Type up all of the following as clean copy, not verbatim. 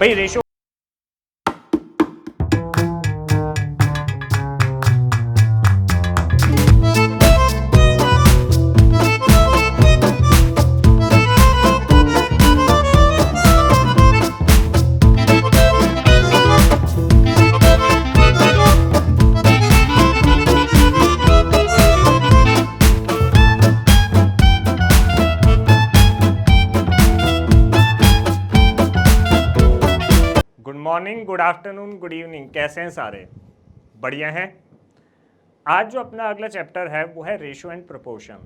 भाई ratio good morning, good afternoon, good evening. कैसे हैं सारे? बढ़िया हैं। आज जो अपना अगला चैप्टर है वो है रेशो एंड प्रोपोर्शन।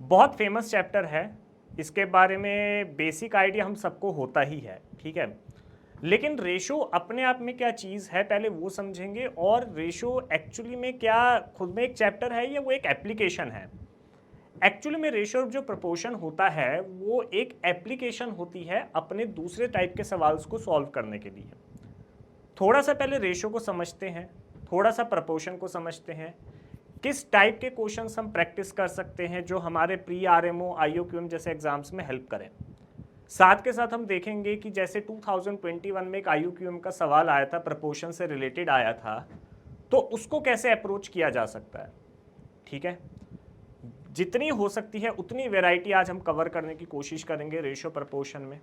बहुत फेमस चैप्टर है। इसके बारे में बेसिक आइडिया हम सबको होता ही है, ठीक है। लेकिन रेशो अपने आप में क्या चीज़ है पहले वो समझेंगे, और रेशो एक्चुअली में क्या खुद में एक चैप्टर है या वो एक एप्लीकेशन है। एक्चुअली में रेशो जो प्रोपोर्शन होता है वो एक एप्लीकेशन होती है अपने दूसरे टाइप के सवाल्स को सॉल्व करने के लिए। थोड़ा सा पहले रेशो को समझते हैं, थोड़ा सा प्रोपोर्शन को समझते हैं, किस टाइप के क्वेश्चंस हम प्रैक्टिस कर सकते हैं जो हमारे प्री आरएमओ आईओक्यूएम जैसे एग्जाम्स में हेल्प करें। साथ के साथ हम देखेंगे कि जैसे 2021 में एक आईओक्यूएम का सवाल आया था, प्रोपोर्शन से रिलेटेड आया था, तो उसको कैसे अप्रोच किया जा सकता है। ठीक है, जितनी हो सकती है उतनी वैरायटी आज हम कवर करने की कोशिश करेंगे रेशो प्रोपोर्शन में।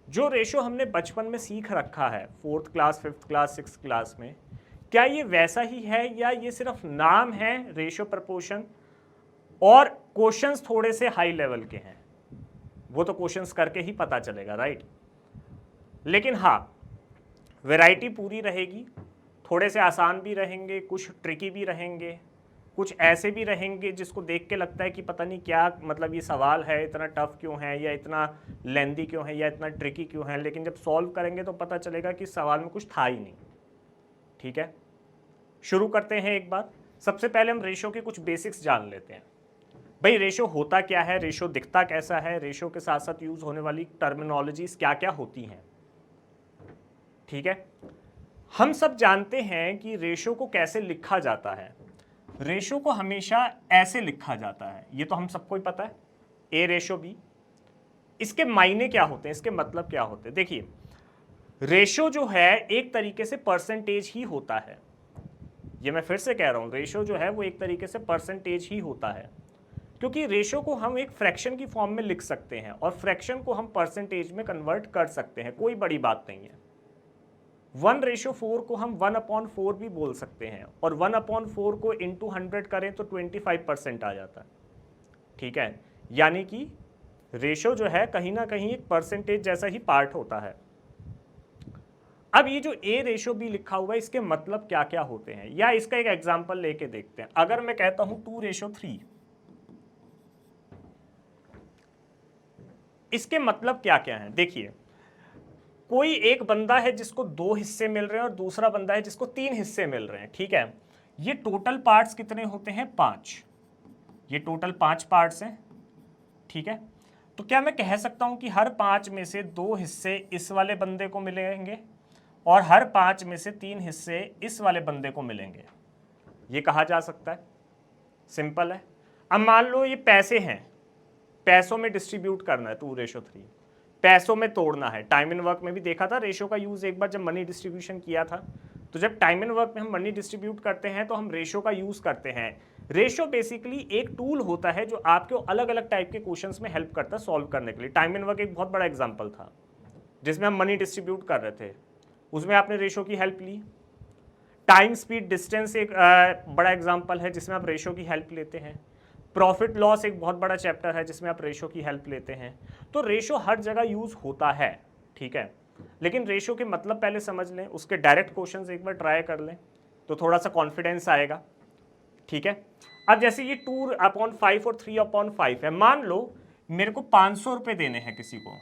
जो रेशो हमने बचपन में सीख रखा है 4th class, 5th class, 6th class में, क्या ये वैसा ही है या ये सिर्फ नाम है रेशो प्रोपोर्शन और क्वेश्चंस थोड़े से हाई लेवल के हैं, वो तो क्वेश्चंस करके ही पता चलेगा, राइट। लेकिन हाँ, वैरायटी पूरी रहेगी। थोड़े से आसान भी रहेंगे, कुछ ट्रिकी भी रहेंगे, कुछ ऐसे भी रहेंगे जिसको देख के लगता है कि पता नहीं क्या मतलब ये सवाल है, इतना टफ क्यों है या इतना लेंदी क्यों है या इतना ट्रिकी क्यों है, लेकिन जब सॉल्व करेंगे तो पता चलेगा कि सवाल में कुछ था ही नहीं। ठीक है, शुरू करते हैं एक बार। सबसे पहले हम रेशो के कुछ बेसिक्स जान लेते हैं। भाई रेशो होता क्या है, रेशो दिखता कैसा है, रेशो के साथ साथ यूज होने वाली टर्मिनोलॉजीज क्या क्या होती हैं। ठीक है, हम सब जानते हैं कि रेशो को कैसे लिखा जाता है। रेशो को हमेशा ऐसे लिखा जाता है, ये तो हम सबको ही पता है, ए रेशो बी। इसके मायने क्या होते हैं, इसके मतलब क्या होते हैं? देखिए, रेशो जो है एक तरीके से परसेंटेज ही होता है। ये मैं फिर से कह रहा हूं, रेशो जो है वो एक तरीके से परसेंटेज ही होता है, क्योंकि रेशो को हम एक फ्रैक्शन की फॉर्म में लिख सकते हैं और फ्रैक्शन को हम परसेंटेज में कन्वर्ट कर सकते हैं, कोई बड़ी बात नहीं है। 1:4 को हम 1/4 भी बोल सकते हैं, और 1/4 को इंटू 100 करें तो 25% आ जाता है। ठीक है, यानी कि रेशो जो है कहीं ना कहीं एक परसेंटेज जैसा ही पार्ट होता है। अब ये जो ए रेशो भी लिखा हुआ है, इसके मतलब क्या क्या होते हैं, या इसका एक एग्जांपल लेके देखते हैं। अगर मैं कहता हूं 2:3, इसके मतलब क्या क्या है? देखिए, कोई एक बंदा है जिसको 2 हिस्से मिल रहे हैं और दूसरा बंदा है जिसको 3 हिस्से मिल रहे हैं। ठीक है, ये टोटल पार्ट्स कितने होते हैं? 5। ये टोटल 5 पार्ट्स हैं। ठीक है, तो क्या मैं कह सकता हूं कि हर 5 में से 2 हिस्से इस वाले बंदे को मिलेंगे और हर 5 में से 3 हिस्से इस वाले बंदे को मिलेंगे? ये कहा जा सकता है, सिंपल है। अब मान लो ये पैसे हैं, पैसों में डिस्ट्रीब्यूट करना है 2:3, पैसों में तोड़ना है। टाइम एंड वर्क में भी देखा था रेशो का यूज एक बार जब मनी डिस्ट्रीब्यूशन किया था। तो जब टाइम एंड वर्क में हम मनी डिस्ट्रीब्यूट करते हैं तो हम रेशो का यूज करते हैं। रेशो बेसिकली एक टूल होता है जो आपको अलग अलग टाइप के क्वेश्चंस में हेल्प करता है सॉल्व करने के लिए। टाइम एंड वर्क एक बहुत बड़ा एग्जाम्पल था जिसमें हम मनी डिस्ट्रीब्यूट कर रहे थे, उसमें आपने रेशो की हेल्प ली। टाइम स्पीड डिस्टेंस एक बड़ा एग्जाम्पल है जिसमें आप रेशो की हेल्प लेते हैं। प्रॉफिट लॉस एक बहुत बड़ा चैप्टर है जिसमें आप रेशो की हेल्प लेते हैं। तो रेशो हर जगह यूज होता है, ठीक है। लेकिन रेशो के मतलब पहले समझ लें, उसके डायरेक्ट क्वेश्चंस एक बार ट्राई कर लें तो थोड़ा सा कॉन्फिडेंस आएगा। ठीक है, अब जैसे ये 2/5 और 3/5 है, मान लो मेरे को 500 रुपये देने हैं किसी को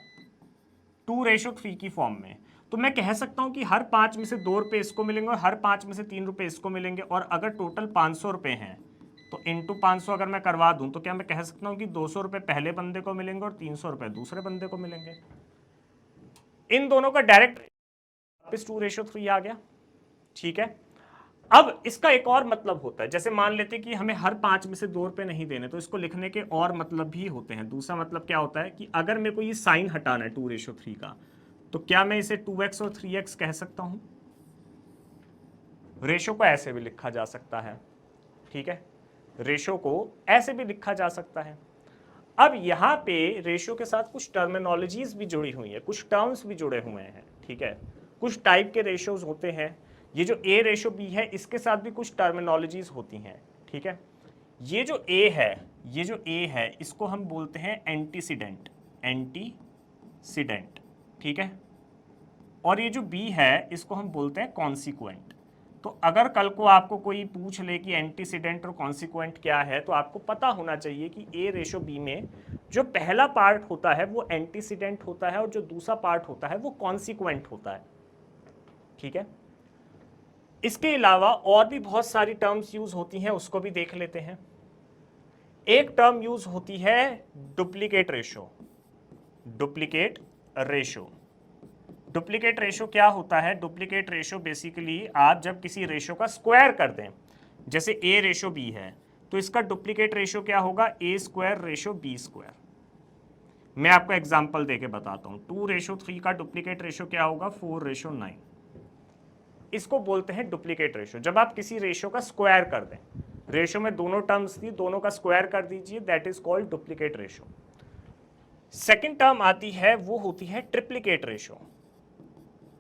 2:3 की फॉर्म में, तो मैं कह सकता हूं कि हर 5 में से 2 रुपये इसको मिलेंगे और हर 5 में से 3 रुपये इसको मिलेंगे। और अगर टोटल 500 रुपये हैं तो इंटू 500 अगर मैं करवा दूं तो क्या मैं कह सकता हूं कि 200 रुपये पहले बंदे को मिलेंगे और 300 रुपये दूसरे बंदे को मिलेंगे। इन दोनों का डायरेक्ट वापस 2:3 आ गया। ठीक है, अब इसका एक और मतलब होता है, जैसे मान लेते कि हमें हर 5 में से 2 रुपये नहीं देने, तो इसको लिखने के और मतलब भी होते हैं। दूसरा मतलब क्या होता है कि अगर मेरे को ये साइन हटाना है 2:3 का, तो क्या मैं इसे 2x और 3x कह सकता हूं? रेशो को ऐसे भी लिखा जा सकता है, ठीक है, रेशो को ऐसे भी लिखा जा सकता है। अब यहाँ पे रेशो के साथ कुछ टर्मिनोलॉजीज भी जुड़ी हुई है, कुछ टर्म्स भी जुड़े हुए हैं, ठीक है, कुछ टाइप के रेशोज होते हैं। ये जो ए रेशो बी है इसके साथ भी कुछ टर्मिनोलॉजीज होती हैं, ठीक है। ये जो ए है, ये जो ए है इसको हम बोलते हैं एंटीसीडेंट, एंटीसीडेंट, ठीक है। और ये जो बी है इसको हम बोलते हैं कॉन्सिक्वेंट। तो अगर कल को आपको कोई पूछ ले कि एंटीसीडेंट और कॉन्सिक्वेंट क्या है, तो आपको पता होना चाहिए कि ए रेशो बी में जो पहला पार्ट होता है वो एंटीसीडेंट होता है और जो दूसरा पार्ट होता है वो कॉन्सिक्वेंट होता है, ठीक है। इसके अलावा और भी बहुत सारी टर्म्स यूज होती हैं, उसको भी देख लेते हैं। एक टर्म यूज होती है duplicate ratio. Duplicate ratio, duplicate ratio क्या होता है? डुप्लीकेट रेशो बेसिकली आप जब किसी रेशो का स्क्वायर कर दें, जैसे ए रेशो बी है, तो इसका डुप्लीकेट रेशो क्या होगा? ए स्क्वायर रेशो बी स्क्वायर। मैं आपको एग्जांपल देके बताता हूं। 2:3 का डुप्लीकेट रेशो क्या होगा? 4:9। इसको बोलते हैं डुप्लीकेट रेशो। जब आप किसी रेशो का स्क्वायर कर दें, रेशो में दोनों टर्म्स थी, दोनों का स्क्वायर कर दीजिए, that is called duplicate ratio. Second term आती है, वो होती है triplicate ratio.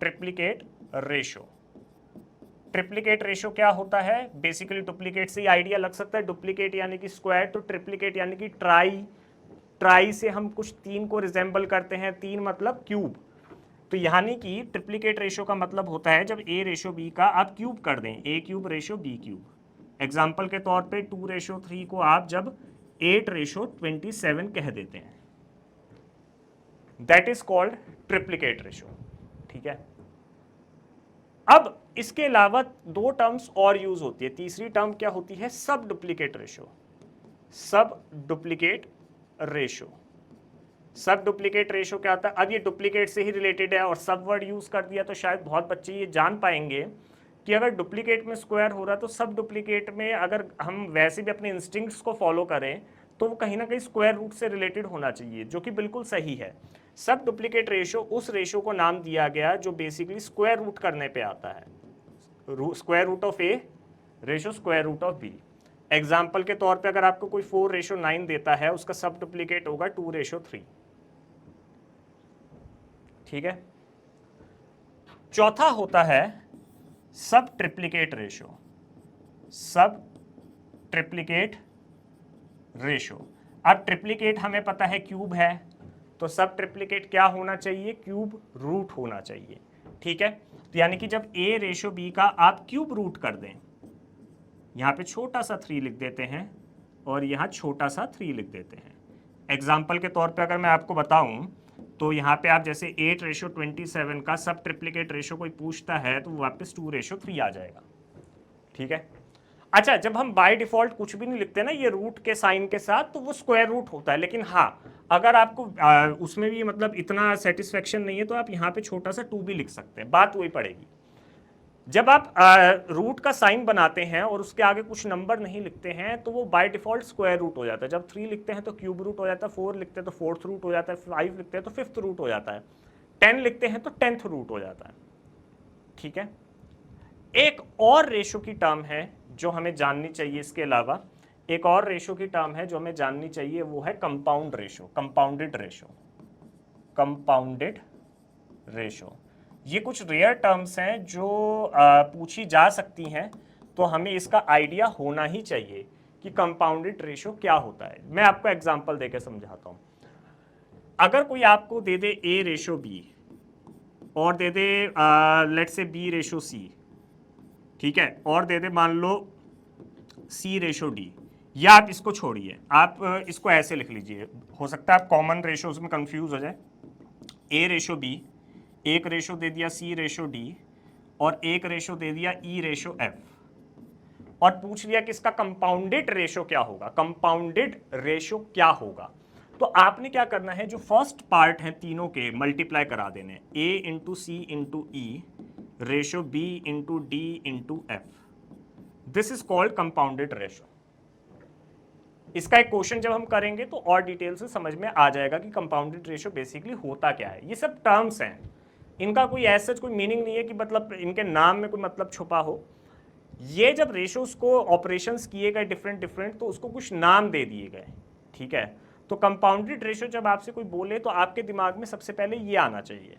Triplicate ratio, triplicate ratio क्या होता है? बेसिकली डुप्लीकेट से ही आइडिया लग सकता है, डुप्लीकेट यानी कि स्क्वायर, तो ट्रिप्लीकेट यानी कि ट्राई। ट्राई से हम कुछ तीन को रिजेंबल करते हैं, तीन मतलब क्यूब। तो यानी कि ट्रिप्लीकेट रेशो का मतलब होता है जब ए रेशो बी का आप क्यूब कर दें, A cube ratio B cube. Example के तौर पे 2:3 को आप जब 8:27 कह देते हैं, that is called triplicate ratio, ठीक है। अब इसके अलावा दो टर्म्स और यूज होती है। तीसरी टर्म क्या होती है? सब डुप्लीकेट रेशो। सब डुप्लीकेट रेशो, सब डुप्लीकेट रेशो क्या होता है? अब ये डुप्लीकेट से ही रिलेटेड है और सब वर्ड यूज कर दिया तो शायद बहुत बच्चे ये जान पाएंगे कि अगर डुप्लीकेट में स्क्वायर हो रहा है तो सब डुप्लीकेट में अगर हम वैसे भी अपने इंस्टिंक्ट्स को फॉलो करें तो वो कहीं ना कहीं स्क्वायर रूट से रिलेटेड होना चाहिए, जो कि बिल्कुल सही है। सब डुप्लीकेट रेशो उस रेशो को नाम दिया गया जो बेसिकली स्क्वायर रूट करने पे आता है। Square root of A ratio square root of B. Example के तौर पे अगर आपको कोई 4:9 देता है, उसका सब डुप्लीकेट होगा 2:3, ठीक है। चौथा होता है सब ट्रिप्लीकेट रेशो। सब ट्रिप्लीकेट रेशो, अब ट्रिप्लीकेट हमें पता है क्यूब है, तो सब ट्रिप्लीकेट क्या होना चाहिए? क्यूब रूट होना चाहिए, ठीक है। तो यानी कि जब ए रेशो बी का आप क्यूब रूट कर दें, यहां पे छोटा सा 3 लिख देते हैं और यहां छोटा सा 3 लिख देते हैं। एग्जाम्पल के तौर पे अगर मैं आपको बताऊं तो यहाँ पे आप जैसे 8:27 का सब ट्रिप्लीकेट रेशो कोई पूछता है तो वो वापस 2:3 आ जाएगा, ठीक है। अच्छा, जब हम बाय डिफॉल्ट कुछ भी नहीं लिखते ना ये रूट के साइन के साथ, तो वो स्क्वायर रूट होता है। लेकिन हाँ, अगर आपको उसमें भी मतलब इतना सेटिस्फेक्शन नहीं है तो आप यहाँ पे छोटा सा 2 भी लिख सकते हैं, बात वही पड़ेगी। जब आप रूट का साइन बनाते हैं और उसके आगे कुछ नंबर नहीं लिखते हैं तो वो बाय डिफॉल्ट स्क्वायर रूट हो जाता है। जब 3 लिखते हैं तो क्यूब रूट हो जाता है, 4 लिखते हैं तो फोर्थ रूट हो जाता है, 5 लिखते हैं तो फिफ्थ रूट हो जाता है, 10 लिखते हैं तो 10th रूट हो जाता है, ठीक है। एक और रेशो की टर्म है जो हमें जाननी चाहिए, इसके अलावा एक और रेशो की टर्म है जो हमें जाननी चाहिए, वो है compound ratio, compounded ratio. Compounded ratio, ये कुछ रेयर टर्म्स हैं जो पूछी जा सकती हैं, तो हमें इसका आइडिया होना ही चाहिए कि कंपाउंडेड रेशो क्या होता है। मैं आपको एग्जांपल देकर समझाता हूं। अगर कोई आपको दे दे ए रेशो बी और दे दे लेट्स से बी रेशो सी, ठीक है, और दे दे मान लो सी रेशो डी, या आप इसको छोड़िए, आप इसको ऐसे लिख लीजिए, हो सकता है आप कॉमन रेशो में कंफ्यूज हो जाए। ए रेशो बी, एक रेशो दे दिया सी रेशो डी और एक रेशो दे दिया ई रेशो एफ, और पूछ लिया कि इसका कंपाउंडेड रेशो क्या होगा, कंपाउंडेड रेशो क्या होगा। तो आपने क्या करना है, जो फर्स्ट पार्ट है तीनों के मल्टीप्लाई करा देने, A into C into E ratio B into D into F, this is called compounded ratio. इसका एक क्वेश्चन जब हम करेंगे तो और डिटेल से समझ में आ जाएगा कि कंपाउंडेड रेशो बेसिकली होता क्या है। ये सब टर्म्स हैं, इनका कोई ऐसा कोई मीनिंग नहीं है कि मतलब इनके नाम में कोई मतलब छुपा हो। ये जब रेशोज को ऑपरेशंस किए गए डिफरेंट डिफरेंट तो उसको कुछ नाम दे दिए गए, ठीक है। तो कंपाउंडेड रेशो जब आपसे कोई बोले तो आपके दिमाग में सबसे पहले ये आना चाहिए।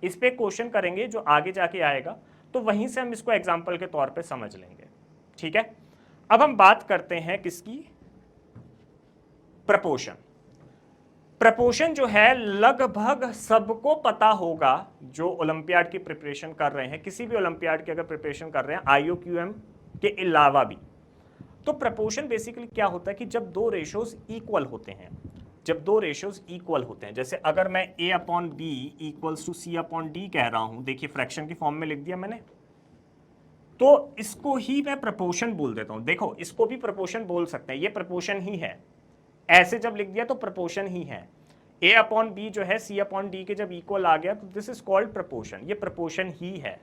इस पे क्वेश्चन करेंगे जो आगे जाके आएगा, तो वहीं से हम इसको एग्जाम्पल के तौर पे समझ लेंगे, ठीक है। अब हम बात करते हैं किसकी, प्रपोर्शन। प्रपोर्शन जो है लगभग सबको पता होगा, जो ओलंपियाड की प्रिपरेशन कर रहे हैं, किसी भी ओलंपियाड की अगर प्रिपरेशन कर रहे हैं IOQM के अलावा भी। तो प्रपोर्शन बेसिकली क्या होता है कि जब दो रेशोज इक्वल होते हैं, जब दो रेशोज इक्वल होते हैं, जैसे अगर मैं A/B इक्वल्स टू C/D कह रहा हूं, देखिए फ्रैक्शन की फॉर्म में लिख दिया मैंने, तो इसको ही मैं प्रपोर्शन बोल देता हूं। देखो इसको भी प्रपोर्शन बोल सकते हैं, ये प्रपोर्शन ही है। ऐसे जब लिख दिया तो प्रपोर्शन ही है। A/B जो है C/D के जब इक्वल आ गया तो दिस इज कॉल्ड प्रपोर्शन, ये प्रपोर्शन ही है,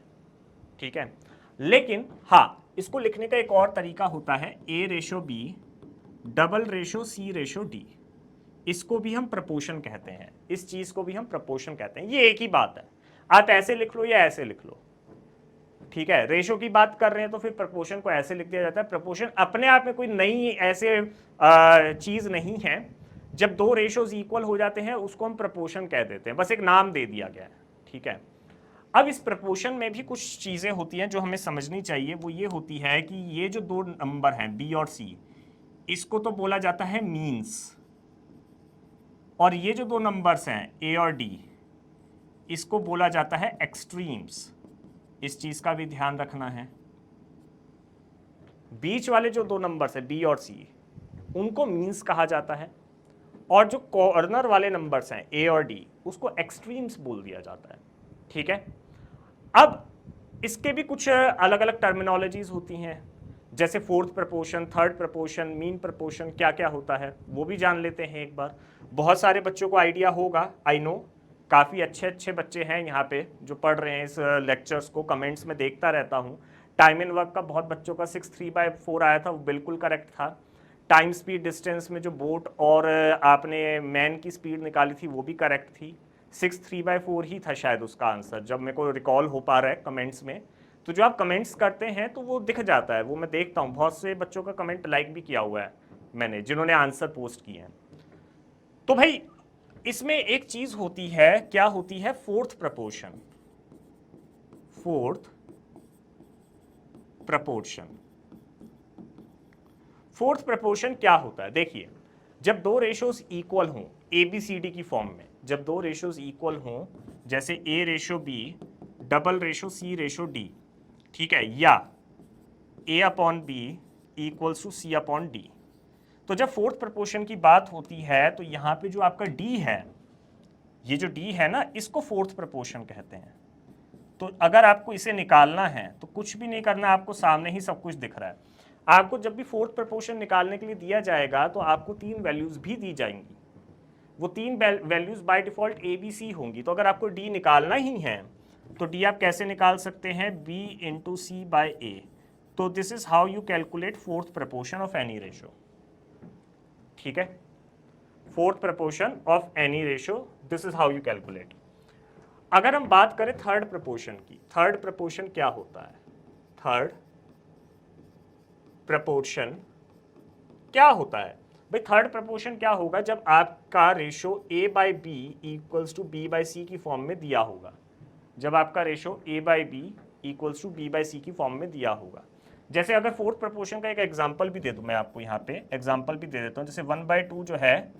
ठीक है। लेकिन हाँ, इसको लिखने का एक और तरीका होता है, A/B $C/D, इसको भी हम प्रपोर्शन कहते हैं, इस चीज को भी हम प्रपोर्शन कहते हैं। ये एक ही बात है, आप ऐसे लिख लो या ऐसे लिख लो, ठीक है। रेशो की बात कर रहे हैं तो फिर प्रपोर्शन को ऐसे लिख दिया जाता है। प्रपोर्शन अपने आप में कोई नई ऐसे चीज नहीं है। जब दो रेशोज इक्वल हो जाते हैं उसको हम प्रपोर्शन कह देते हैं, बस एक नाम दे दिया गया है, ठीक है। अब इस प्रपोर्शन में भी कुछ चीजें होती हैं जो हमें समझनी चाहिए। वो ये होती है कि ये जो दो नंबर हैं B और C, इसको तो बोला जाता है मीन्स, और ये जो दो नंबर्स हैं A और D, इसको बोला जाता है एक्सट्रीम्स। इस चीज का भी ध्यान रखना है। बीच वाले जो दो नंबर्स हैं B और C, उनको मीन्स कहा जाता है, और जो कॉर्नर वाले नंबर्स हैं A और D, उसको एक्सट्रीम्स बोल दिया जाता है, ठीक है। अब इसके भी कुछ अलग अलग टर्मिनोलॉजीज होती हैं, जैसे fourth proportion, third proportion, mean proportion, क्या क्या होता है वो भी जान लेते हैं एक बार। बहुत सारे बच्चों को आइडिया होगा, आई नो, काफ़ी अच्छे अच्छे बच्चे हैं यहाँ पे जो पढ़ रहे हैं इस लेक्चर्स को, कमेंट्स में देखता रहता हूँ। टाइम एंड वर्क का बहुत बच्चों का 6/3/4 आया था, वो बिल्कुल करेक्ट था। टाइम स्पीड डिस्टेंस में जो बोट और आपने मैन की स्पीड निकाली थी वो भी करेक्ट थी। 6/3/4 ही था शायद उसका आंसर, जब मेरे को रिकॉल हो पा रहा है कमेंट्स में। तो जो आप कमेंट्स करते हैं तो वो दिख जाता है, वो मैं देखता हूँ, बहुत से बच्चों का कमेंट लाइक भी किया हुआ है मैंने, जिन्होंने आंसर पोस्ट किए हैं। तो भाई इसमें एक चीज होती है, क्या होती है, fourth proportion. Fourth proportion, fourth proportion क्या होता है, देखिए जब दो रेशोज इक्वल हों ABCD की फॉर्म में, जब दो रेशोज इक्वल हों, जैसे A/B $C/D, ठीक है, या A/B इक्वल्स टू C/D, तो जब फोर्थ प्रपोर्शन की बात होती है तो यहाँ पे जो आपका D है, ये जो D है ना, इसको फोर्थ प्रपोर्शन कहते हैं। तो अगर आपको इसे निकालना है तो कुछ भी नहीं करना, आपको सामने ही सब कुछ दिख रहा है। आपको जब भी फोर्थ प्रपोर्शन निकालने के लिए दिया जाएगा तो आपको तीन वैल्यूज भी दी जाएंगी, वो तीन वैल्यूज बाय डिफॉल्ट ABC होंगी। तो अगर आपको D निकालना ही है तो D आप कैसे निकाल सकते हैं, B/C/A। तो this is how you calculate fourth proportion of any ratio, ठीक है। Fourth proportion of any ratio, this is how you calculate. अगर हम बात करें थर्ड प्रपोर्शन की, थर्ड प्रपोर्शन क्या होता है, थर्ड प्रपोर्शन क्या होता है भाई, थर्ड प्रपोर्शन क्या होगा, जब आपका ratio A/B equals to B/C की फॉर्म में दिया होगा, जब आपका ratio A/B equals to B/C की फॉर्म में दिया होगा। जैसे अगर फोर्थ प्रपोर्शन का एक एग्जांपल भी दे दूं मैं आपको, यहाँ पे एग्जांपल भी दे देता हूँ, जैसे 1/2 जो है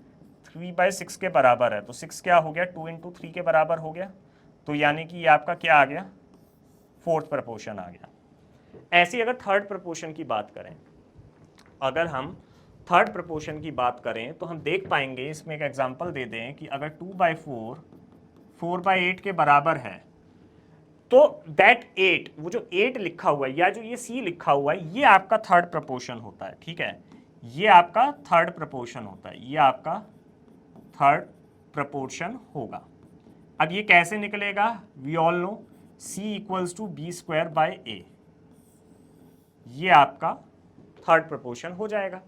3/6 के बराबर है, तो 6 क्या हो गया, 2 × 3 के बराबर हो गया, तो यानी कि ये आपका क्या आ गया, फोर्थ प्रपोर्शन आ गया। ऐसी अगर थर्ड प्रपोर्शन की बात करें, अगर हम थर्ड प्रपोर्शन की बात करें तो हम देख पाएंगे, इसमें एक एग्जांपल दे दें कि अगर 2/4 4/8 के बराबर है, तो दैट 8, वो जो 8 लिखा हुआ है या जो ये C लिखा हुआ है, ये आपका थर्ड प्रपोर्शन होता है, ठीक है। ये आपका थर्ड प्रपोर्शन होता है, ये आपका थर्ड प्रपोर्शन होगा। अब ये कैसे निकलेगा, we all know C equals to B²/A, ये आपका थर्ड प्रपोर्शन हो जाएगा।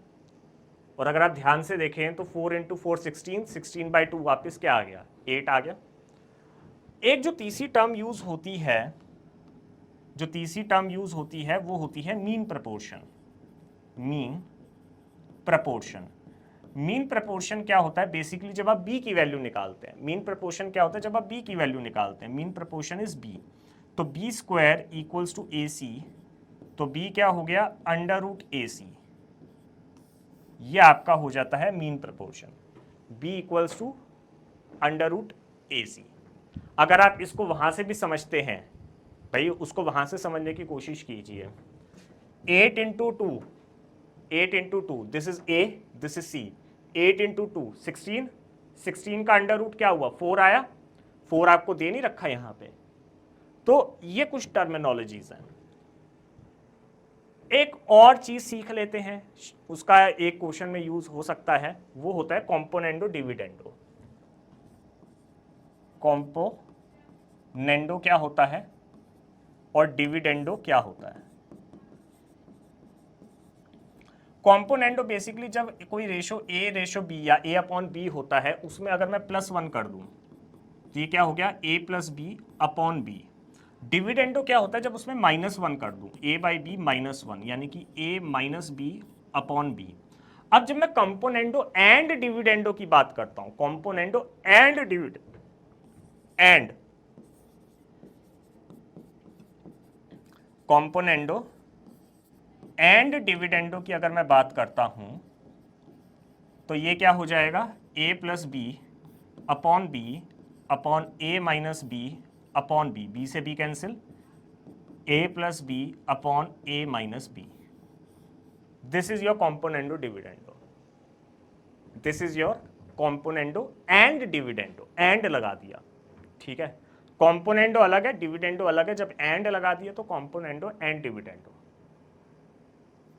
और अगर आप ध्यान से देखें तो 4 × 4 16, 16/2 वापस क्या आ गया, 8 आ गया। एक जो तीसरी टर्म यूज होती है, जो तीसरी टर्म यूज होती है वो होती है mean proportion. Mean proportion, mean proportion क्या होता है? बेसिकली जब आप b की वैल्यू निकालते हैं, मीन प्रपोर्शन क्या होता है? जब आप b की वैल्यू निकालते हैं, मीन प्रपोर्शन इज b, तो b square equals to AC, तो b क्या हो गया? अंडर रूट AC, ये आपका हो जाता है mean proportion, b equals to under root AC। अगर आप इसको वहां से भी समझते हैं भाई, उसको वहां से समझने की कोशिश कीजिए। 8 into two, 8 into two, this is A, this is C, 8 into two 16, 16 का अंडर रूट क्या हुआ? 4 आया, 4 आपको दे नहीं रखा यहां पे। तो ये कुछ टर्मिनोलॉजीज हैं। एक और चीज सीख लेते हैं, उसका एक क्वेश्चन में यूज हो सकता है, वो होता है कॉम्पोनेंडो डिविडेंडो। कॉम्पोनेंडो क्या होता है और डिविडेंडो क्या होता है? कॉम्पोनेंडो बेसिकली जब कोई रेशो A रेशो B या A अपॉन B होता है, उसमें अगर मैं +1 कर दूं तो ये क्या हो गया? A plus B upon B. डिविडेंडो क्या होता है? जब उसमें -1 कर दूं, A बाई बी -1, यानी कि A minus B upon B. अब जब मैं कंपोनेंडो एंड डिविडेंडो की बात करता हूं, componendo and dividendo, and componendo and dividendo की अगर मैं बात करता हूं, तो ये क्या हो जाएगा? A plus B upon B upon A minus B upon B, B से B cancel, A plus B upon A minus B. This is your componendo dividendo, this is your componendo and dividendo, and लगा दिया, ठीक है। Componendo अलग है, dividendo अलग है, जब एंड लगा दिया तो कॉम्पोनेंडो एंड डिविडेंडो।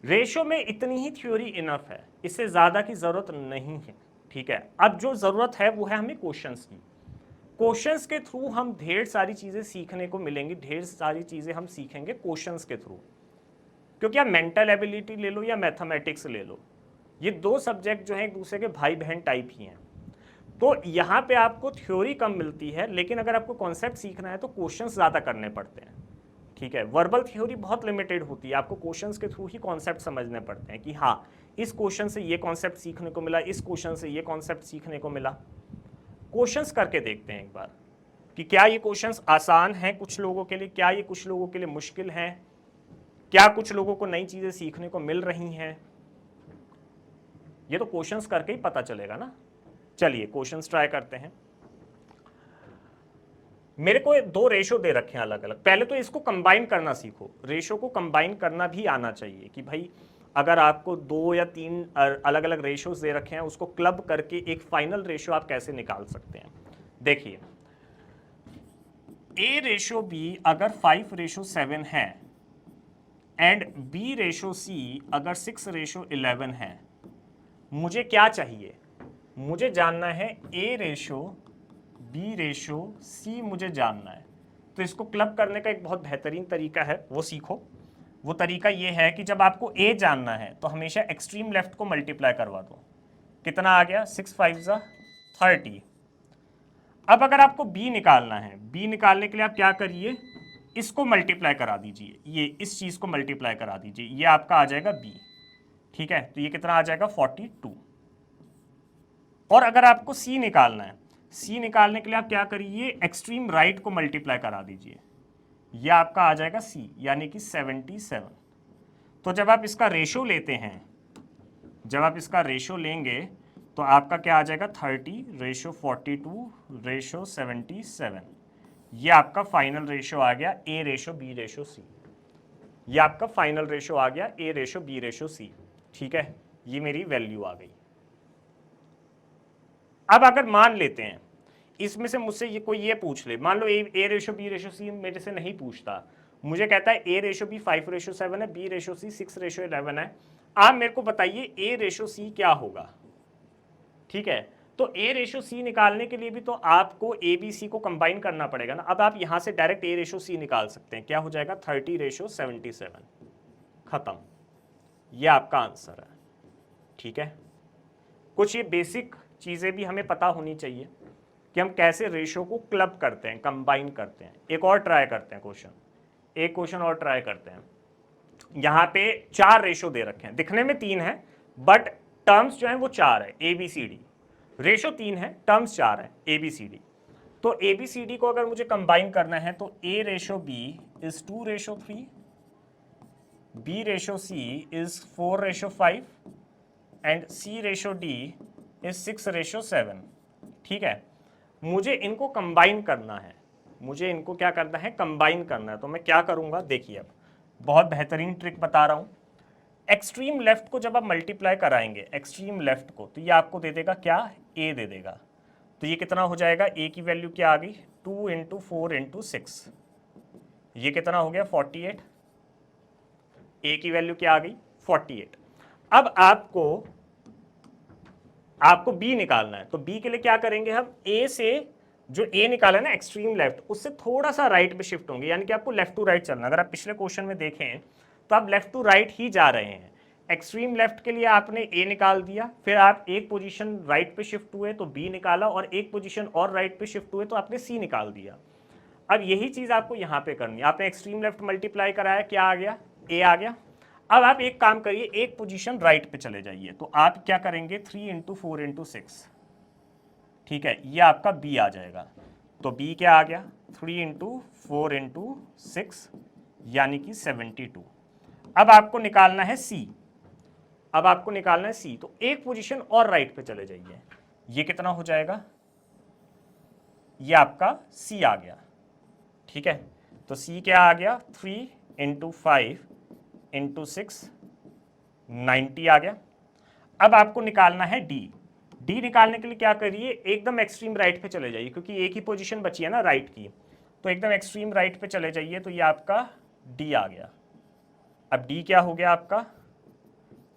रेशो में इतनी ही थ्योरी इनफ है, इससे ज्यादा की जरूरत नहीं है, ठीक है। अब जो जरूरत है वो है हमें क्वेश्चंस की। क्वेश्चंस के थ्रू हम ढेर सारी चीजें सीखने को मिलेंगी, ढेर सारी चीजें हम सीखेंगे क्वेश्चंस के थ्रू। क्योंकि आप मेंटल एबिलिटी ले लो या मैथमेटिक्स ले लो, ये दो सब्जेक्ट जो हैं एक दूसरे के भाई बहन टाइप ही हैं। तो यहाँ पे आपको थ्योरी कम मिलती है, लेकिन अगर आपको कॉन्सेप्ट सीखना है तो क्वेश्चंस ज़्यादा करने पड़ते हैं, ठीक है। वर्बल थ्योरी बहुत लिमिटेड होती है, आपको क्वेश्चंस के थ्रू ही कॉन्सेप्ट समझने पड़ते हैं कि हाँ, इस क्वेश्चन से ये कॉन्सेप्ट सीखने को मिला, इस क्वेश्चन से ये कॉन्सेप्ट सीखने को मिला। क्वेश्चंस करके देखते हैं एक बार कि क्या ये क्वेश्चंस आसान हैं कुछ लोगों के लिए, क्या ये कुछ लोगों के लिए मुश्किल हैं, क्या कुछ लोगों को नई चीजें सीखने को मिल रही हैं। ये तो क्वेश्चंस करके ही पता चलेगा ना। चलिए क्वेश्चंस ट्राई करते हैं। मेरे को दो रेशो दे रखे हैं अलग अलग, पहले तो इसको कंबाइन करना सीखो, रेशो को कंबाइन करना भी आना चाहिए कि भाई अगर आपको 2 या 3 अलग अलग रेशोज दे रखे हैं, उसको क्लब करके एक फाइनल रेशो आप कैसे निकाल सकते हैं। देखिए A रेशो B अगर 5:7 है एंड B रेशो C अगर 6:11 है, मुझे क्या चाहिए? मुझे जानना है A ratio B ratio C, मुझे जानना है। तो इसको क्लब करने का एक बहुत बेहतरीन तरीका है, वो सीखो। वो तरीका ये है कि जब आपको A जानना है तो हमेशा एक्सट्रीम लेफ्ट को मल्टीप्लाई करवा दो। कितना आ गया? 6 5 30। अब अगर आपको B निकालना है, B निकालने के लिए आप क्या करिए? इसको मल्टीप्लाई करा दीजिए, ये इस चीज को मल्टीप्लाई करा दीजिए, ये आपका आ जाएगा B, ठीक है। तो ये कितना आ जाएगा? 42। और अगर आपको C निकालना है, C निकालने के लिए आप क्या करिए? एक्सट्रीम राइट को मल्टीप्लाई करा दीजिए, ये आपका आ जाएगा C, यानी कि 77। तो जब आप इसका रेशो लेते हैं, जब आप इसका रेशो लेंगे तो आपका क्या आ जाएगा? 30:42:77। ये आपका फाइनल रेशो आ गया A ratio B ratio C। ये आपका फाइनल रेशो आ गया A ratio B ratio C, ठीक है। ये मेरी वैल्यू आ गई। अब अगर मान लेते हैं इसमें से मुझसे ये कोई ये पूछ ले, मान लो A ratio B ratio C मेरे से नहीं पूछता, मुझे कहता है A रेशो B 5:7 है, B रेशो C 6:11 है। आप मेरे को बताइए A रेशो C क्या होगा, ठीक है। तो A रेशो C निकालने के लिए भी तो आपको A B C को कंबाइन करना पड़ेगा ना। अब आप यहां से डायरेक्ट A रेशो C निकाल सकते हैं, क्या हो जाएगा? 30:77। खत्म, ये आपका आंसर है, ठीक है। कुछ ये बेसिक चीजें भी हमें पता होनी चाहिए कि हम कैसे रेशो को क्लब करते हैं, कंबाइन करते हैं। एक और ट्राई करते हैं क्वेश्चन, एक क्वेश्चन और ट्राई करते हैं। यहाँ पे 4 रेशो दे रखे हैं, दिखने में 3 है बट टर्म्स जो है वो 4 है, A B C D. Ratio 3 है, टर्म्स 4 है, ए बी सी डी। तो ए बी सी डी को अगर मुझे कंबाइन करना है तो A ratio B is 2:3, B ratio C is 4:5 and C ratio D is 6:7। ठीक है, मुझे इनको कंबाइन करना है, मुझे इनको क्या करना है, कंबाइन करना है। तो मैं क्या करूंगा, देखिए अब बहुत बेहतरीन ट्रिक बता रहा हूं। एक्सट्रीम लेफ्ट को जब आप मल्टीप्लाई कराएंगे, एक्सट्रीम लेफ्ट को, तो ये आपको दे देगा क्या, ए दे देगा। तो ये कितना हो जाएगा, ए की वैल्यू क्या आ गई, 2 × 4 × 6, ये कितना हो गया 48। ए की वैल्यू क्या आ गई 48। अब आपको बी निकालना है, तो बी के लिए क्या करेंगे हम, ए से जो ए निकाला है ना एक्सट्रीम लेफ्ट, उससे थोड़ा सा राइट पे शिफ्ट होंगे, यानी कि आपको लेफ्ट टू राइट चलना। अगर आप पिछले क्वेश्चन में देखें तो आप लेफ्ट टू राइट ही जा रहे हैं। एक्सट्रीम लेफ्ट के लिए आपने ए निकाल दिया, फिर आप एक पोजीशन राइट पे शिफ्ट हुए तो बी निकाला, और एक पोजीशन और राइट पे शिफ्ट हुए तो आपने सी निकाल दिया। अब यही चीज आपको यहाँ पे करनी है। आपने एक्सट्रीम लेफ्ट मल्टीप्लाई कराया, क्या आ गया, ए आ गया। अब आप एक काम करिए, एक पोजीशन राइट पे चले जाइए, तो आप क्या करेंगे, 3 × 4 × 6, ठीक है, ये आपका बी आ जाएगा। तो बी क्या आ गया, 3 × 4 × 6 यानी कि 72। अब आपको निकालना है सी, अब आपको निकालना है सी, तो एक पोजीशन और राइट पे चले जाइए, ये कितना हो जाएगा, ये आपका सी आ गया। ठीक है, तो सी क्या आ गया, 3 × 5 × 6 90 आ गया। अब आपको निकालना है डी। डी निकालने के लिए क्या करिए, एकदम एक्सट्रीम राइट पे चले जाइए, क्योंकि एक ही पोजीशन बची है ना राइट की, तो एकदम एक्सट्रीम राइट पे चले जाइए, तो ये आपका डी आ गया। अब डी क्या हो गया आपका,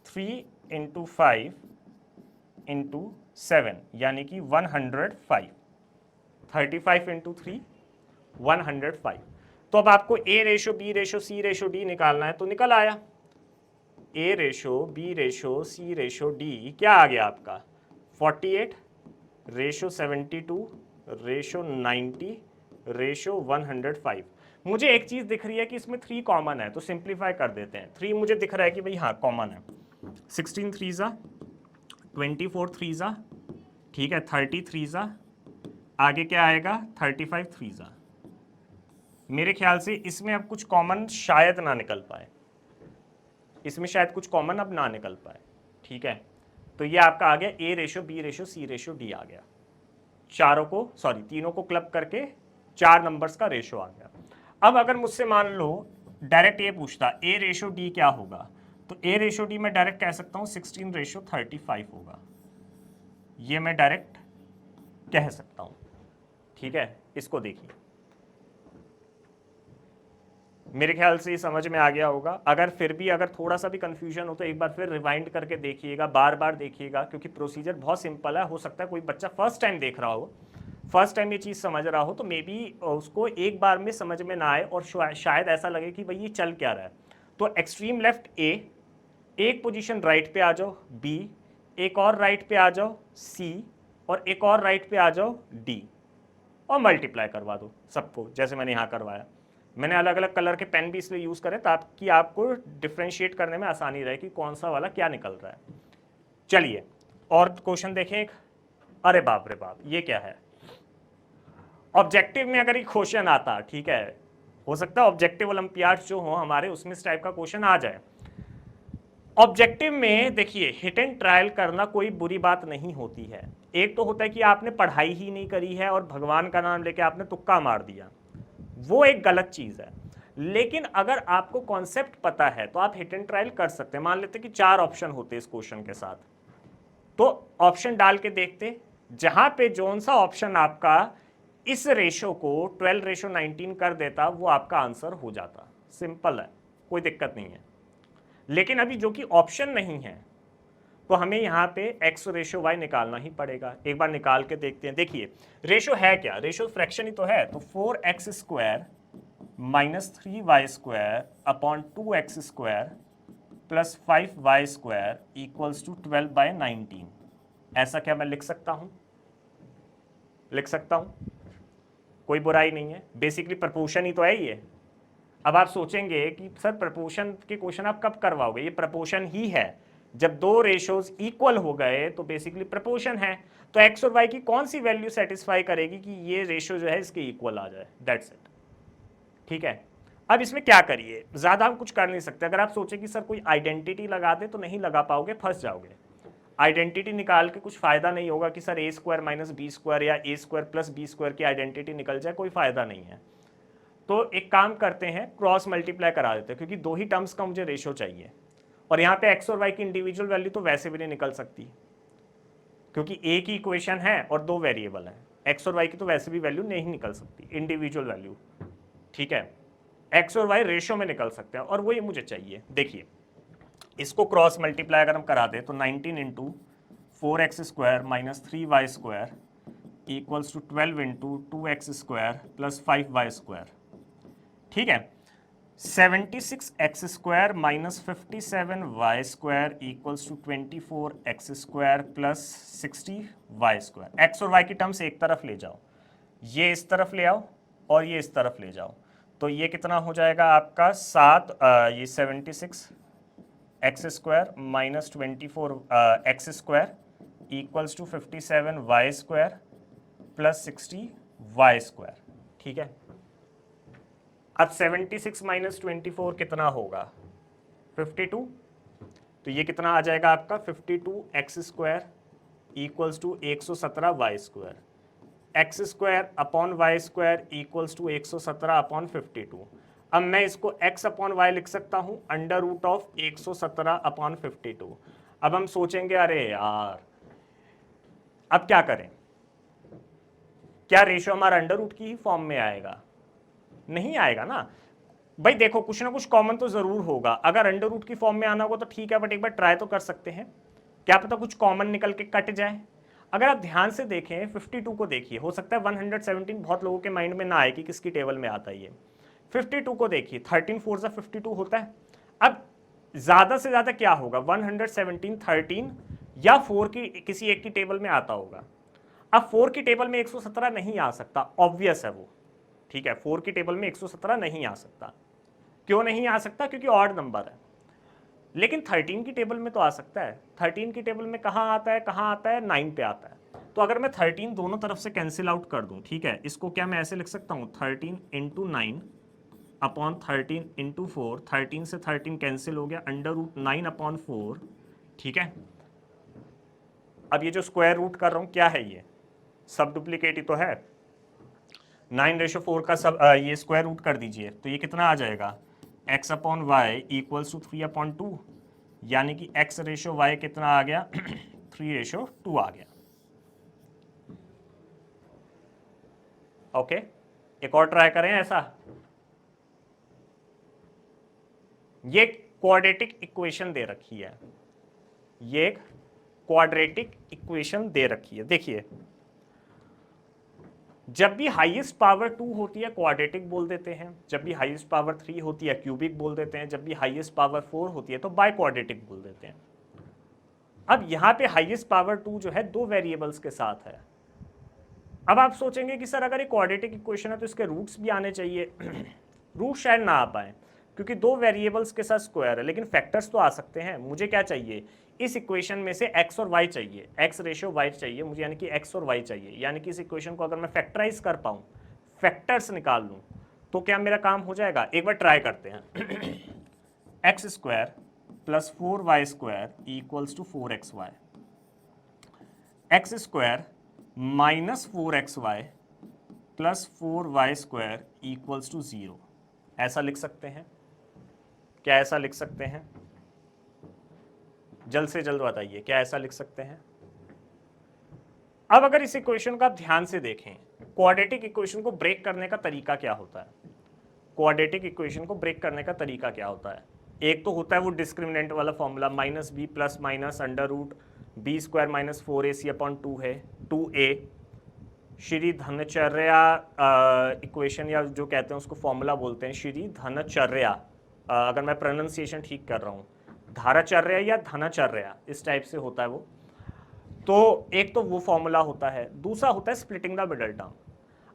3 × 5 × 7 यानी कि 105, 35 × 3 105। तो अब आपको ए रेशो बी रेशो सी रेशो डी निकालना है, तो निकल आया, ए रेशो बी रेशो सी रेशो डी क्या आ गया आपका, 48 रेशो 72 रेशो 90 रेशो 105। मुझे एक चीज दिख रही है कि इसमें 3 कॉमन है, तो सिंप्लीफाई कर देते हैं। 3 मुझे दिख रहा है कि भाई हाँ कॉमन है, 16 3 24 3, ठीक है, 30 3, आगे क्या आएगा 35 3। मेरे ख्याल से इसमें अब कुछ कॉमन शायद ना निकल पाए, इसमें शायद कुछ कॉमन अब ना निकल पाए। ठीक है, तो ये आपका आ गया ए रेशो बी रेशो सी रेशो डी आ गया, तीनों को क्लब करके 4 नंबर्स का रेशो आ गया। अब अगर मुझसे मान लो डायरेक्ट ये पूछता ए रेशो डी क्या होगा, तो ए रेशो डी मैं डायरेक्ट कह सकता हूँ 16:35 होगा, ये मैं डायरेक्ट कह सकता हूँ। ठीक है, इसको देखिए, मेरे ख्याल से ये समझ में आ गया होगा। अगर फिर भी अगर थोड़ा सा भी कंफ्यूजन हो तो एक बार फिर रिवाइंड करके देखिएगा, बार बार देखिएगा, क्योंकि प्रोसीजर बहुत सिंपल है। हो सकता है कोई बच्चा फर्स्ट टाइम देख रहा हो, फर्स्ट टाइम ये चीज़ समझ रहा हो, तो मे बी उसको एक बार में समझ में ना आए और शायद ऐसा लगे कि भाई ये चल क्या रहा है। तो एक्सट्रीम लेफ्ट ए, एक पोजीशन राइट पे आ जाओ बी, एक और राइट पे आ जाओ सी, और एक और राइट पे आ जाओ डी, और मल्टीप्लाई करवा दो सबको, जैसे मैंने यहाँ करवाया। मैंने अलग अलग कलर के पेन भी इसलिए यूज़ करे ताकि आपको डिफ्रेंशिएट करने में आसानी रहे कि कौन सा वाला क्या निकल रहा है। चलिए और क्वेश्चन देखें एक, अरे बाप रे बाप, ये क्या है, ऑब्जेक्टिव में अगर ये क्वेश्चन आता, ठीक है, हो सकता है ऑब्जेक्टिव ओलंपियाड जो हो हमारे उसमें इस टाइप का क्वेश्चन आ जाए। ऑब्जेक्टिव में देखिए हिट एंड ट्रायल करना कोई बुरी बात नहीं होती है। एक तो होता है कि आपने पढ़ाई ही नहीं करी है और भगवान का नाम लेके आपने तुक्का मार दिया, वो एक गलत चीज है। लेकिन अगर आपको कॉन्सेप्ट पता है तो आप हिट एंड ट्रायल कर सकते हैं। मान लेते कि 4 ऑप्शन होते इस क्वेश्चन के साथ, तो ऑप्शन डाल के देखते, जहां पे जोन सा ऑप्शन आपका इस रेशो को 12:19 कर देता वो आपका आंसर हो जाता। सिंपल है, कोई दिक्कत नहीं है। लेकिन अभी जो कि ऑप्शन नहीं है तो हमें यहाँ पे x रेशो y निकालना ही पड़ेगा। एक बार निकाल के देखते हैं। देखिए रेशो है क्या, रेशो फ्रैक्शन ही तो है, तो 4x² - 3y² upon 2x² plus 5y² equals to 12/19। ऐसा क्या मैं लिख सकता हूँ? लिख सकता हूँ, कोई बुराई नहीं है, बेसिकली प्रपोर्शन ही तो है ये। अब आप सोचेंगे कि सर प्रपोर्शन के क्वेश्चन आप कब करवाओगे, ये प्रपोर्शन ही है, जब दो रेशोज इक्वल हो गए तो बेसिकली प्रपोर्शन है। तो एक्स और वाई की कौन सी वैल्यू सेटिस्फाई करेगी कि ये रेशो जो है इसके इक्वल आ जाए, दैट्स इट। ठीक है, अब इसमें क्या करिए, ज्यादा हम कुछ कर नहीं सकते। अगर आप सोचे कि सर कोई आइडेंटिटी लगा दे तो नहीं लगा पाओगे, फंस जाओगे। आइडेंटिटी निकाल के कुछ फायदा नहीं होगा कि सर ए स्क्वायर माइनस बी स्क्वायर या ए स्क्वायर प्लस बी स्क्वायर की आइडेंटिटी निकल जाए, कोई फायदा नहीं है। तो एक काम करते हैं, क्रॉस मल्टीप्लाई करा देते हैं, क्योंकि दो ही टर्म्स का मुझे रेशो चाहिए। और यहाँ पे एक्स और वाई की इंडिविजुअल वैल्यू तो वैसे भी नहीं निकल सकती, क्योंकि एक ही इक्वेशन है और दो वेरिएबल हैं। एक्स और वाई की तो वैसे भी वैल्यू नहीं निकल सकती, इंडिविजुअल वैल्यू। ठीक है, एक्स और वाई रेशो में निकल सकते हैं और वो ये मुझे चाहिए। देखिए, इसको क्रॉस मल्टीप्लाई अगर हम करा दें तो 19 into 4x square minus 3y square equals to 12 into 2x square plus 5y square. ठीक है, 76x square minus 57y square equals to 24x square plus 60y square. X और वाई की टर्म्स एक तरफ ले जाओ, ये इस तरफ ले आओ और ये इस तरफ ले जाओ, तो ये कितना हो जाएगा आपका 7, ये 76 X square minus 24 X square equals to 57 Y square plus 60 Y square. ठीक है, अब 76 माइनस 24 कितना होगा, 52। तो ये कितना आ जाएगा आपका 52 X square equals to 117 Y square. X square upon Y square equals to 117 upon 52। अब मैं इसको x अपॉन वाई लिख सकता हूं अंडर रूट ऑफ 117 अपॉन 52। अब हम सोचेंगे अरे यार अब क्या करें, क्या रेशियो हमारा अंडर रूट की ही फॉर्म में आएगा, नहीं आएगा ना भाई। देखो कुछ ना कुछ कॉमन तो जरूर होगा, अगर अंडर रूट की फॉर्म में आना होगा तो ठीक है, बट एक बार ट्राई तो कर सकते हैं, क्या पता कुछ कॉमन निकल के कट जाए। अगर आप ध्यान से देखें 52 को देखिए, हो सकता है 117 बहुत लोगों के माइंड में ना आए कि किसकी टेबल में आता है ये। 52 को देखिए, 13 4 जा 52 होता है। अब ज्यादा से ज्यादा क्या होगा, 117 13 या 4 की किसी एक की टेबल में आता होगा। अब 4 की टेबल में 117 नहीं आ सकता, ऑब्वियस है वो। ठीक है, 4 की टेबल में 117 नहीं आ सकता। क्यों नहीं आ सकता, क्योंकि ऑड नंबर है। लेकिन 13 की टेबल में तो आ सकता है। 13 की टेबल में कहाँ आता है, कहाँ आता है, 9 पे आता है। तो अगर मैं 13 दोनों तरफ से कैंसिल आउट कर दूं, ठीक है, इसको क्या मैं ऐसे लिख सकता हूं 13 इंटू 9 अपॉन 13 इंटू 4। 13 से 13 कैंसिल हो गया, अंडर रूट 9 अपॉन 4। ठीक है, अब ये जो स्क्वायर रूट कर रहा हूं क्या है, ये सब डुप्लीकेट ही तो है। 9/4 का सब ये स्क्वायर रूट कर दीजिए, तो ये कितना आ जाएगा, x upon Y equals to 3/2, यानी कि x रेशो y कितना आ गया 3/2 आ गया। ओके, एक और ट्राई करें ऐसा। ये क्वाड्रेटिक इक्वेशन दे रखी है, ये एक क्वाड्रेटिक इक्वेशन दे रखी है। देखिए, जब भी हाईएस्ट पावर 2 होती है क्वाड्रेटिक बोल देते हैं, जब भी हाईएस्ट पावर 3 होती है क्यूबिक बोल देते हैं, जब भी हाईएस्ट पावर 4 होती है तो बाय क्वाड्रेटिक बोल देते हैं। अब यहां पे हाईएस्ट पावर 2 जो है दो वेरिएबल्स के साथ है। अब आप सोचेंगे कि सर अगर ये क्वाड्रेटिक इक्वेशन है तो इसके रूट्स भी आने चाहिए। रूट शायद ना आ पाए क्योंकि दो वेरिएबल्स के साथ स्क्वायर है, लेकिन फैक्टर्स तो आ सकते हैं। मुझे क्या चाहिए, इस इक्वेशन में से x और y चाहिए, x रेशियो y चाहिए मुझे, यानी कि x और y चाहिए। यानी कि इस इक्वेशन को अगर मैं फैक्टराइज कर पाऊँ, फैक्टर्स निकाल लूँ, तो क्या मेरा काम हो जाएगा। एक बार ट्राई करते हैं। x square plus 4y square equals to 4xy, x square minus 4xy plus 4y square equals to 0, ऐसा लिख सकते हैं क्या, ऐसा लिख सकते हैं, जल्द से जल्द बताइए क्या ऐसा लिख सकते हैं। अब अगर इस इक्वेशन का ध्यान से देखें, क्वाड्रेटिक इक्वेशन को ब्रेक करने का तरीका क्या होता है, क्वाड्रेटिक इक्वेशन को ब्रेक करने का तरीका क्या होता है। एक तो होता है वो डिस्क्रिमिनेंट वाला formula, minus B plus minus under root B square minus 4ac upon 2 है, 2a श्री धनचर्या इक्वेशन, या जो कहते हैं उसको फॉर्मूला बोलते हैं श्री धनचर्या, अगर मैं प्रोनाउंसिएशन ठीक कर रहा हूँ, धाराचर्या या धनाचर्या, इस टाइप से होता है वो। तो एक तो वो फॉर्मूला होता है, दूसरा होता है स्प्लिटिंग द मिडल टर्म।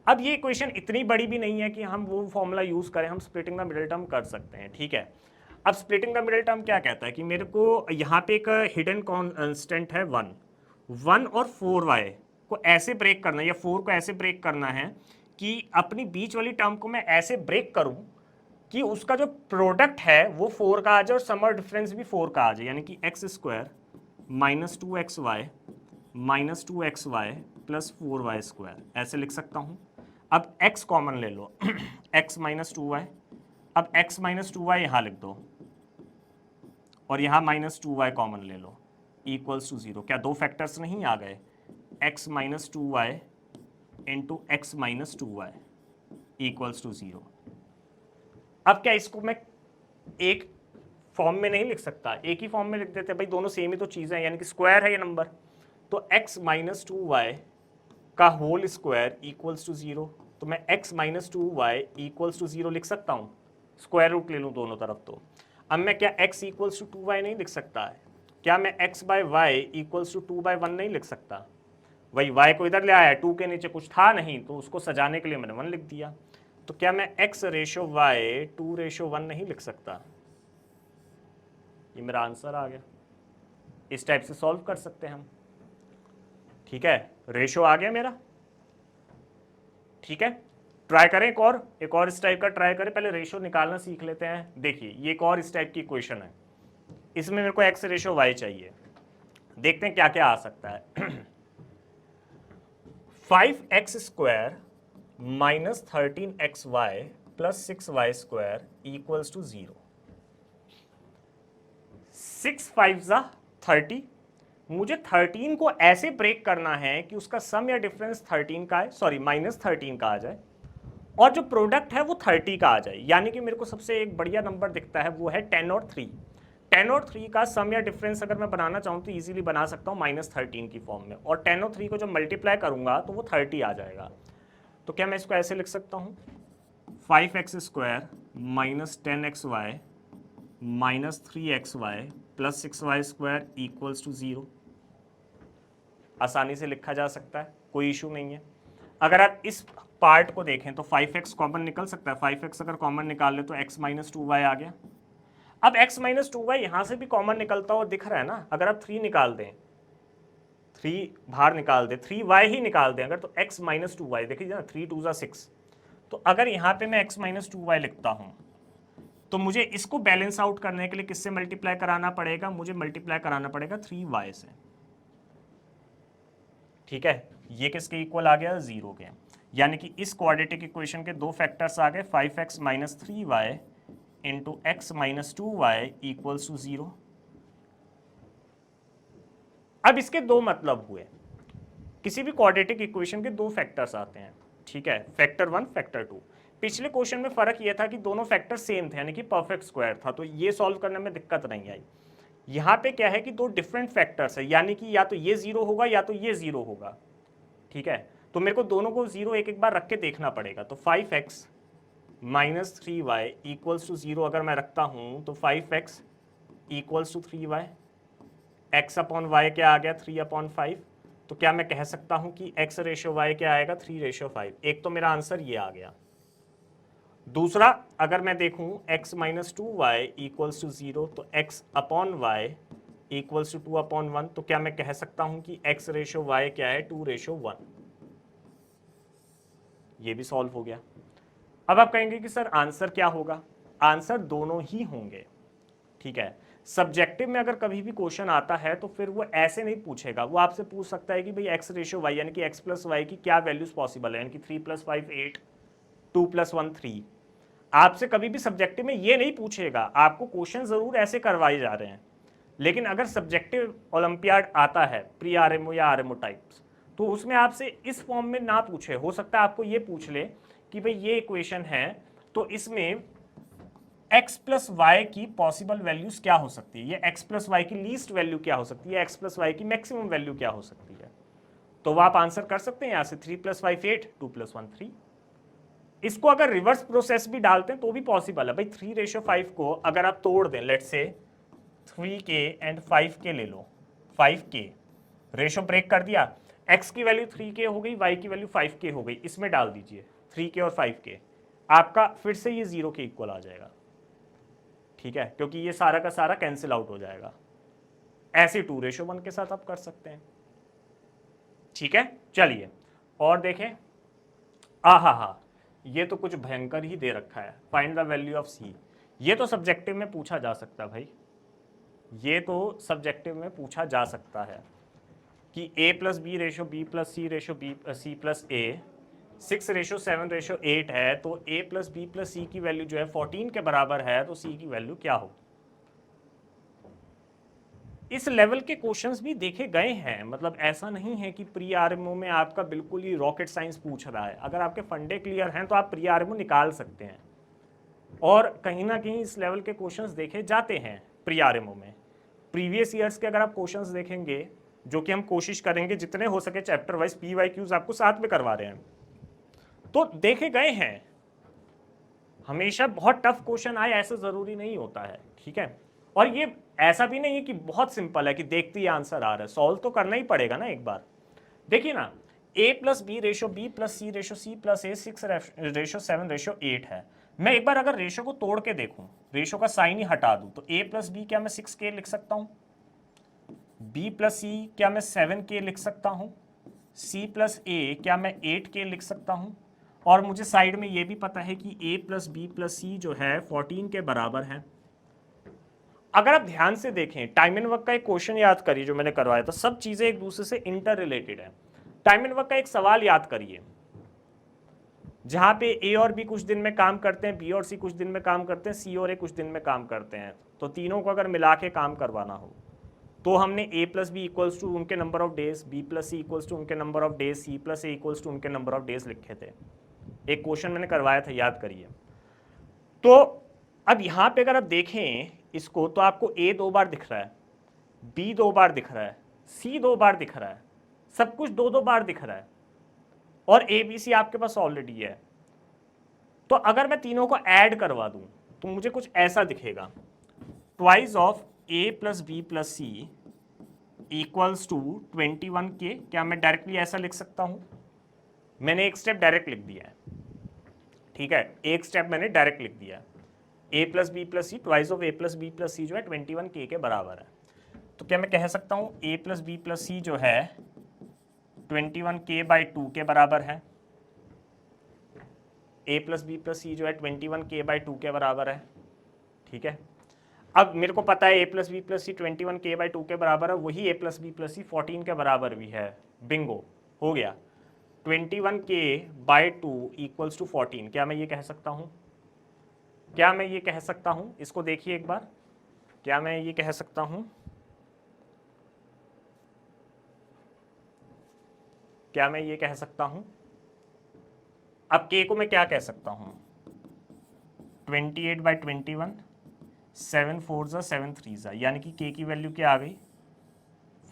अब ये इक्वेशन इतनी बड़ी भी नहीं है कि हम वो फॉर्मूला यूज करें, हम स्प्लिटिंग द मिडल टर्म कर सकते हैं, ठीक है। अब स्प्लिटिंग द मिडल टर्म क्या कहता है कि मेरे को यहाँ पे एक हिडन कांस्टेंट है 1 और 4y को ऐसे ब्रेक करना है, या 4 को ऐसे ब्रेक करना है कि अपनी बीच वाली टर्म को मैं ऐसे ब्रेक करूं कि उसका जो प्रोडक्ट है वो 4 का आ जाए और समर डिफरेंस भी 4 का आ जाए, यानी कि x square minus 2xy plus 4y square, ऐसे लिख सकता हूं। अब x कॉमन ले लो x माइनस 2y, अब x माइनस 2y यहां लिख दो और यहां माइनस 2y कॉमन ले लो, इक्वल्स टू 0। क्या दो फैक्टर्स नहीं आ गए, x minus 2y into x minus 2y equals to 0। अब क्या इसको मैं एक फॉर्म में नहीं लिख सकता, एक ही फॉर्म में लिख देते, भाई दोनों सेम ही तो चीजें हैं, यानी कि स्क्वायर है ये नंबर, तो x माइनस 2y का होल स्क्वायर इक्वल्स टू 0। तो मैं x minus 2y equals to 0 लिख सकता हूँ, स्क्वायर रूट ले लूँ दोनों तरफ। तो अब मैं क्या x इक्वल्स टू 2y नहीं लिख सकता है, क्या मैं x by y equals to 2/1 नहीं लिख सकता, वही y को इधर ले आया, 2 के नीचे कुछ था नहीं तो उसको सजाने के लिए मैंने 1 लिख दिया। तो क्या मैं x रेशो y 2:1 नहीं लिख सकता, ये मेरा आंसर आ गया। इस टाइप से सॉल्व कर सकते हैं हम, ठीक है, रेशो आ गया मेरा, ठीक है। ट्राई करें एक और इस टाइप का ट्राई करें, पहले रेशो निकालना सीख लेते हैं। देखिए ये एक और इस टाइप की इक्वेशन है, इसमें मेरे को x रेशो y चाहिए, देखते हैं क्या क्या आ सकता है 5x square minus 13xy plus 6y square equals to 0। 6 5 30, मुझे 13 को ऐसे ब्रेक करना है कि उसका सम या डिफरेंस 13 का है, सॉरी माइनस 13 का आ जाए, और जो प्रोडक्ट है वो 30 का आ जाए। यानी कि मेरे को सबसे एक बढ़िया नंबर दिखता है वो है 10 और 3। 10 और 3 का सम या डिफरेंस अगर मैं बनाना चाहूँ तो इजीली बना सकता हूँ माइनस 13 की फॉर्म में, और 10 और 3 को जब मल्टीप्लाई करूंगा तो वो 30 आ जाएगा। तो क्या मैं इसको ऐसे लिख सकता हूँ, 5x square minus 10xy minus 3xy plus 6y square equals to 0। आसानी से लिखा जा सकता है, कोई इशू नहीं है। अगर आप इस पार्ट को देखें तो 5x कॉमन निकल सकता है, 5x अगर कॉमन निकाल ले तो x माइनस 2y आ गया। अब x माइनस 2y यहां से भी कॉमन निकलता हुआ दिख रहा है ना, अगर आप 3 निकाल दें, 3 बाहर निकाल दें, 3y ही निकाल दें अगर, तो x माइनस 2y देखिए ना, 3 2 6। तो अगर यहाँ पे मैं x माइनस 2y लिखता हूँ तो मुझे इसको बैलेंस आउट करने के लिए किससे मल्टीप्लाई कराना पड़ेगा, मुझे मल्टीप्लाई कराना पड़ेगा 3y से, ठीक है। ये किसके इक्वल आ गया, 0 के, यानी कि इस क्वाड्रेटिक इक्वेशन के दो फैक्टर्स आ गए, 5x minus 3y into x minus 2y equals to 0। अब इसके दो मतलब हुए, किसी भी क्वाड्रेटिक इक्वेशन के दो फैक्टर्स आते हैं, ठीक है, फैक्टर 1 फैक्टर 2। पिछले क्वेश्चन में फर्क यह था कि दोनों फैक्टर सेम थे, यानी कि परफेक्ट स्क्वायर था, तो ये सॉल्व करने में दिक्कत नहीं आई। यहाँ पे क्या है कि दो डिफरेंट फैक्टर्स है, यानी कि या तो ये 0 होगा या तो ये 0 होगा, ठीक है। तो मेरे को दोनों को 0 एक एक बार रख के देखना पड़ेगा। तो 5x minus 3y equals to 0 अगर मैं रखता हूं तो 5x equals to 3y, x upon y क्या आ गया, 3/5। तो क्या मैं कह सकता हूं कि x रेशो y क्या आएगा, 3:5। एक तो मेरा आंसर ये आ गया। दूसरा अगर मैं देखूं x minus 2y equals to 0, तो x upon y equals to 2/1। तो क्या मैं कह सकता हूं कि x रेशो y क्या है, 2:1। ये भी सॉल्व हो गया। अब आप कहेंगे कि सर आंसर क्या होगा, आंसर दोनों ही होंगे, ठीक है। सब्जेक्टिव में अगर कभी भी क्वेश्चन आता है तो फिर वो ऐसे नहीं पूछेगा, वो आपसे पूछ सकता है कि भाई x रेशो y यानी कि x प्लस वाई की क्या वैल्यूज पॉसिबल है, यानी कि 3 + 5 8, 2 + 1 3। आपसे कभी भी सब्जेक्टिव में ये नहीं पूछेगा, आपको क्वेश्चन जरूर ऐसे करवाए जा रहे हैं, लेकिन अगर सब्जेक्टिव ओलंपियाड आता है प्री आरएमओ या आरएमओ टाइप्स, तो उसमें आपसे इस फॉर्म में ना पूछे, हो सकता है आपको ये पूछ ले कि भाई ये इक्वेशन है तो इसमें x प्लस वाई की पॉसिबल वैल्यूज क्या हो सकती है, ये x प्लस वाई की लीस्ट वैल्यू क्या हो सकती है, x प्लस वाई की मैक्सिमम वैल्यू क्या हो सकती है। तो वो आप आंसर कर सकते हैं यहाँ से, 3 + 5 8, 2 + 1 3। इसको अगर रिवर्स प्रोसेस भी डालते हैं तो भी पॉसिबल है भाई। 3:5 को अगर आप तोड़ दें, let's say 3k and 5k ले लो, 5k रेशो ब्रेक कर दिया, x की वैल्यू 3k हो गई, y की वैल्यू 5k हो गई, इसमें डाल दीजिए 3k और 5k, आपका फिर से ये 0 के इक्वल आ जाएगा, ठीक है, क्योंकि ये सारा का सारा कैंसिल आउट हो जाएगा। ऐसे 2:1 के साथ आप कर सकते हैं, ठीक है। चलिए और देखें, हा, ये तो कुछ भयंकर ही दे रखा है, फाइंड द वैल्यू ऑफ सी। ये तो सब्जेक्टिव में पूछा जा सकता है भाई, ये तो सब्जेक्टिव में पूछा जा सकता है कि a+b ratio b+c ratio c+a 6:7:8 है, तो a+b+c की वैल्यू जो है 14 के बराबर है, तो c की वैल्यू क्या हो। इस लेवल के क्वेश्चंस भी देखे गए हैं, मतलब ऐसा नहीं है कि प्री आरएमओ में आपका बिल्कुल ही रॉकेट साइंस पूछ रहा है। अगर आपके फंडे क्लियर हैं तो आप प्री आरएमओ निकाल सकते हैं, और कहीं ना कहीं इस लेवल के क्वेश्चंस देखे जाते हैं प्री आरएमओ में। प्रीवियस ईयर्स के अगर आप क्वेश्चंस देखेंगे, जो कि हम कोशिश करेंगे जितने हो सके चैप्टर वाइज PYQs आपको साथ में करवा रहे हैं, तो देखे गए हैं। हमेशा बहुत टफ क्वेश्चन आए ऐसा जरूरी नहीं होता है, ठीक है। और ये ऐसा भी नहीं है कि बहुत सिंपल है कि देखते ही आंसर आ रहा है, सॉल्व तो करना ही पड़ेगा ना एक बार। देखिए ना, a+b ratio b+c ratio c+a 6:7:8 है। मैं एक बार अगर रेशो को तोड़ के देखूं, रेशो का साइन ही हटा दूं, तो a+b क्या मैं 6k लिख सकता हूं, b+c क्या मैं 7k लिख सकता हूं, c+a क्या मैं 8k लिख सकता हूं, और मुझे साइड में ये भी पता है कि a+b+c जो है 14 के बराबर है। अगर आप ध्यान से देखें, टाइम एंड वर्क का एक क्वेश्चन याद करिए जो मैंने करवाया था, सब चीजें एक दूसरे से इंटर रिलेटेड है। टाइम एंड वर्क का एक सवाल याद करिए, जहां पे ए और बी कुछ दिन में काम करते हैं, बी और सी कुछ दिन में काम करते हैं, सी और ए कुछ दिन में काम करते हैं, तो तीनों को अगर मिला के काम करवाना हो तो हमने a+b इक्वल्स टू उनके number of days, b+c equals to उनके number of days, c+a equals to उनके नंबर ऑफ डेज लिखे थे। एक क्वेश्चन मैंने करवाया था, याद करिए। तो अब यहां पे अगर आप देखें इसको, तो आपको a 2 बार दिख रहा है, b 2 बार दिख रहा है, c 2 बार दिख रहा है, सब कुछ 2 2 बार दिख रहा है, और a b c आपके पास ऑलरेडी है। तो अगर मैं तीनों को ऐड करवा दूं तो मुझे कुछ ऐसा दिखेगा, twice of a+b+c equals to 21k। क्या मैं डायरेक्टली ऐसा लिख सकता हूं? मैंने एक स्टेप डायरेक्ट लिख दिया है, ठीक है, एक स्टेप मैंने डायरेक्ट लिख दिया है। a+b+c ट्वाइस ऑफ a+b+c जो है 21k के बराबर है। तो क्या मैं कह सकता हूं a+b+c जो है 21k/2 के बराबर है, a+b+c जो है 21k/2 के बराबर है, ठीक है। अब मेरे को पता है a+b+c 21k/2 के बराबर है, वही a+b+c 14 के बराबर भी है, बिंगो, हो गया। 21k/2 equals to 14। क्या मैं ये कह सकता हूँ? क्या मैं ये कह सकता हूँ? इसको देखिए एक बार, क्या मैं ये कह सकता हूँ? क्या मैं ये कह सकता हूँ? अब k को मैं क्या कह सकता हूँ? 28/21, 7 4 7 3, यानी कि k की वैल्यू क्या आ गई?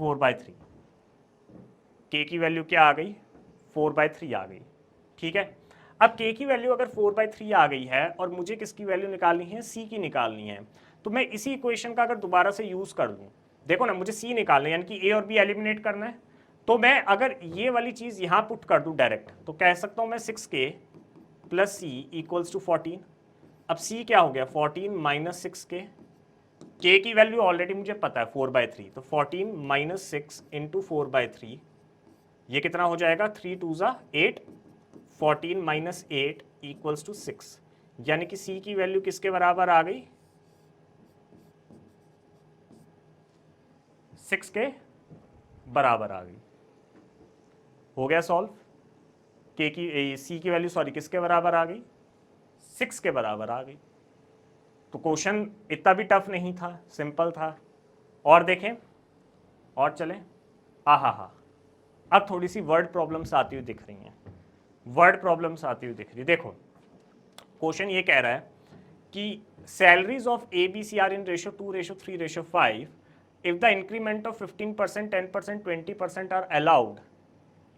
4/3। k की वैल्यू क्या आ गई? 4/3 आ गई, ठीक है। अब k की वैल्यू अगर 4/3 आ गई है और मुझे किसकी वैल्यू निकालनी है? c की निकालनी है। तो मैं इसी इक्वेशन का अगर दोबारा से यूज कर दूं, देखो ना, मुझे c निकालना है, यानी कि a और b एलिमिनेट करना है। तो मैं अगर ये वाली चीज यहां पुट कर दूं डायरेक्ट, तो कह सकता हूं मैं 6k + c इक्वल्स टू 14। अब c क्या हो गया? 14 - 6k। k की वैल्यू ऑलरेडी मुझे पता है 4/3, तो 14 - 6 × 4/3, ये कितना हो जाएगा? 3 2 8, 14 - 8 इक्वल्स टू 6, यानी कि c की वैल्यू किसके बराबर आ गई? 6 के बराबर आ गई। हो गया सॉल्व। k की c की वैल्यू सॉरी किसके बराबर आ गई? 6 के बराबर आ गई। तो क्वेश्चन इतना भी टफ नहीं था, सिंपल था। और देखें, और चलें, हा, अब थोड़ी सी वर्ड प्रॉब्लम्स आती हुई दिख रही हैं, वर्ड प्रॉब्लम्स आती हुई दिख रही। देखो, क्वेश्चन ये कह रहा है कि salaries of ABC are in ratio 2:3:5 if the increment of 15%, 10%, 20% are allowed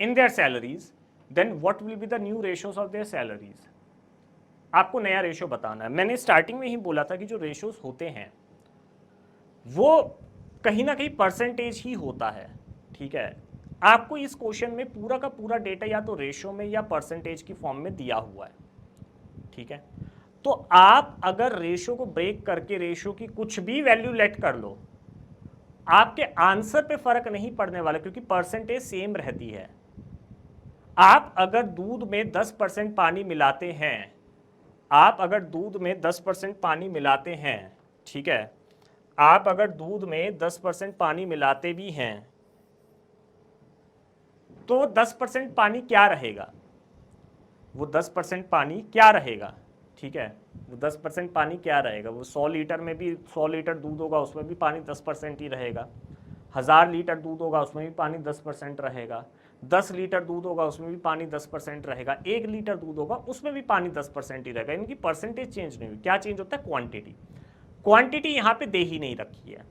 in their salaries, then what will be the new ratios of their salaries? आपको नया रेशो बताना है। मैंने स्टार्टिंग में ही बोला था कि जो रेशोस होते हैं वो कहीं ना कहीं परसेंटेज ही होता है। ठीक है, आपको इस क्वेश्चन में पूरा का पूरा डेटा या तो रेशो में या परसेंटेज की फॉर्म में दिया हुआ है, ठीक है। तो आप अगर रेशो को ब्रेक करके रेशो की कुछ भी वैल्यू लेट कर लो, आपके आंसर पे फर्क नहीं पड़ने वाला, क्योंकि परसेंटेज सेम रहती है। आप अगर दूध में 10% पानी मिलाते हैं, आप अगर दूध में 10% पानी मिलाते हैं, ठीक है, आप अगर दूध में 10% पानी मिलाते भी हैं, तो 10% पानी क्या रहेगा, वो 10% पानी क्या रहेगा, ठीक है, वो 10% पानी क्या रहेगा, वो 100 लीटर में भी 100 लीटर दूध होगा, उसमें भी पानी 10% ही रहेगा। 1000 लीटर दूध होगा, उसमें भी पानी 10% रहेगा। 10 लीटर दूध होगा, उसमें भी पानी 10% रहेगा। 1 लीटर दूध होगा, उसमें भी पानी 10% ही रहेगा। इनकी परसेंटेज चेंज नहीं हुई। क्या चेंज होता है? क्वांटिटी। क्वांटिटी यहाँ पे दे ही नहीं रखी है।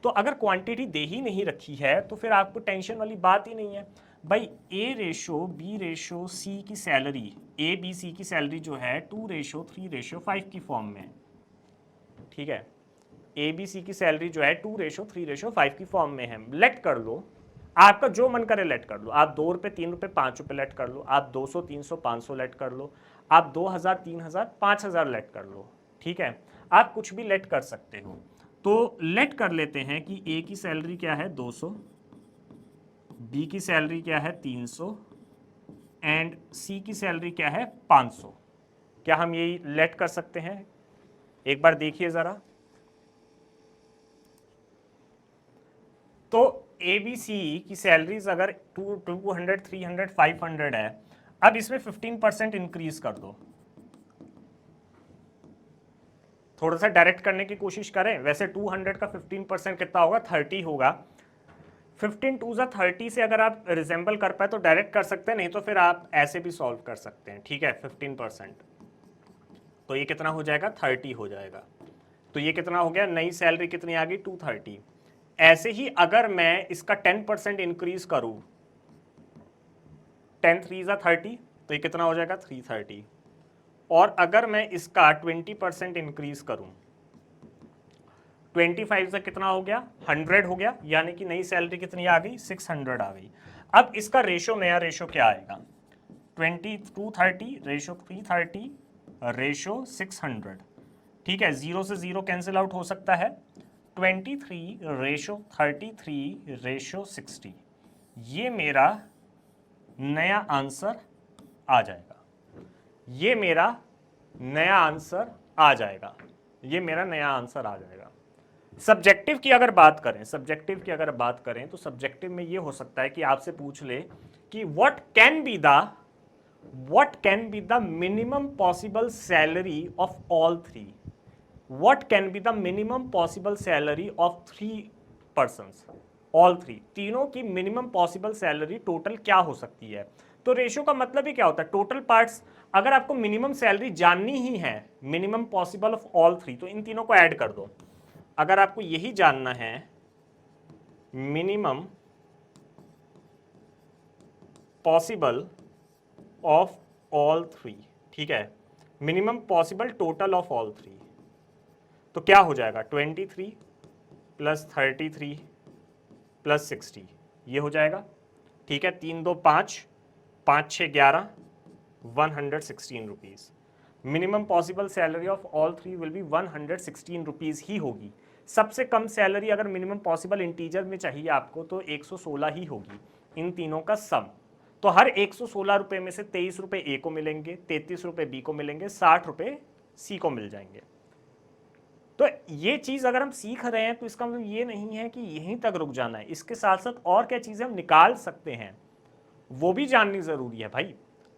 तो अगर क्वांटिटी दे ही नहीं रखी है तो फिर आपको टेंशन वाली बात ही नहीं है भाई। ए रेशो बी रेशो सी की सैलरी, ए बी सी की सैलरी जो है 2:3:5 की फॉर्म में, ठीक है। ए बी सी की सैलरी जो है 2:3:5 की फॉर्म में है। लेट कर लो, आपका जो मन करे लेट कर लो। आप 2 रुपये, 3 रुपये, 5 रुपये लेट कर लो। आप 200, 300, 500 लेट कर लो। आप 2000, 3000, 5000 लेट कर लो, ठीक है। आप कुछ भी लेट कर सकते हो। तो लेट कर लेते हैं कि ए की सैलरी क्या है 200, बी की सैलरी क्या है 300 एंड सी की सैलरी क्या है 500। क्या हम यही लेट कर सकते हैं? एक बार देखिए जरा। तो ए बी सी की सैलरीज अगर 200, 300, 500 है, अब इसमें 15% इंक्रीज कर दो। थोड़ा सा डायरेक्ट करने की कोशिश करें। वैसे 200 का 15% कितना होगा? 30 होगा। 15 2 जा 30 से अगर आप रिजेंबल कर पाए तो डायरेक्ट कर सकते हैं, नहीं तो फिर आप ऐसे भी सॉल्व कर सकते हैं, ठीक है। 15%, तो ये कितना हो जाएगा? 30 हो जाएगा। तो ये कितना हो गया? नई सैलरी कितनी आ गई? 230। ऐसे ही अगर मैं इसका 10% इंक्रीज करूं, 10 3 जा 30, तो ये कितना हो जाएगा? 330। और अगर मैं इसका 20% इंक्रीज करूं, 25 से कितना हो गया? 100 हो गया, यानी कि नई सैलरी कितनी आ गई? 600 आ गई। अब इसका रेशो, नया रेशो क्या आएगा? 230 रेशो 330 रेशो 600, ठीक है। 0 से 0 कैंसिल आउट हो सकता है। 23:33:60, ये मेरा नया आंसर आ जाएगा। ये मेरा नया आंसर आ जाएगा। ये मेरा नया आंसर आ जाएगा। सब्जेक्टिव की अगर बात करें, सब्जेक्टिव की अगर बात करें तो सब्जेक्टिव में ये हो सकता है कि आपसे पूछ ले कि what can be the minimum possible salary of all three. What can be the minimum possible salary of 3 persons, all three, तीनों की मिनिमम पॉसिबल सैलरी टोटल क्या हो सकती है। तो रेशियो का मतलब ही क्या होता है? Total parts. अगर आपको मिनिमम सैलरी जाननी ही है, minimum possible of all three, तो इन तीनों को ऐड कर दो। अगर आपको यही जानना है minimum possible of all three, ठीक है, minimum possible total of all three, तो क्या हो जाएगा? 23 + 33 + 60, ये हो जाएगा, ठीक है। 3 2 5, 5 6 11, 116 rupees. Minimum possible salary of all three will be 116 rupees ही होगी। सबसे कम सैलरी अगर मिनिमम पॉसिबल इंटीजर में चाहिए आपको तो 116 ही होगी, इन तीनों का सम। तो हर 116 रुपये में से 23 रुपये ए को मिलेंगे, 33 रुपये बी को मिलेंगे, 60 रुपये सी को मिल जाएंगे। तो ये चीज़ अगर हम सीख रहे हैं तो इसका मतलब ये नहीं है कि यहीं तक रुक जाना है। इसके साथ साथ और क्या चीज़ें हम निकाल सकते हैं वो भी जाननी ज़रूरी है भाई,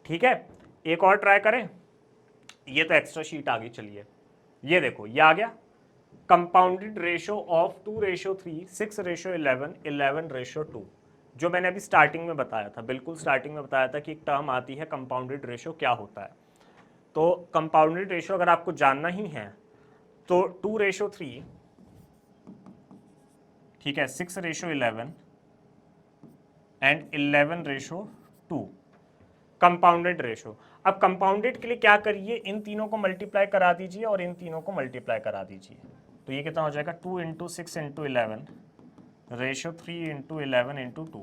ठीक है। एक और ट्राई करें। ये तो एक्स्ट्रा शीट आ गई, चलिए ये देखो, ये आ गया। कंपाउंडेड रेशो ऑफ 2:3, 6:11, 11:2, जो मैंने अभी स्टार्टिंग में बताया था, बिल्कुल स्टार्टिंग में बताया था कि एक टर्म आती है कंपाउंडेड रेशो, क्या होता है। तो कंपाउंडेड रेशो अगर आपको जानना ही है तो 2:3, ठीक है, 6:11 एंड 11:2 कंपाउंडेड रेशो। अब कंपाउंडेड के लिए क्या करिए? इन तीनों को मल्टीप्लाई करा दीजिए और इन तीनों को मल्टीप्लाई करा दीजिए। तो ये कितना हो जाएगा? 2 × 6 × 11 रेशो 3 इंटू 11 इंटू 2,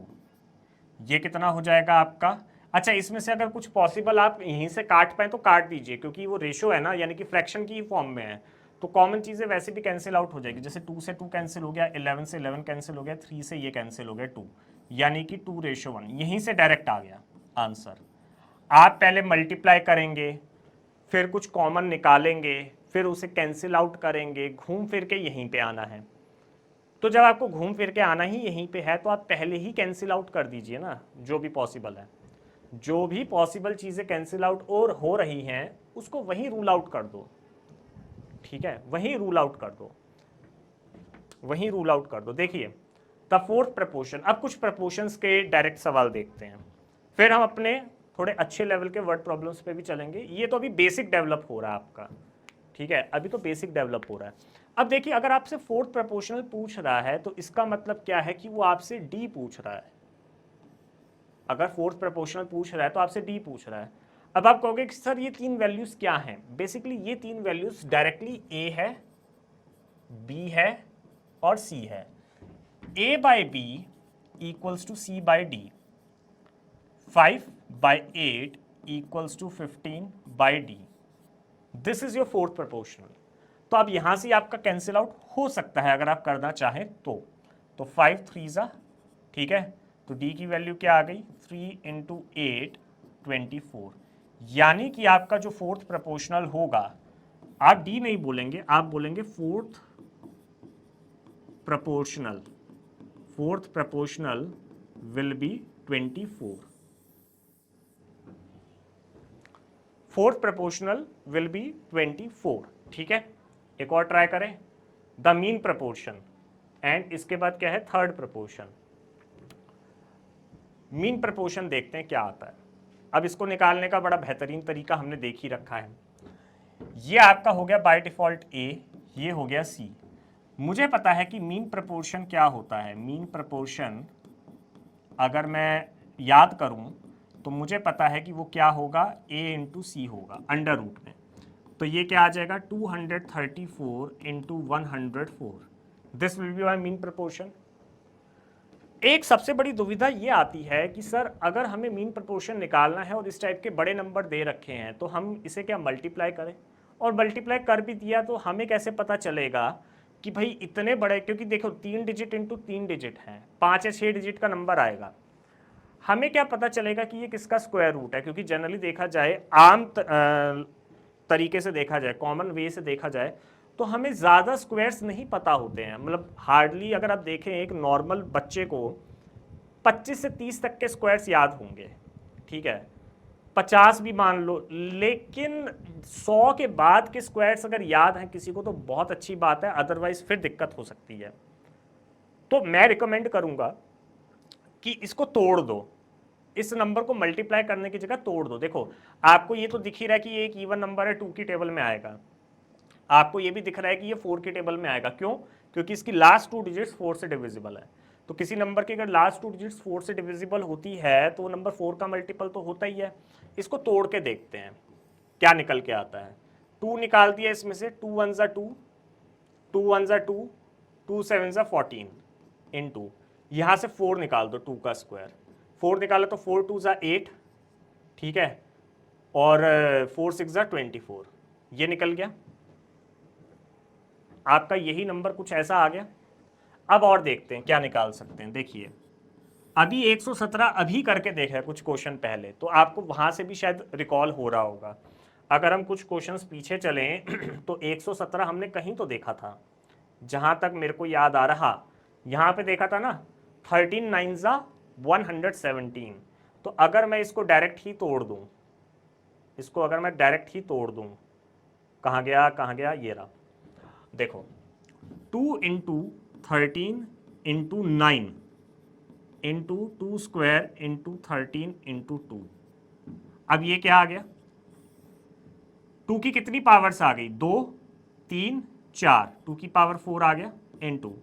ये कितना हो जाएगा आपका। अच्छा, इसमें से अगर कुछ पॉसिबल आप यहीं से काट पाए तो काट दीजिए, क्योंकि वो रेशो है ना, यानी कि फ्रैक्शन की फॉर्म में है, तो कॉमन चीज़ें वैसे भी कैंसिल आउट हो जाएगी। जैसे 2 से 2 कैंसिल हो गया, 11 से 11 कैंसिल हो गया, 3 से ये कैंसिल हो गया 2, यानी कि 2:1, यहीं से डायरेक्ट आ गया आंसर। आप पहले मल्टीप्लाई करेंगे, फिर कुछ कॉमन निकालेंगे, फिर उसे कैंसिल आउट करेंगे, घूम फिर के यहीं पे आना है। तो जब आपको घूम फिर के आना ही यहीं पे है, तो आप पहले ही कैंसिल आउट कर दीजिए ना, जो भी पॉसिबल है, जो भी पॉसिबल चीज़ें कैंसिल आउट और हो रही हैं उसको वहीं रूल आउट कर दो। ठीक है, वहीं रूल आउट कर दो, वहीं रूल आउट कर दो। देखिए द फोर्थ प्रपोर्शन। अब कुछ प्रपोर्शंस के डायरेक्ट सवाल देखते हैं, फिर हम अपने थोड़े अच्छे लेवल के वर्ड प्रॉब्लम्स पे भी चलेंगे। ये तो अभी बेसिक डेवलप हो रहा है आपका, ठीक है, अभी तो बेसिक डेवलप हो रहा है। अब देखिए, अगर आपसे फोर्थ प्रपोर्शनल पूछ रहा है तो इसका मतलब क्या है कि वो आपसे डी पूछ रहा है। अगर फोर्थ प्रपोर्शनल पूछ रहा है तो आपसे डी पूछ रहा है। अब आप कहोगे कि सर ये तीन वैल्यूज क्या हैं। बेसिकली ये तीन वैल्यूज डायरेक्टली ए है, बी है और सी है। A by B equals to C by D, 5/8 equals to 15/d। This is your fourth proportional. तो अब यहां से आपका कैंसिल आउट हो सकता है अगर आप करना चाहें तो 5 3 जा, ठीक है, तो d की वैल्यू क्या आ गई, 3 इंटू 8 24। यानी कि आपका जो फोर्थ प्रपोर्शनल होगा, आप d नहीं बोलेंगे, आप बोलेंगे fourth proportional. Fourth proportional will be 24। Fourth proportional will be 24। ठीक है, एक और ट्राई करें, द मीन प्रपोर्शन, एंड इसके बाद क्या है, थर्ड प्रपोर्शन। मीन प्रपोर्शन देखते हैं क्या आता है। अब इसको निकालने का बड़ा बेहतरीन तरीका हमने देख ही रखा है। ये आपका हो गया बाय डिफॉल्ट ए, ये हो गया सी। मुझे पता है कि मीन प्रपोर्शन क्या होता है। मीन प्रपोर्शन अगर मैं याद करूं तो मुझे पता है कि वो क्या होगा, a इंटू सी होगा अंडर रूट में। तो ये क्या आ जाएगा, 234 into 104। This will be my mean proportion. एक सबसे बड़ी दुविधा ये आती है कि सर अगर हमें मीन प्रपोर्शन निकालना है और इस टाइप के बड़े नंबर दे रखे हैं तो हम इसे क्या मल्टीप्लाई करें, और मल्टीप्लाई कर भी दिया तो हमें कैसे पता चलेगा कि भाई इतने बड़े, क्योंकि देखो 3 डिजिट इंटू 3 डिजिट है, 5 या 6 डिजिट का नंबर आएगा। हमें क्या पता चलेगा कि ये किसका स्क्वायर रूट है, क्योंकि जनरली देखा जाए, आम तरीके से देखा जाए, कॉमन वे से देखा जाए तो हमें ज़्यादा स्क्वायर्स नहीं पता होते हैं। मतलब हार्डली अगर आप देखें एक नॉर्मल बच्चे को 25 से 30 तक के स्क्वायर्स याद होंगे, ठीक है, 50 भी मान लो, लेकिन 100 के बाद के स्क्वायर्स अगर याद हैं किसी को तो बहुत अच्छी बात है, अदरवाइज फिर दिक्कत हो सकती है। तो मैं रिकमेंड करूंगा कि इसको तोड़ दो, इस नंबर को मल्टीप्लाई करने की जगह तोड़ दो। देखो आपको ये तो दिख ही रहा है कि ये एक इवन नंबर है, 2 की टेबल में आएगा, आपको ये भी दिख रहा है कि ये 4 की टेबल में आएगा। क्यों, क्योंकि इसकी लास्ट 2 डिजिट्स 4 से डिविजिबल है। तो किसी नंबर की अगर लास्ट 2 डिजिट्स 4 से डिविजिबल होती है तो वो नंबर 4 का मल्टीपल तो होता ही है। इसको तोड़ के देखते हैं क्या निकल के आता है। 2 निकाल दिया इसमें से, 2 1 ज़ा 2, 2 1 ज़ा 2, 2 7 ज़ा 14 इंटू, यहाँ से 4 निकाल दो, 2 का स्क्वायर 4 निकालो तो 4 2 ज़ा 8, ठीक है, और 4 6 ज़ा 24, ये निकल गया आपका, यही नंबर कुछ ऐसा आ गया। अब और देखते हैं क्या निकाल सकते हैं। देखिए अभी 117 अभी करके देखा है कुछ क्वेश्चन पहले, तो आपको वहां से भी शायद रिकॉल हो रहा होगा। अगर हम कुछ क्वेश्चंस पीछे चलें तो 117 हमने कहीं तो देखा था, जहां तक मेरे को याद आ रहा, यहां पे देखा था ना, 13 9 ज़ा 117। तो अगर मैं इसको डायरेक्ट ही तोड़ दूं, इसको अगर मैं डायरेक्ट ही तोड़ दूं, कहाँ गया कहाँ गया, ये रहा, देखो 2 into 13 into 9 into 2 square into 13 into 2। अब ये क्या आ गया, 2 की कितनी पावर्स आ गई, 2 3 4, 2 की पावर 4 आ गया, इंटू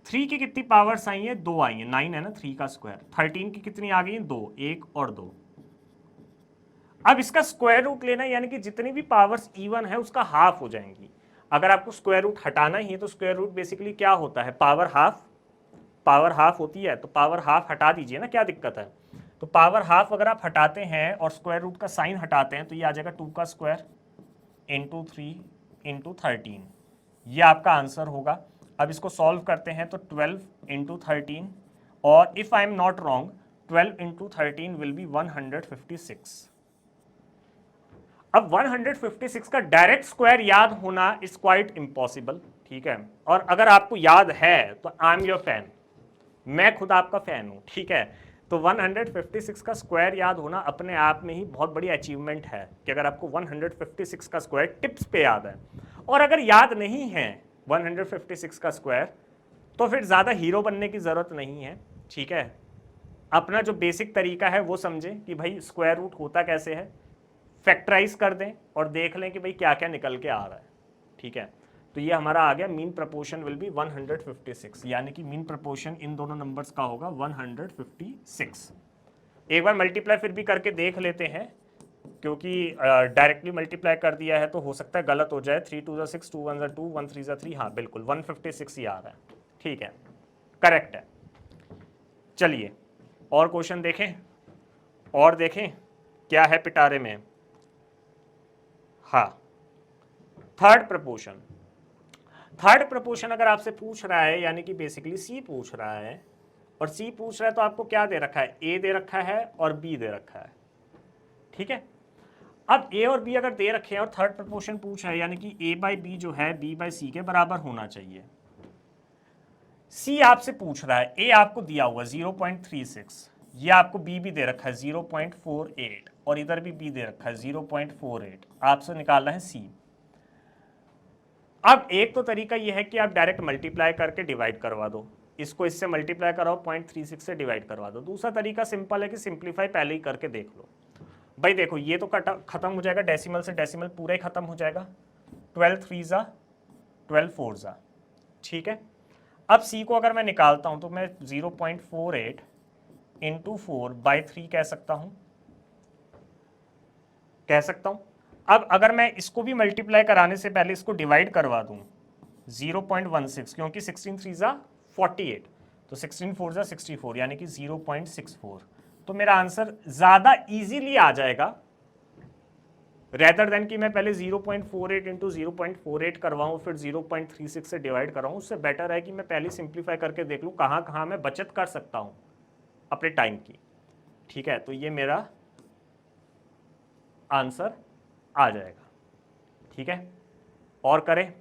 3 की कितनी पावर्स आई है, 2 आई है, 9 है ना 3 का स्क्वायर, 13 की कितनी आ गई है, 2, 1 और 2। अब इसका स्क्वायर रूट लेना, यानी कि जितनी भी पावर्स इवन है उसका हाफ हो जाएंगी। अगर आपको स्क्वायर रूट हटाना ही है तो स्क्वायर रूट बेसिकली क्या होता है, पावर हाफ पावर हाफ होती है, तो पावर हाफ हटा दीजिए ना, क्या दिक्कत है। तो पावर हाफ अगर आप हटाते हैं और स्क्वायर रूट का साइन हटाते हैं तो ये आ जाएगा 2 का स्क्वायर इंटू 3 इंटू 13, ये आपका आंसर होगा। अब इसको सॉल्व करते हैं तो 12 इंटू 13, और if I am not wrong 12 into 13 will be 156। अब 156 का डायरेक्ट स्क्वायर याद होना इज क्वाइट इम्पॉसिबल, ठीक है। और अगर आपको याद है तो आई एम योर फैन, मैं खुद आपका फैन हूं, ठीक है। तो 156 का स्क्वायर याद होना अपने आप में ही बहुत बड़ी अचीवमेंट है कि अगर आपको 156 का स्क्वायर टिप्स पे याद है। और अगर याद नहीं है 156 का स्क्वायर तो फिर ज़्यादा हीरो बनने की ज़रूरत नहीं है, ठीक है। अपना जो बेसिक तरीका है वो समझें कि भाई स्क्वायर रूट होता कैसे है, फैक्टराइज कर दें और देख लें कि भाई क्या क्या निकल के आ रहा है, ठीक है। तो ये हमारा आ गया, मीन प्रपोर्शन विल बी 156, यानी कि मीन प्रपोर्शन इन दोनों नंबर्स का होगा 156। एक बार मल्टीप्लाई फिर भी करके देख लेते हैं, क्योंकि डायरेक्टली मल्टीप्लाई कर दिया है तो हो सकता है गलत हो जाए। 3 2 6, 2 1 2, 1 3 3, हाँ बिल्कुल 156 ही आ रहा है, ठीक है, करेक्ट है। चलिए और क्वेश्चन देखें, और देखें क्या है पिटारे में। हाँ, थर्ड प्रपोर्शन। थर्ड प्रपोर्शन अगर आपसे पूछ रहा है, यानी कि बेसिकली सी पूछ रहा है, और सी पूछ रहा है तो आपको क्या दे रखा है, ए दे रखा है और बी दे रखा है, ठीक है। अब ए और बी अगर दे रखे हैं और थर्ड प्रपोर्शन पूछ रहा है, यानी कि ए बाई बी जो है बी बाई सी के बराबर होना चाहिए। सी आपसे पूछ रहा है, ए आपको दिया हुआ 0.36, ये आपको बी भी दे रखा है 0.48, और इधर भी बी दे रखा है 0.48, आपसे निकालना है सी। अब एक तो तरीका यह है कि आप डायरेक्ट मल्टीप्लाई करके डिवाइड करवा दो, इसको इससे मल्टीप्लाई कराओ, 0.36 से डिवाइड करवा दो। दूसरा तरीका सिंपल है कि सिंप्लीफाई पहले ही करके देख लो। भाई देखो ये तो खत्म हो जाएगा, डेसिमल से डेसिमल पूरा ही खत्म हो जाएगा, 12 3 जा 12 4 जा, ठीक है। अब सी को अगर मैं निकालता हूं तो मैं 0.48 इंटू 4/3 कह सकता हूं, अब अगर मैं इसको भी मल्टीप्लाई कराने से पहले इसको डिवाइड करवा दूं 0.16, क्योंकि 16 3 जा 48, तो 16 4 जा 64, यानी कि 0.64। तो मेरा आंसर ज्यादा इजीली आ जाएगा, रेदर देन कि मैं पहले 0.48 इंटू 0.48 करवाऊं फिर 0.36 से डिवाइड कराऊं। उससे बेटर है कि मैं पहले सिंप्लीफाई करके देख लूं कहां कहां मैं बचत कर सकता हूं अपने टाइम की, ठीक है। तो ये मेरा आंसर आ जाएगा, ठीक है। और करें,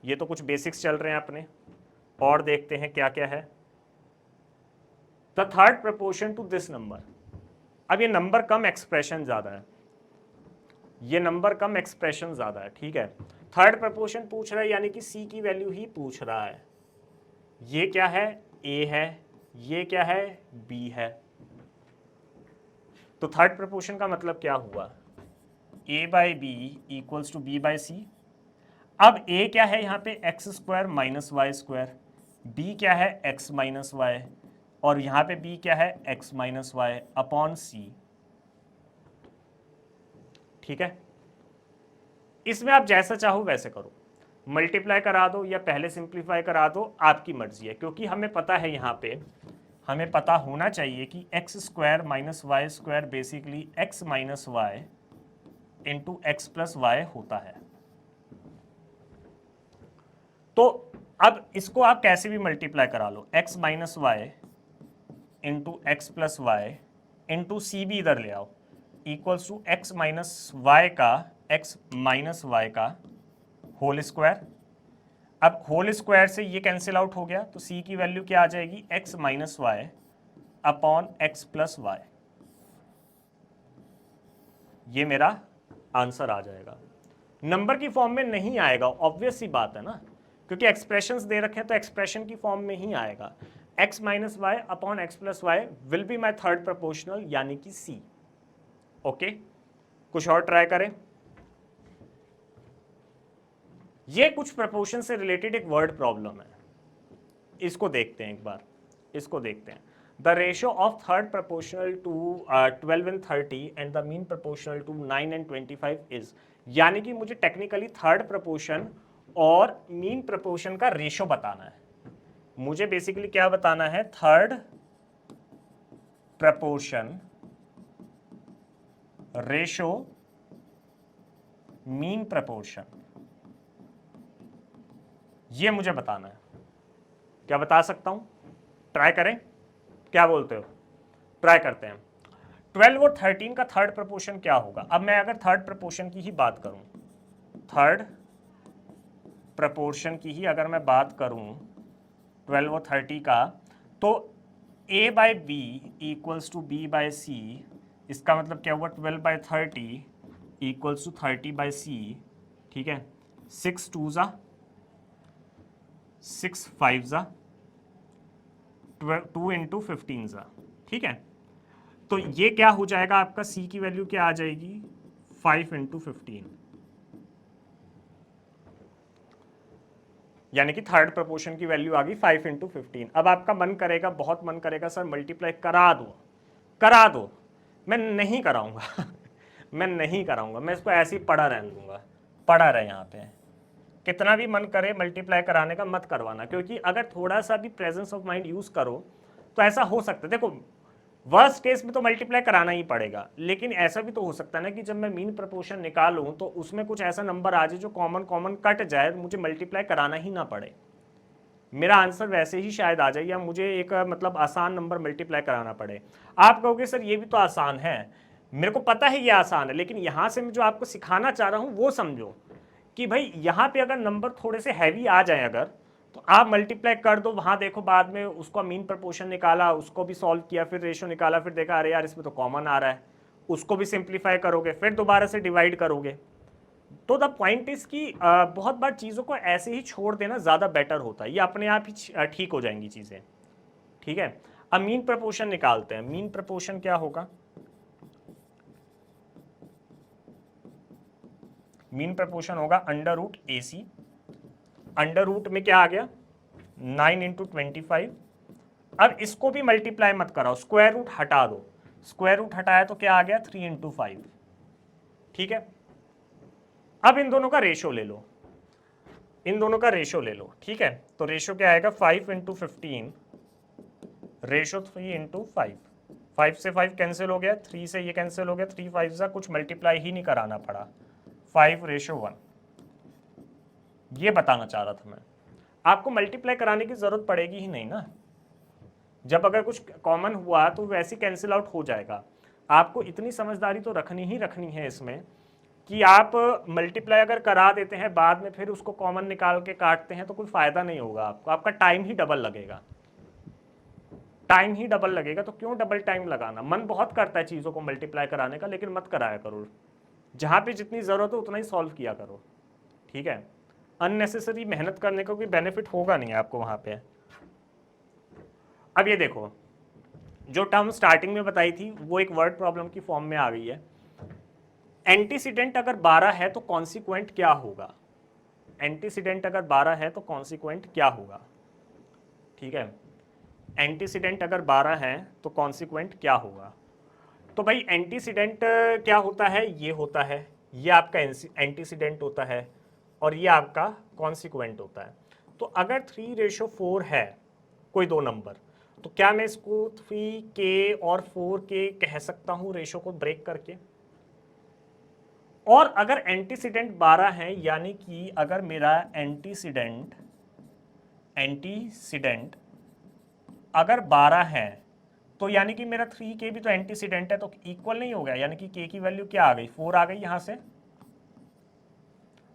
ये तो कुछ बेसिक्स चल रहे हैं अपने, और देखते हैं क्या क्या है। The third proportion to this number. अब ये नंबर कम एक्सप्रेशन ज्यादा है, ये नंबर कम एक्सप्रेशन ज्यादा है, ठीक है। थर्ड प्रपोर्शन पूछ रहा है, यानी कि सी की वैल्यू ही पूछ रहा है। ये क्या है, ए है, ये क्या है, बी है। तो थर्ड प्रपोर्शन का मतलब क्या हुआ, A by B equals to B by C. अब ए क्या है यहाँ पे X square minus Y square, B क्या है एक्स माइनस वाई, और यहाँ पे बी क्या है एक्स माइनस वाई अपॉन सी, ठीक है। इसमें आप जैसा चाहो वैसे करो, मल्टीप्लाई करा दो या पहले सिंप्लीफाई करा दो, आपकी मर्जी है। क्योंकि हमें पता है, यहाँ पे हमें पता होना चाहिए कि x square minus Y square basically x minus Y into x plus y होता है। तो अब इसको आप कैसे भी मल्टीप्लाई करा लो, X minus Y into x plus Y into C भी इधर ले आओ, equals to X minus Y का एक्स माइनस वाई का होल स्क्वायर। अब होल स्क्वायर से ये कैंसिल आउट हो गया, तो सी की वैल्यू क्या आ जाएगी, x minus y upon x plus y. ये मेरा आंसर आ जाएगा। नंबर की फॉर्म में नहीं आएगा, ऑब्वियस सी बात है ना, क्योंकि एक्सप्रेशंस दे रखे हैं तो एक्सप्रेशन की फॉर्म में ही आएगा। X minus y upon x plus y will be my third proportional, यानी कि सी। ओके, कुछ और ट्राई करें। ये कुछ प्रपोर्शन से रिलेटेड एक वर्ड प्रॉब्लम है, इसको देखते हैं एक बार, इसको देखते हैं। The ratio of third proportional to 12 and 30 and the mean proportional to 9 and 25 is, यानी कि मुझे टेक्निकली थर्ड प्रपोर्शन और मीन प्रपोर्शन का रेशियो बताना है। मुझे बेसिकली क्या बताना है, third proportion ratio mean proportion, ये मुझे बताना है। क्या बता सकता हूं? ट्राई करें, क्या बोलते हो? ट्राई करते हैं। 12 और 13 का थर्ड प्रपोर्शन क्या होगा? अब मैं अगर थर्ड प्रपोर्शन की ही बात करूं, थर्ड प्रपोर्शन की ही अगर मैं बात करूं 12 और 30 का, तो a by B equals to B by C, इसका मतलब क्या हुआ, 12 by 30 equals to 30 by C, ठीक है। 6 2 ज़ा 6 5 ज़ा 2 इंटू 15 ज़ा, ठीक है। तो ये क्या हो जाएगा आपका, c की वैल्यू क्या आ जाएगी, 5 इंटू 15, यानी कि थर्ड प्रपोर्शन की वैल्यू आ गई 5 इंटू 15। अब आपका मन करेगा, बहुत मन करेगा सर मल्टीप्लाई करा दो, करा दो। मैं नहीं कराऊंगा मैं नहीं कराऊंगा, मैं इसको ऐसे ही पढ़ा रहने दूंगा, पढ़ा रहे यहाँ पे। कितना भी मन करे मल्टीप्लाई कराने का मत करवाना, क्योंकि अगर थोड़ा सा भी प्रेजेंस ऑफ माइंड यूज करो तो ऐसा हो सकता है। देखो वर्स्ट केस में तो मल्टीप्लाई कराना ही पड़ेगा, लेकिन ऐसा भी तो हो सकता है ना कि जब मैं मीन प्रपोर्शन निकालूं तो उसमें कुछ ऐसा नंबर आ जाए जो कॉमन कॉमन कट जाए, मुझे मल्टीप्लाई कराना ही ना पड़े, मेरा आंसर वैसे ही शायद आ जाए, या मुझे एक मतलब आसान नंबर मल्टीप्लाई कराना पड़े। आप कहोगे सर ये भी तो आसान है, मेरे को पता है ये आसान है, लेकिन यहां से मैं जो आपको सिखाना चाह रहा हूं वो समझो कि भाई यहाँ पे अगर नंबर थोड़े से हैवी आ जाए अगर, तो आप मल्टीप्लाई कर दो, वहां देखो बाद में उसको मीन प्रपोर्शन निकाला, उसको भी सॉल्व किया, फिर रेशो निकाला, फिर देखा अरे यार इसमें तो कॉमन आ रहा है, उसको भी सिंप्लीफाई करोगे, फिर दोबारा से डिवाइड करोगे। तो द पॉइंट इज कि बहुत बार चीज़ों को ऐसे ही छोड़ देना ज़्यादा बेटर होता है, ये अपने आप ही ठीक हो जाएंगी चीज़ें, ठीक है। अब मीन प्रपोर्शन निकालते हैं। मीन प्रपोर्शन क्या होगा, मीन प्रपोर्शन होगा अंडर रूट ए सी, अंडर रूट में क्या आ गया 9 इंटू 25। अब इसको भी मल्टीप्लाई मत कराओ, स्क्वायर रूट हटा दो, स्क्वायर रूट हटाया तो क्या आ गया 3 इंटू 5, ठीक है। अब इन दोनों का रेशो ले लो, इन दोनों का रेशो ले लो, ठीक है। तो रेशो क्या आएगा 5 इंटू 15 रेशो 3 इंटू 5, 5 से 5 कैंसिल हो गया, 3 से ये कैंसिल हो गया, 3 5 से कुछ मल्टीप्लाई ही नहीं कराना पड़ा, 5 रेशो 1। ये बताना चाह रहा था मैं, आपको मल्टीप्लाई कराने की जरूरत पड़ेगी ही नहीं ना, जब अगर कुछ कॉमन हुआ तो वैसे कैंसिल आउट हो जाएगा। आपको इतनी समझदारी तो रखनी ही रखनी है इसमें कि आप मल्टीप्लाई अगर करा देते हैं बाद में फिर उसको कॉमन निकाल के काटते हैं तो कोई फायदा नहीं होगा आपको, आपका टाइम ही डबल लगेगा, टाइम ही डबल लगेगा। तो क्यों डबल टाइम लगाना, मन बहुत करता है चीज़ों को मल्टीप्लाई कराने का, लेकिन मत कराया करो, जहाँ पे जितनी ज़रूरत हो उतना ही सॉल्व किया करो, ठीक है। अननेसेसरी मेहनत करने का कोई बेनिफिट होगा नहीं आपको वहाँ पे। अब ये देखो, जो टर्म स्टार्टिंग में बताई थी वो एक वर्ड प्रॉब्लम की फॉर्म में आ गई है। एंटीसीडेंट अगर 12 है तो कॉन्सिक्वेंट क्या होगा, एंटीसीडेंट अगर 12 है तो कॉन्सिक्वेंट क्या होगा, ठीक है। एंटीसीडेंट अगर 12 है तो कॉन्सिक्वेंट क्या होगा। तो भाई एंटीसीडेंट क्या होता है, ये होता है, ये आपका एंटीसीडेंट होता है और ये आपका कॉन्सिक्वेंट होता है। तो अगर 3:4 है कोई दो नंबर, तो क्या मैं इसको 3k और 4k कह सकता हूं रेशो को ब्रेक करके। और अगर एंटीसीडेंट 12 है, यानी कि अगर मेरा एंटीसीडेंट अगर 12 है तो यानी कि मेरा 3k भी तो एंटीसीडेंट है, तो इक्वल नहीं हो गया, यानी कि k की वैल्यू क्या आ गई 4 आ गई यहां से।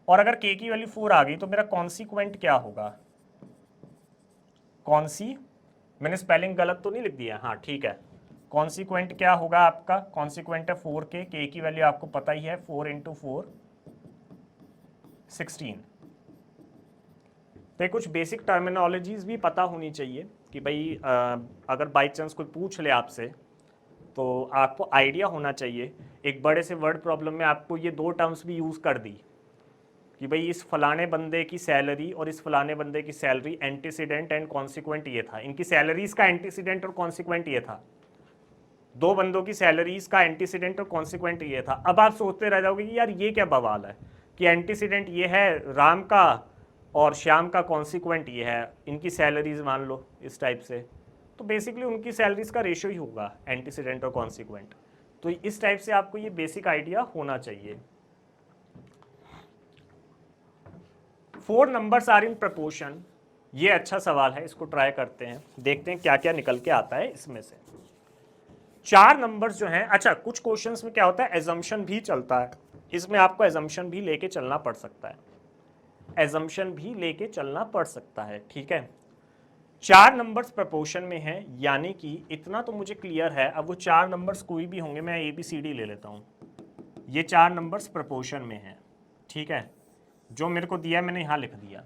और अगर k की वैल्यू 4 आ गई तो मेरा कॉन्सिक्वेंट क्या होगा, मैंने स्पेलिंग गलत तो नहीं लिख दिया, हाँ ठीक है। कॉन्सिक्वेंट क्या होगा आपका, कॉन्सिक्वेंट है 4k, k की वैल्यू आपको पता ही है 4 इंटू 4 16। तो कुछ बेसिक टर्मिनोलॉजीज भी पता होनी चाहिए कि भाई अगर बाई चांस कोई पूछ ले आपसे तो आपको आइडिया होना चाहिए। एक बड़े से वर्ड प्रॉब्लम में आपको ये दो टर्म्स भी यूज़ कर दी कि भाई इस फलाने बंदे की सैलरी और इस फलाने बंदे की सैलरी, एंटीसीडेंट एंड कॉन्सिक्वेंट ये था, इनकी सैलरीज का एंटीसीडेंट और कॉन्सिक्वेंट ये था, दो बंदों की सैलरीज का एंटीसीडेंट और कॉन्सिक्वेंट ये था। अब आप सोचते रह जाओगे कि यार ये क्या बवाल है कि एंटीसीडेंट ये है राम का और श्याम का कॉन्सिक्वेंट ये है, इनकी सैलरीज मान लो इस टाइप से, तो बेसिकली उनकी सैलरीज का रेशियो ही होगा एंटीसीडेंट और कॉन्सिक्वेंट। तो इस टाइप से आपको ये बेसिक आइडिया होना चाहिए। 4 नंबर्स आर इन प्रपोर्शन, ये अच्छा सवाल है, इसको ट्राई करते हैं, देखते हैं क्या क्या निकल के आता है इसमें से। 4 नंबर्स जो हैं, अच्छा कुछ क्वेश्चंस में क्या होता है एजम्पशन भी चलता है, इसमें आपको एजम्पशन भी लेके चलना पड़ सकता है, एजम्पशन भी लेके चलना पड़ सकता है, ठीक है। 4 नंबर्स प्रपोर्शन में हैं, यानी कि इतना तो मुझे क्लियर है। अब वो 4 नंबर्स कोई भी होंगे, मैं ABCD ले लेता हूँ, ये 4 नंबर्स प्रपोर्शन में हैं, ठीक है। जो मेरे को दिया मैंने यहाँ लिख दिया।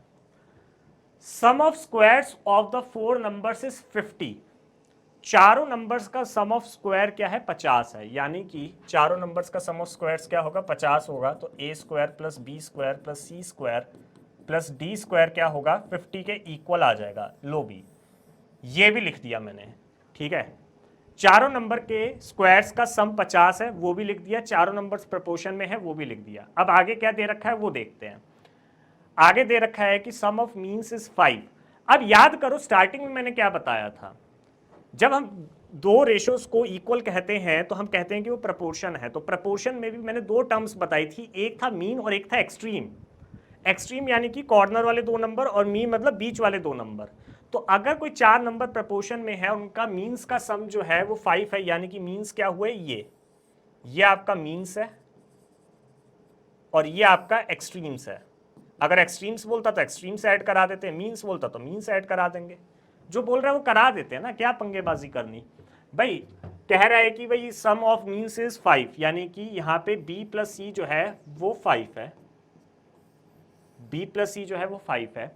Sum of squares of the 4 numbers is 50। चारों नंबर्स का सम ऑफ स्क्वायर क्या है 50 है, यानी कि चारों नंबर्स का सम ऑफ स्क्वायर्स क्या होगा 50 होगा। तो a square plus B square plus c square plus d square क्या होगा 50 के इक्वल आ जाएगा। लो भी ये भी लिख दिया मैंने, ठीक है। चारों नंबर के स्क्वायर्स का सम 50 है, वो भी लिख दिया। चारों नंबर्स प्रपोर्शन में है, वो भी लिख दिया। अब आगे क्या दे रखा है वो देखते हैं। आगे दे रखा है कि सम ऑफ मीन्स इज 5। अब याद करो स्टार्टिंग में मैंने क्या बताया था, जब हम दो रेशोस को इक्वल कहते हैं तो हम कहते हैं कि वो प्रपोर्शन है। तो प्रपोर्शन में भी मैंने 2 टर्म्स बताई थी, एक था मीन और एक था एक्सट्रीम। एक्सट्रीम यानी कि कॉर्नर वाले 2 नंबर और मीन मतलब बीच वाले 2 नंबर। तो अगर कोई 4 नंबर प्रपोर्शन में है, उनका मीन्स का सम जो है वो 5 है, यानी कि मीन्स क्या हुए ये आपका मीन्स है और ये आपका एक्सट्रीम्स है। अगर एक्सट्रीम्स बोलता तो एक्सट्रीम्स ऐड करा देते, मीन्स बोलता तो मीन्स ऐड करा देंगे। जो बोल रहा है वो करा देते हैं ना, क्या पंगेबाजी करनी। भाई कह रहा है कि भाई सम ऑफ मीन्स इज 5, यानी कि यहाँ पे b प्लस सी जो है वो 5 है, b प्लस सी जो है वो 5 है।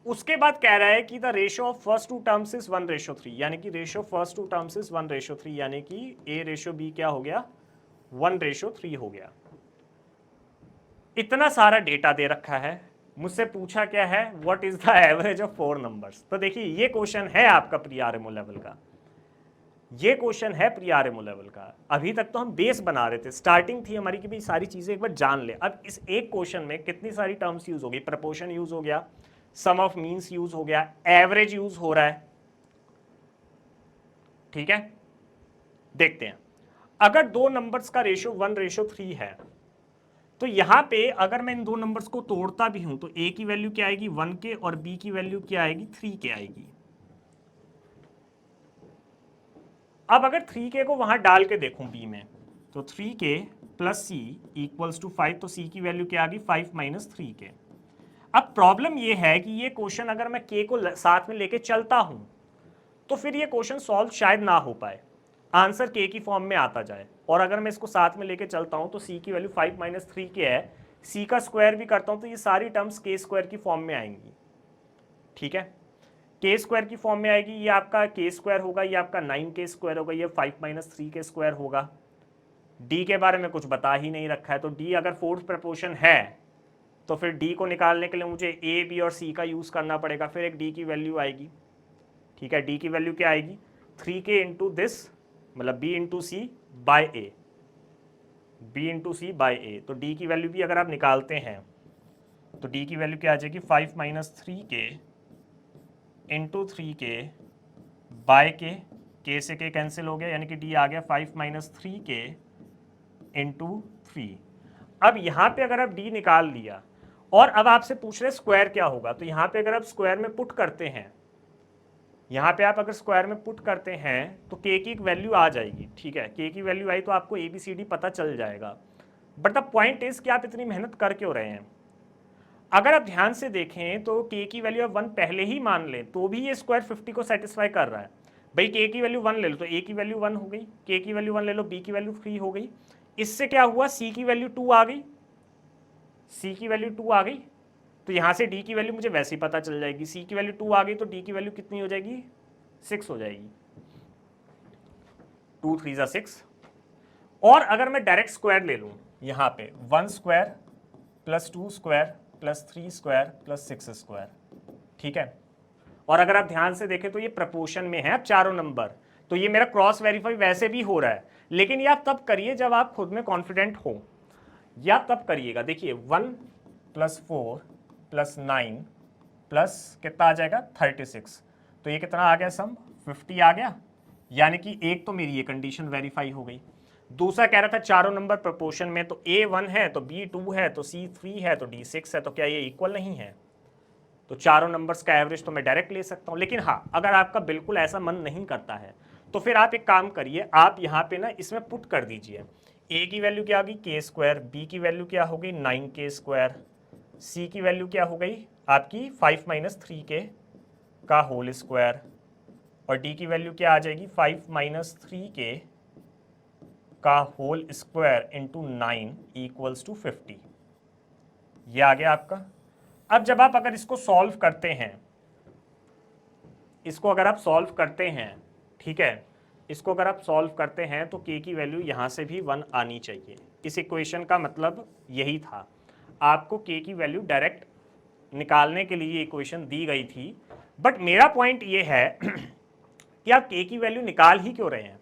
उसके बाद कह रहा है कि the ratio of first 2 terms is 1:3, यानी कि रेशियो फर्स्ट 2 टर्म्स इज 1:3, यानी कि a रेशियो b क्या हो गया 1:3 हो गया। इतना सारा डेटा दे रखा है, मुझसे पूछा क्या है what is the average of 4 numbers. तो देखिए ये क्वेश्चन है आपका प्री आरएमओ लेवल का, ये क्वेश्चन है प्री आरएमओ लेवल का। अभी तक तो हम बेस बना रहे थे, स्टार्टिंग थी हमारी कि भाई सारी चीजें एक बार जान ले। अब इस एक क्वेश्चन में कितनी सारी टर्म्स यूज हो गई, प्रपोर्शन यूज हो गया, सम ऑफ मीन्स यूज हो गया, एवरेज यूज हो रहा है, ठीक है। देखते हैं, अगर 2 नंबर्स का रेशियो 1:3 है तो यहां पे अगर मैं इन 2 नंबर्स को तोड़ता भी हूं तो a की वैल्यू क्या आएगी 1 के और b की वैल्यू क्या आएगी 3 के आएगी। अब अगर 3k को वहां डाल के देखूं b में तो 3k plus c equals to 5, तो c की वैल्यू क्या आ गई 5 माइनस 3k। अब प्रॉब्लम ये है कि ये क्वेश्चन अगर मैं k को साथ में लेके चलता हूं तो फिर ये क्वेश्चन सॉल्व शायद ना हो पाए, आंसर k की फॉर्म में आता जाए। और अगर मैं इसको साथ में लेके चलता हूं तो c की वैल्यू 5 माइनस 3k है, c का स्क्वायर भी करता हूं तो ये सारी टर्म्स k स्क्वायर की फॉर्म में आएंगी, ठीक है। k स्क्वायर की फॉर्म में आएगी, ये आपका k स्क्वायर होगा, ये आपका 9k स्क्वायर होगा, ये 5 माइनस 3k स्क्वायर होगा। d के बारे में कुछ बता ही नहीं रखा है, तो d अगर फोर्थ प्रपोर्शन है तो फिर d को निकालने के लिए मुझे a b और c का यूज करना पड़ेगा, फिर एक d की वैल्यू आएगी, ठीक है। d की वैल्यू क्या आएगी 3k इंटू दिस मतलब b इंटू सी बाय ए, b इंटू सी बाय ए। तो d की वैल्यू भी अगर आप निकालते हैं तो d की वैल्यू क्या आ जाएगी 5 minus 3k into 3k by k से k कैंसिल हो गया, यानी कि d आ गया 5 माइनस 3k इंटू 3। अब यहाँ पे अगर आप d निकाल लिया और अब आपसे पूछ रहे स्क्वायर क्या होगा, तो यहाँ पे अगर आप स्क्वायर में पुट करते हैं, यहाँ पे आप अगर स्क्वायर में पुट करते हैं तो k की एक वैल्यू आ जाएगी, ठीक है। k की वैल्यू आई तो आपको ABCD पता चल जाएगा। बट द पॉइंट इज कि आप इतनी मेहनत कर क्यों रहे हैं। अगर आप ध्यान से देखें तो k की वैल्यू आप 1 पहले ही मान लें तो भी ये स्क्वायर 50 को सेटिस्फाई कर रहा है। भाई k की वैल्यू 1 ले लो तो a की वैल्यू 1 हो गई, k की वैल्यू 1 ले लो b की वैल्यू 3 हो गई। इससे क्या हुआ c की वैल्यू 2 आ गई, c की वैल्यू 2 आ गई, तो यहाँ से d की वैल्यू मुझे वैसे ही पता चल जाएगी। c की वैल्यू 2 आ गई तो d की वैल्यू कितनी हो जाएगी 6 हो जाएगी, 2 3 जा 6। और अगर मैं डायरेक्ट स्क्वायर ले लूँ यहाँ पे 1 square plus 2 square plus 3 square plus 6 square, ठीक है। और अगर आप ध्यान से देखें तो ये प्रपोर्शन में है अब चारों नंबर, तो ये मेरा क्रॉस वेरीफाई वैसे भी हो रहा है, लेकिन ये आप तब करिए जब आप खुद में कॉन्फिडेंट हो, या तब करिएगा। देखिए 1 प्लस 4 प्लस 9 प्लस कितना आ जाएगा 36। तो ये कितना आ गया सम 50 आ गया, यानी कि एक तो मेरी ये कंडीशन वेरीफाई हो गई। दूसरा कह रहा था चारों नंबर प्रोपोर्शन में, तो A 1 है तो B 2 है तो C 3 है तो D 6 है, तो क्या ये इक्वल नहीं है? तो चारों नंबर्स का एवरेज तो मैं डायरेक्ट ले सकता हूं। लेकिन हाँ, अगर आपका बिल्कुल ऐसा मन नहीं करता है तो फिर आप एक काम करिए, आप यहाँ पे ना इसमें पुट कर दीजिए। A की वैल्यू क्या होगी k स्क्वायर, B की वैल्यू क्या हो गई 9k स्क्वायर, C की वैल्यू क्या हो गई आपकी 5 माइनस 3k का होल स्क्वायर, और D की वैल्यू क्या आ जाएगी 5 माइनस 3k का whole square into 9 equals to 50। ये आ गया आपका। अब जब आप अगर इसको सॉल्व करते हैं, इसको अगर आप सॉल्व करते हैं, ठीक है, इसको अगर आप सॉल्व करते हैं तो k की वैल्यू यहाँ से भी 1 आनी चाहिए। इस इक्वेशन का मतलब यही था, आपको k की वैल्यू डायरेक्ट निकालने के लिए इक्वेशन दी गई थी। बट मेरा पॉइंट ये है कि आप k की वैल्यू निकाल ही क्यों रहे हैं?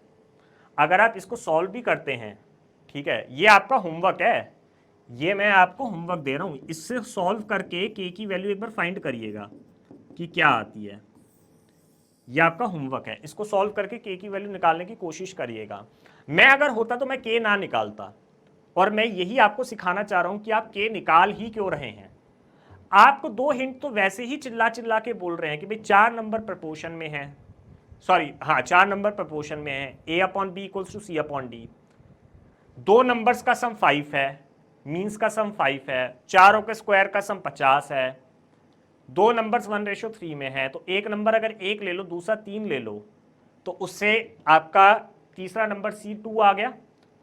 अगर आप इसको सॉल्व भी करते हैं, ठीक है, ये आपका होमवर्क है, ये मैं आपको होमवर्क दे रहा हूँ, इससे सॉल्व करके k की वैल्यू एक बार फाइंड करिएगा कि क्या आती है। ये आपका होमवर्क है, इसको सॉल्व करके k की वैल्यू निकालने की कोशिश करिएगा। मैं अगर होता तो मैं k ना निकालता, और मैं यही आपको सिखाना चाह रहा हूं कि आप k निकाल ही क्यों रहे हैं। आपको दो हिंट तो वैसे ही चिल्ला चिल्ला के बोल रहे हैं कि भाई 4 नंबर प्रपोर्शन में है, सॉरी हाँ 4 नंबर प्रपोर्शन में है, a upon b equals to c upon d, दो नंबर्स का सम 5 है, मीन्स का सम 5 है, चारों के स्क्वायर का सम 50 है, दो नंबर्स 1:3 में है, तो एक नंबर अगर एक ले लो दूसरा 3 ले लो, तो उससे आपका तीसरा नंबर C2 आ गया।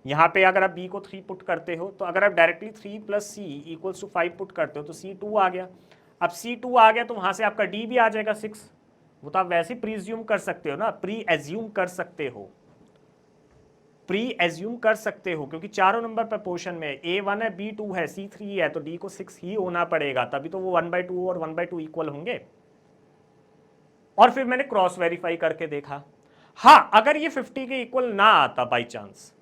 यहाँ पे अगर आप B को 3 पुट करते हो, तो अगर आप directly 3 plus C equals to 5 put करते हो तो C2 आ गया। अब C2 आ गया तो वहाँ से आपका D भी आ जाएगा 6। वो तो आप वैसे प्रीज्यूम कर सकते हो ना, प्री एज्यूम कर सकते हो, प्री एज्यूम कर सकते हो, क्योंकि चारों नंबर प्रपोर्शन में A1 है B2 है C3 है, तो D को 6 ही होना पड़ेगा, तभी तो वो 1/2 और 1/2 इक्वल होंगे। और फिर मैंने क्रॉस वेरीफाई करके देखा, हाँ अगर ये 50 के इक्वल ना आता बाई चांस,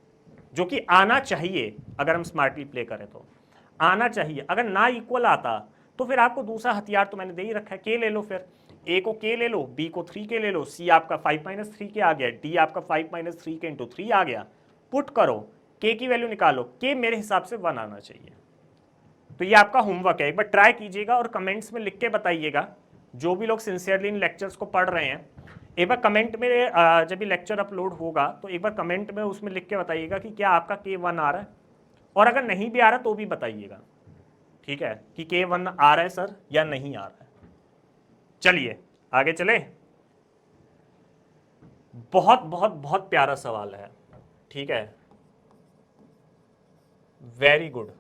जो कि आना चाहिए, अगर हम स्मार्टली प्ले करें तो आना चाहिए, अगर ना इक्वल आता तो फिर आपको दूसरा हथियार तो मैंने दे ही रखा है, के ले लो, फिर ए को के ले लो, बी को 3 के ले लो, सी आपका 5 माइनस 3 के आ गया, डी आपका 5 माइनस 3 के इंटू 3 आ गया, पुट करो, के की वैल्यू निकालो, के मेरे हिसाब से 1 आना चाहिए। तो ये आपका होमवर्क है, एक बार ट्राई कीजिएगा और कमेंट्स में लिख के बताइएगा। जो भी लोग सिंसियरली इन लेक्चर्स को पढ़ रहे हैं, एक बार कमेंट में जब भी लेक्चर अपलोड होगा तो एक बार कमेंट में उसमें लिख के बताइएगा कि क्या आपका K1 आ रहा है, और अगर नहीं भी आ रहा तो भी बताइएगा, ठीक है, कि K1 आ रहा है सर या नहीं आ रहा है। चलिए आगे चले। बहुत बहुत बहुत प्यारा सवाल है, ठीक है, वेरी गुड,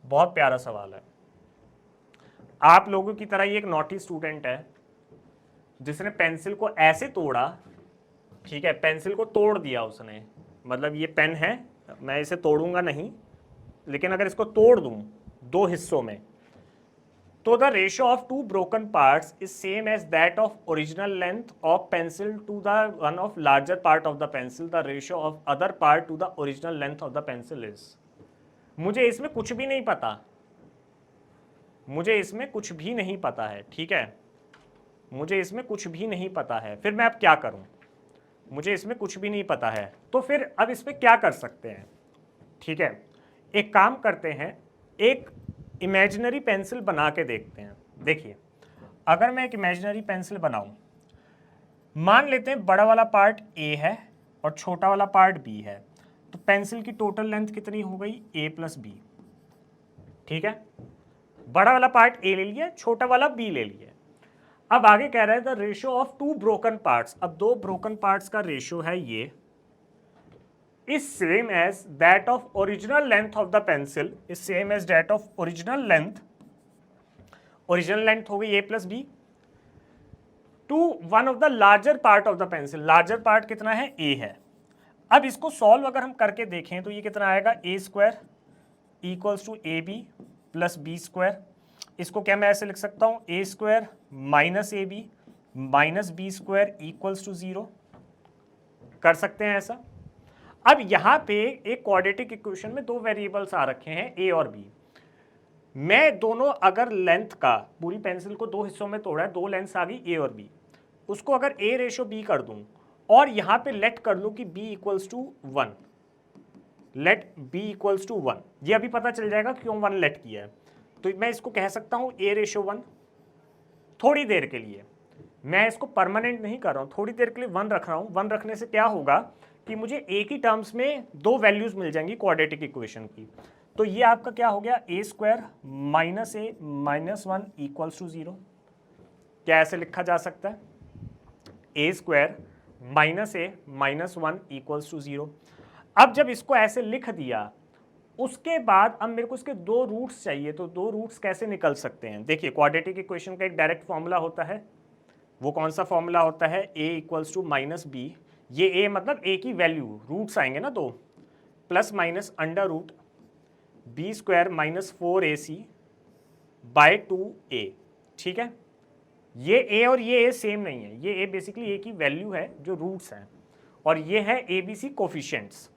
बहुत प्यारा सवाल है। आप लोगों की तरह ही एक नॉटी स्टूडेंट है जिसने पेंसिल को ऐसे तोड़ा, ठीक है, पेंसिल को तोड़ दिया उसने, मतलब ये पेन है, मैं इसे तोड़ूंगा नहीं, लेकिन अगर इसको तोड़ दूं दो हिस्सों में, तो the ratio of two broken parts is same as that of original length of pencil to the one of larger part of the pencil, the ratio of other part to the original length of the pencil is. मुझे इसमें कुछ भी नहीं पता, मुझे इसमें कुछ भी नहीं पता है, ठीक है, मुझे इसमें कुछ भी नहीं पता है, फिर मैं अब क्या करूं? मुझे इसमें कुछ भी नहीं पता है, तो फिर अब इसमें क्या कर सकते हैं? ठीक है, एक काम करते हैं, एक इमेजिनरी पेंसिल बना के देखते हैं। देखिए, अगर मैं एक इमेजिनरी पेंसिल बनाऊं, मान लेते हैं बड़ा वाला पार्ट ए है और छोटा वाला पार्ट बी है, तो पेंसिल की टोटल लेंथ कितनी हो गई ए प्लस बी, ठीक है, बड़ा वाला पार्ट ए ले लिया, छोटा वाला बी ले लिया। अब आगे कह रहा है the ratio of two broken parts, अब दो ब्रोकन पार्ट्स का रेशियो है ये, is same as that of original length of the pencil, is same as that of original length हो गई a plus b to one of the larger part of the pencil, larger part कितना है a है। अब इसको solve अगर हम करके देखें तो ये कितना आएगा a square equals to a B plus B square, इसको क्या मैं ऐसे लिख सकता हूँ a square minus A b minus b square equals to 0, कर सकते हैं ऐसा। अब यहां पे एक क्वाड्रेटिक इक्वेशन में दो वेरिएबल्स आ रखे हैं a और b, मैं दोनों अगर लेंथ का, पूरी पेंसिल को दो हिस्सों में तोड़ा है, दो लेंथ्स आ गई ए और बी, उसको अगर ए रेशो बी कर दूं और यहां पे लेट कर लूं कि b equals to 1, let b equals to 1, ये अभी पता चल जाएगा क्यों 1 लेट किया है। तो मैं इसको कह सकता हूं ए रेशो 1, थोड़ी देर के लिए, मैं इसको परमानेंट नहीं कर रहा हूं, थोड़ी देर के लिए 1 रख रहा हूं। 1 रखने से क्या होगा कि मुझे एक ही टर्म्स में दो वैल्यूज मिल जाएंगी क्वाड्रेटिक इक्वेशन की। तो ये आपका क्या हो गया, A square minus A minus 1 equals to 0। क्या ऐसे लिखा जा सकता है, A square minus A minus 1 equals to 0। अब जब इसको ऐसे लिख दिया, उसके बाद अब मेरे को इसके दो रूट्स चाहिए, तो दो रूट्स कैसे निकल सकते हैं। देखिए क्वाड्रेटिक इक्वेशन का एक डायरेक्ट फॉर्मूला होता है, वो कौन सा फॉर्मूला होता है, ए इक्वल्स टू माइनस बी, ये ए मतलब ए की वैल्यू, रूट्स आएंगे ना दो, plus minus under root B square minus 4ac by 2a। ठीक है, ये a और ये a सेम नहीं है, ये a बेसिकली a की वैल्यू है जो रूट्स हैं, और ये है abc कोफिशिएंट्स।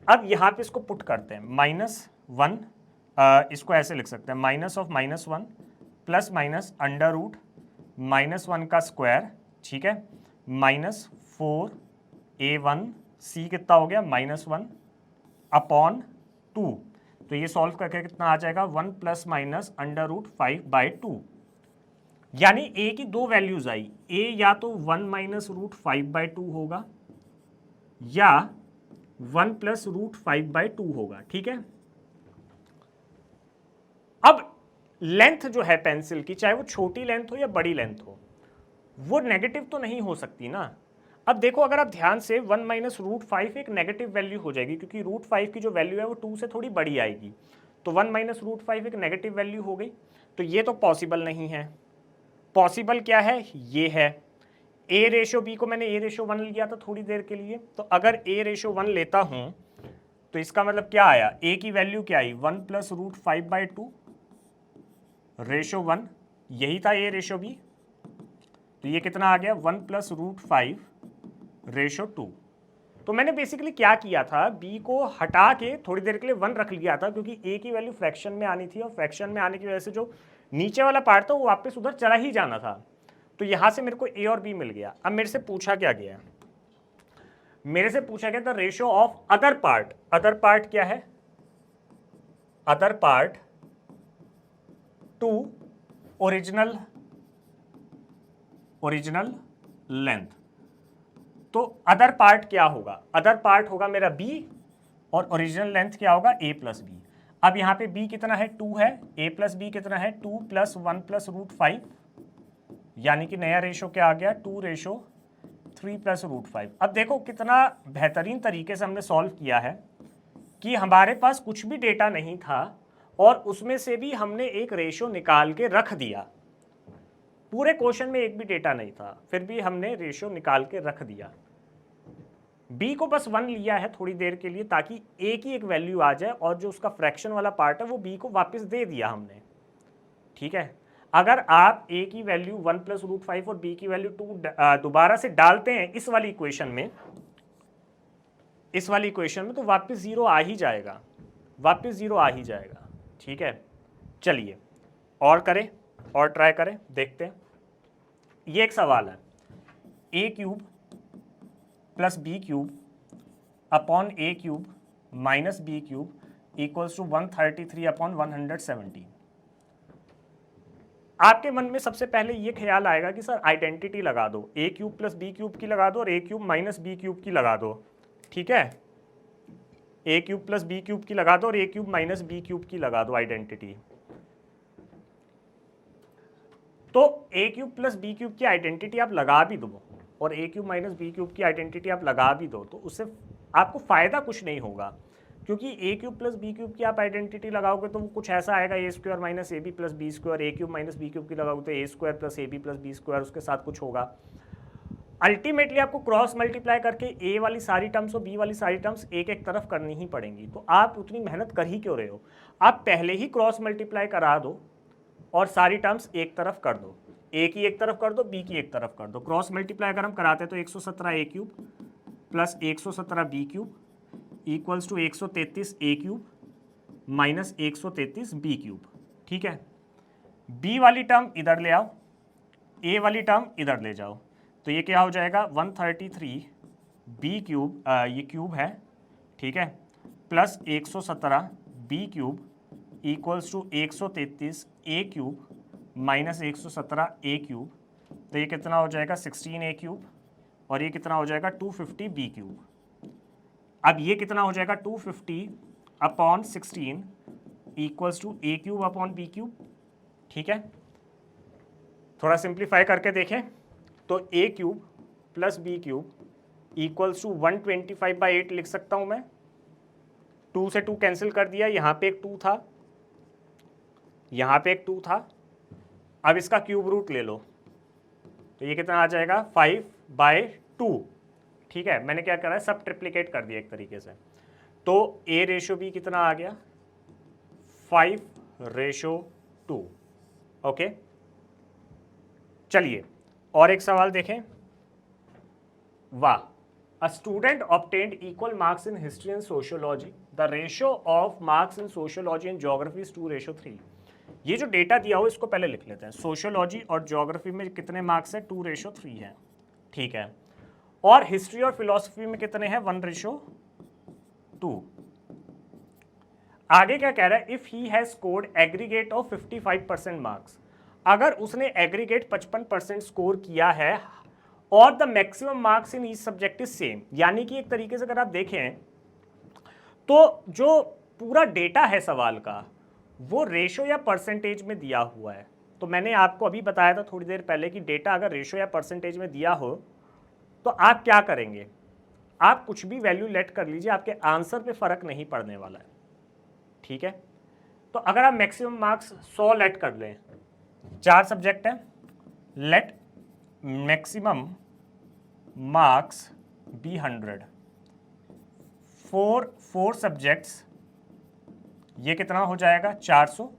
अब यहाँ पे इसको पुट करते हैं, -1, इसको ऐसे लिख सकते हैं, minus of -1 plus minus under root -1 का स्क्वायर, ठीक है, -4a1c कितना हो गया, -1 अपॉन 2। तो ये सॉल्व करके कितना आ जाएगा, 1 प्लस माइनस अंडर रूट 5/2, यानी a की दो वैल्यूज आई, a या तो 1 माइनस रूट 5/2 होगा या 1 प्लस रूट 5/2 होगा। ठीक है, अब लेंथ जो है पेंसिल की, चाहे वो छोटी लेंथ हो या बड़ी लेंथ हो, वो नेगेटिव तो नहीं हो सकती ना। अब देखो अगर आप ध्यान से 1 माइनस रूट 5 एक नेगेटिव वैल्यू हो जाएगी, क्योंकि रूट 5 की जो वैल्यू है वो 2 से थोड़ी बड़ी आएगी, तो 1 माइनस रूट 5 एक नेगेटिव वैल्यू हो गई, तो ये तो पॉसिबल नहीं है। पॉसिबल क्या है, ये है ए रेशो बी को मैंने ए रेशो 1 लिया था थोड़ी देर के लिए, तो अगर ए रेशो 1 लेता हूं तो इसका मतलब क्या आया, ए की वैल्यू क्या आई, 1 प्लस रूट 5/2 रेशो 1, यही था ए रेशो बी, तो ये कितना आ गया, 1 प्लस रूट 5 रेशो 2। तो मैंने बेसिकली क्या किया था, बी को हटा के थोड़ी देर के लिए 1 रख लिया था, क्योंकि ए की वैल्यू फ्रैक्शन में आनी थी, और फ्रैक्शन में आने की वजह से जो नीचे वाला पार्ट था वो वापस उधर चला ही जाना था, तो यहां से मेरे को ए और बी मिल गया। अब मेरे से पूछा क्या गया, मेरे से पूछा गया था ratio of other part. Other part क्या है, other part to original length. तो अदर पार्ट क्या होगा, अदर पार्ट होगा मेरा बी, और ओरिजिनल लेंथ क्या होगा, ए प्लस बी। अब यहाँ पे b कितना है, 2 है, a प्लस बी कितना है, 2 प्लस 1 प्लस रूट 5, यानी कि नया रेशो क्या आ गया, 2:3 प्लस रूट 5। अब देखो कितना बेहतरीन तरीके से हमने सॉल्व किया है कि हमारे पास कुछ भी डेटा नहीं था और उसमें से भी हमने एक रेशो निकाल के रख दिया। पूरे क्वेश्चन में एक भी डेटा नहीं था, फिर भी हमने रेशो निकाल के रख दिया। b को बस 1 लिया है थोड़ी देर के लिए, ताकि a की एक वैल्यू आ जाए, और जो उसका फ्रैक्शन वाला पार्ट है वो b को वापस दे दिया हमने। ठीक है, अगर आप a की वैल्यू 1 प्लस रूट 5 और b की वैल्यू 2 दोबारा से डालते हैं इस वाली इक्वेशन में, तो वापस 0 आ ही जाएगा, वापस 0 आ ही जाएगा। ठीक है, चलिए और करें, और ट्राई करें, देखते हैं। ये एक सवाल है, a cube plus B cube upon a cube minus B cube equals to 133 upon 170। आपके मन में सबसे पहले ये ख्याल आएगा कि सर आइडेंटिटी लगा दो, ए क्यूब प्लस बी क्यूब की लगा दो और ए क्यूब माइनस बी क्यूब की लगा दो। ठीक है, ए क्यूब प्लस बी क्यूब की लगा दो और ए क्यूब माइनस बी क्यूब की लगा दो आइडेंटिटी। तो A cube plus B cube की आइडेंटिटी आप लगा भी दो और ए क्यूब माइनस बी क्यूब की आइडेंटिटी आप लगा भी दो, तो उससे आपको फायदा कुछ नहीं होगा, क्योंकि A cube plus B cube की आप आइडेंटिटी लगाओगे तो वो कुछ ऐसा आएगा, A square minus A B plus B square. A cube minus B cube की लगाओगे तो A square plus A B plus B square, उसके साथ कुछ होगा। अल्टीमेटली आपको क्रॉस मल्टीप्लाई करके ए वाली सारी टर्म्स और बी वाली सारी टर्म्स एक एक तरफ करनी ही पड़ेंगी, तो आप उतनी मेहनत कर ही क्यों रहे हो, आप पहले ही क्रॉस मल्टीप्लाई करा दो और सारी टर्म्स एक तरफ कर दो, ए की एक तरफ कर दो, बी की एक तरफ कर दो। क्रॉस मल्टीप्लाई अगर हम कराते हैं तो 117 ए cube plus 117 B cube equals to 133 A cube minus 133 B cube. ठीक है, बी वाली टर्म इधर ले आओ, ए वाली टर्म इधर ले जाओ, तो ये क्या हो जाएगा 133 बी क्यूब, ये क्यूब है, ठीक है, plus 117 B cube equals to 133 A cube minus 117 A cube, तो ये कितना हो जाएगा 16 ए क्यूब, और ये कितना हो जाएगा 250 बी क्यूब। अब ये कितना हो जाएगा 250 upon 16 equals to A cube upon B cube, ठीक है। थोड़ा सिंप्लीफाई करके देखें तो A cube plus B cube equals to 125/8 लिख सकता हूं मैं, 2 से 2 कैंसिल कर दिया, यहाँ पे एक 2 था, यहाँ पे एक 2 था, अब इसका क्यूब रूट ले लो, तो ये कितना आ जाएगा 5/2, ठीक है। मैंने क्या करा है, सब ट्रिप्लीकेट कर दिया एक तरीके से, तो ए रेशो बी कितना आ गया 5:2, ओके। चलिए और एक सवाल देखें, वाह, a student obtained equal marks in history and sociology, the ratio of marks in sociology and geography is 2:3। ये जो डेटा दिया हो इसको पहले लिख लेते हैं, सोशियोलॉजी और ज्योग्राफी में कितने मार्क्स है 2:3 है, ठीक है, और हिस्ट्री और फिलोसफी में कितने हैं 1:2। आगे क्या कह रहा है, if he has scored aggregate of 55% marks, अगर उसने एग्रीगेट 55% स्कोर किया है और the maximum marks in each subject is same, यानी कि एक तरीके से अगर आप देखें तो जो पूरा डेटा है सवाल का वो रेशो या परसेंटेज में दिया हुआ है। तो मैंने आपको अभी बताया था थोड़ी देर पहले कि डेटा अगर रेशो या परसेंटेज में दिया हो तो आप क्या करेंगे, आप कुछ भी वैल्यू लेट कर लीजिए, आपके आंसर पे फर्क नहीं पड़ने वाला है, ठीक है। तो अगर आप मैक्सिमम मार्क्स 100 लेट कर लें, 4 सब्जेक्ट है, let maximum marks be 100 for 4 subjects, ये कितना हो जाएगा 400,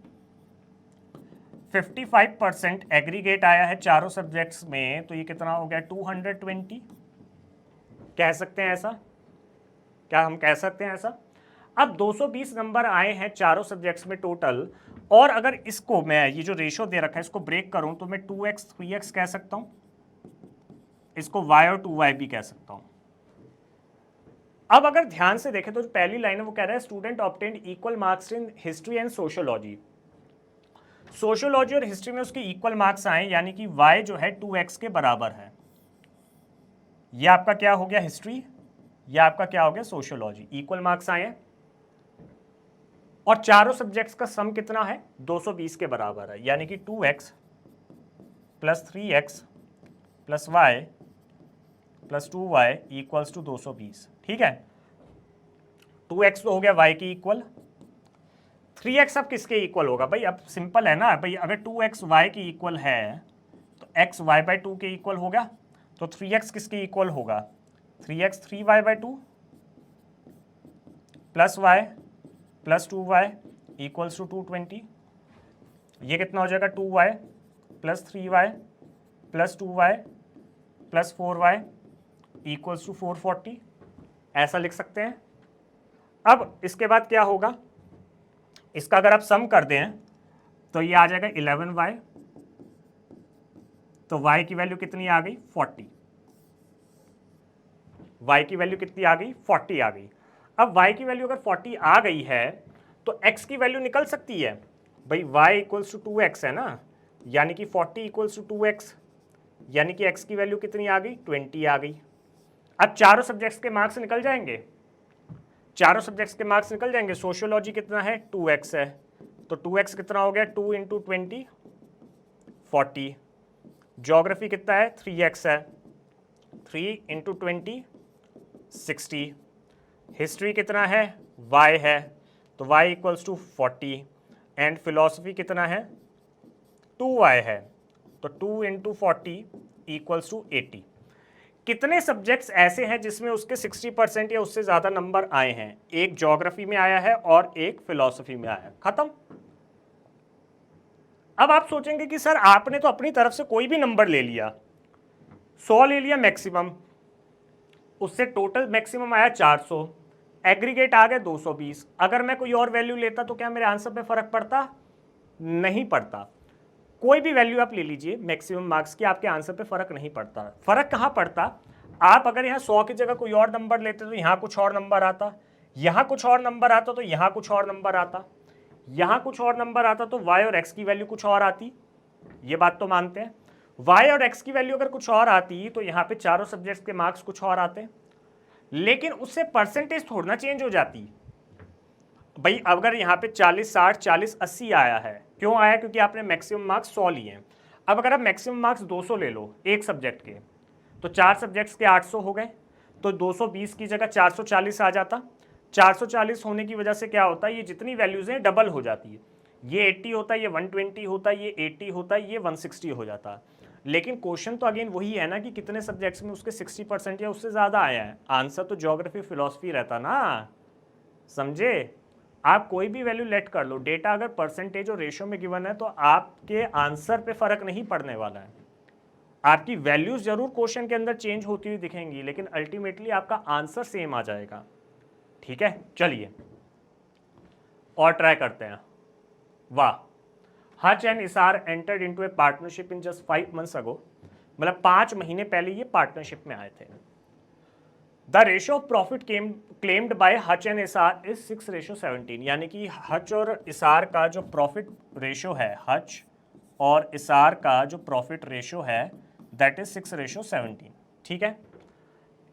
55% एग्रीगेट आया है चारों सब्जेक्ट्स में, तो ये कितना हो गया 220, कह सकते हैं ऐसा, क्या हम कह सकते हैं ऐसा। अब 220 नंबर आए हैं चारों सब्जेक्ट्स में टोटल, और अगर इसको मैं ये जो रेशो दे रखा है इसको ब्रेक करूं तो मैं 2x 3x कह सकता हूं, इसको y और 2y भी कह सकता हूं। अब अगर ध्यान से देखें तो जो पहली लाइन है वो कह रहा है student obtained equal marks in history and sociology, sociology और हिस्ट्री में उसके इक्वल मार्क्स आए, यानी कि y जो है 2x के बराबर है। ये आपका क्या हो गया हिस्ट्री, ये आपका क्या हो गया सोशियोलॉजी, इक्वल मार्क्स आए हैं, और चारों सब्जेक्ट्स का सम कितना है 220 के बराबर है, यानी कि 2x plus 3x plus y plus 2y equals to 220, ठीक है। 2x तो हो गया y की इक्वल, 3x अब किसके इक्वल होगा भाई, अब सिंपल है ना भाई, अगर 2x y की इक्वल है तो x y/2 के इक्वल होगा, तो 3x किसके इक्वल होगा 3x 3y/2 plus y plus 2y equals to 220, ये कितना हो जाएगा 2y plus 3y plus 2y plus 4y equals to 440, ऐसा लिख सकते हैं। अब इसके बाद क्या होगा, इसका अगर आप सम कर दें तो ये आ जाएगा 11y, तो y की वैल्यू कितनी आ गई 40, y की वैल्यू कितनी आ गई 40 आ गई। अब y की वैल्यू अगर 40 आ गई है तो x की वैल्यू निकल सकती है भाई, y इक्वल्स टू 2x है ना, यानी कि 40 इक्वल्स टू 2x, यानी कि x की वैल्यू कितनी आ गई 20 आ गई। अब चारों सब्जेक्ट्स के मार्क्स निकल जाएंगे, चारों सब्जेक्ट्स के मार्क्स निकल जाएंगे। सोशियोलॉजी कितना है 2x है, तो 2x कितना हो गया 2 × 20 40, ज्योग्राफी कितना है 3x है, 3 × 20 60, हिस्ट्री कितना है y है, तो y equals to 40, and philosophy कितना है 2y है, तो 2 × 40 इक्वल्स टू 80। कितने सब्जेक्ट्स ऐसे हैं जिसमें उसके 60% या उससे ज़्यादा नंबर आए हैं, एक ज्योग्राफी में आया है और एक फिलॉसफी में आया है, खत्म। अब आप सोचेंगे कि सर आपने तो अपनी तरफ से कोई भी नंबर ले लिया, 100 ले लिया मैक्सिमम, उससे टोटल मैक्सिमम आया 400, एग्रीगेट आ गए 220, अगर मैं कोई और वैल्यू लेता तो क्या मेरे आंसर पे फर्क पड़ता, नहीं पड़ता। कोई भी वैल्यू आप ले लीजिए मैक्सिमम मार्क्स की, आपके आंसर पे फर्क नहीं पड़ता। फर्क कहाँ पड़ता, आप अगर यहाँ 100 की जगह कोई और नंबर लेते तो यहाँ कुछ और नंबर आता, यहाँ कुछ और नंबर आता तो यहाँ कुछ और नंबर आता, यहाँ कुछ और नंबर आता तो y और x की वैल्यू कुछ और आती। ये बात तो मानते हैं। y और x की वैल्यू अगर कुछ और आती तो यहाँ पे चारों सब्जेक्ट्स के मार्क्स कुछ और आते, लेकिन उससे परसेंटेज थोड़ा ना चेंज हो जाती। भाई अगर यहाँ पे 40 60 40 80 आया है, क्यों आया, क्योंकि आपने मैक्सिमम मार्क्स 100 लिए हैं। अब अगर आप मैक्सिमम मार्क्स 200 ले लो एक सब्जेक्ट के, तो 4 सब्जेक्ट्स के 800 हो गए, तो 220 की जगह 440 आ जाता। 440 होने की वजह से क्या होता है, ये जितनी वैल्यूज हैं डबल हो जाती है। ये 80 होता है, ये 120 होता है, ये 80 होता है, ये 160 हो जाता। लेकिन क्वेश्चन तो अगेन वही है ना कि कितने सब्जेक्ट्स में उसके 60% या उससे ज़्यादा आया है। आंसर तो ज्योग्राफी फिलोसफी रहता ना, समझे। आप कोई भी वैल्यू लेट कर लो, डेटा अगर परसेंटेज और रेशियो में गिवन है तो आपके आंसर पे फर्क नहीं पड़ने वाला है। आपकी वैल्यूज जरूर क्वेश्चन के अंदर चेंज होती हुई दिखेंगी, लेकिन अल्टीमेटली आपका आंसर सेम आ जाएगा। ठीक है, चलिए और ट्राई करते हैं। वाह, Hutch and Isar entered into A partnership in just 5 months अगो, मतलब 5 महीने पहले ये पार्टनरशिप में आए थे। The ratio of profit claimed by Hutch and Isar is 6:17, यानी कि हच और इसार का जो प्रॉफिट रेशियो है, हच और इसार का जो प्रॉफिट रेशियो है दैट इज 6:17। ठीक है।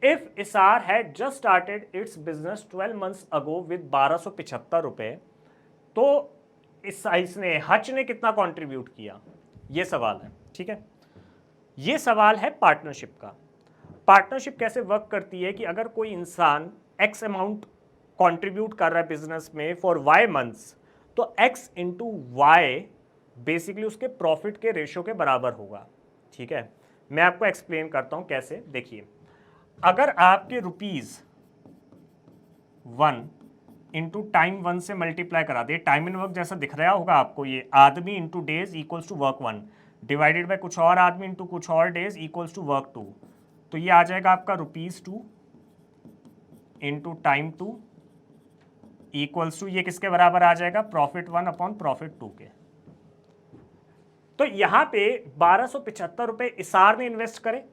If Isar had just started it's business 12 months ago with 1275 रुपए, तो इसने हच ने कितना कंट्रीब्यूट किया, ये सवाल है। ठीक है, ये सवाल है पार्टनरशिप का। पार्टनरशिप कैसे वर्क करती है कि अगर कोई इंसान एक्स अमाउंट कंट्रीब्यूट कर रहा है बिजनेस में फॉर वाई मंथ्स, तो एक्स इंटू वाई बेसिकली उसके प्रॉफिट के रेशियो के बराबर होगा। ठीक है, मैं आपको एक्सप्लेन करता हूं कैसे। देखिए, अगर आपके ₹1 इंटू टाइम 1 से मल्टीप्लाई करा दिए, टाइम इन वर्क जैसा दिख रहा होगा आपको, ये आदमी into days equals to work 1 divided by कुछ और आदमी इंटू कुछ और डेज इक्वल्स टू वर्क 2, तो ये आ जाएगा आपका ₹2 इंटू टाइम 2 इक्वल्स टू, ये किसके बराबर आ जाएगा, प्रॉफिट 1 अपॉन प्रॉफिट 2 के। तो यहाँ पे 1275 रुपए इसार ने इन्वेस्ट करे।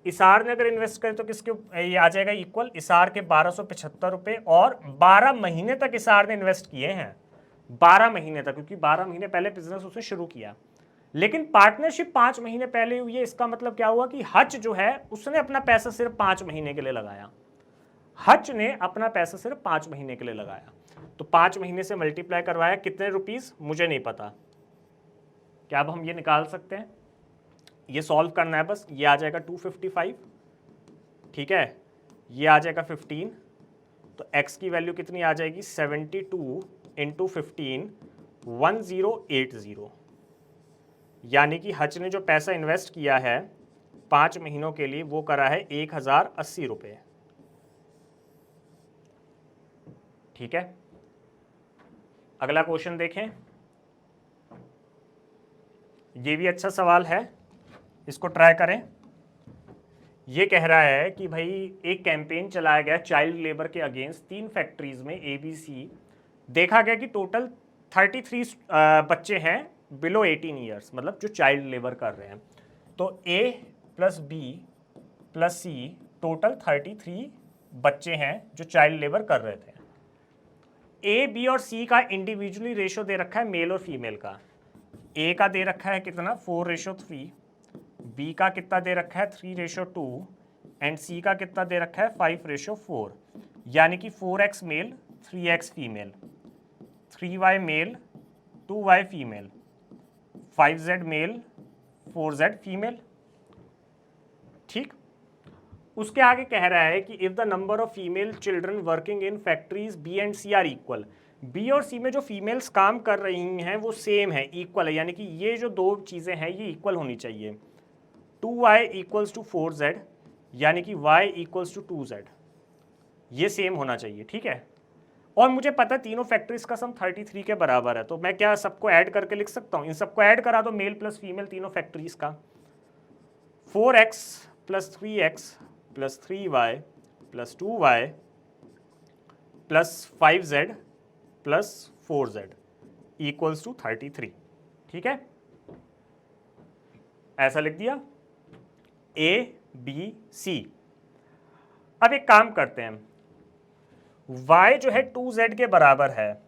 इसार ने अगर इन्वेस्ट करे तो किसके ये आ जाएगा इक्वल, इसार के 1275 रुपए, और 12 महीने तक इसार ने इन्वेस्ट किए हैं, 12 महीने तक, क्योंकि 12 महीने पहले बिजनेस उसने शुरू किया। लेकिन पार्टनरशिप 5 महीने पहले हुई है, इसका मतलब क्या हुआ कि हच जो है उसने अपना पैसा सिर्फ 5 महीने के लिए लगाया। हच ने अपना पैसा सिर्फ 5 महीने के लिए लगाया, तो 5 महीने से मल्टीप्लाई करवाया, कितने रुपीस मुझे नहीं पता। क्या अब हम ये निकाल सकते हैं, ये सॉल्व करना है बस। ये आ जाएगा 255, ठीक है, ये आ जाएगा 15, तो x की वैल्यू कितनी आ जाएगी, 72 इंटू 15, 1080, यानी कि हच ने जो पैसा इन्वेस्ट किया है 5 महीनों के लिए वो करा है 1080 रुपये। ठीक है, अगला क्वेश्चन देखें, ये भी अच्छा सवाल है, इसको ट्राई करें। ये कह रहा है कि भाई एक कैंपेन चलाया गया चाइल्ड लेबर के अगेंस्ट 3 फैक्ट्रीज में ABC, देखा गया कि टोटल 33 बच्चे हैं बिलो 18 ईयर्स, मतलब जो चाइल्ड लेबर कर रहे हैं। तो A + B + C टोटल 33 बच्चे हैं जो चाइल्ड लेबर कर रहे थे। A, B और C का इंडिविजुअली रेशियो दे रखा है मेल और फीमेल का। A का दे रखा है कितना, 4:3, B का कितना दे रखा है 3:2, एंड C का कितना दे रखा है 5:4, यानी कि 4x male 3x female, 3y male 2y female, 5z male 4z female. ठीक, उसके आगे कह रहा है कि if the number of female children working in factories B and C are equal, B और C में जो फीमेल्स काम कर रही हैं वो सेम है, इक्वल है, यानी कि ये जो दो चीज़ें हैं ये इक्वल होनी चाहिए। 2y = 4z, यानी कि y = 2z, ये सेम होना चाहिए। ठीक है, और मुझे पता है तीनों फैक्ट्रीज का सम 33 के बराबर है, तो मैं क्या सबको ऐड करके लिख सकता हूँ, इन सबको ऐड करा दो, मेल प्लस फीमेल तीनों फैक्ट्रीज का। 4x + 3x + 3y + 2y + 5z + 4z = 33। ठीक है, ऐसा लिख दिया A B C। अब एक काम करते हैं, y जो है 2z के बराबर है,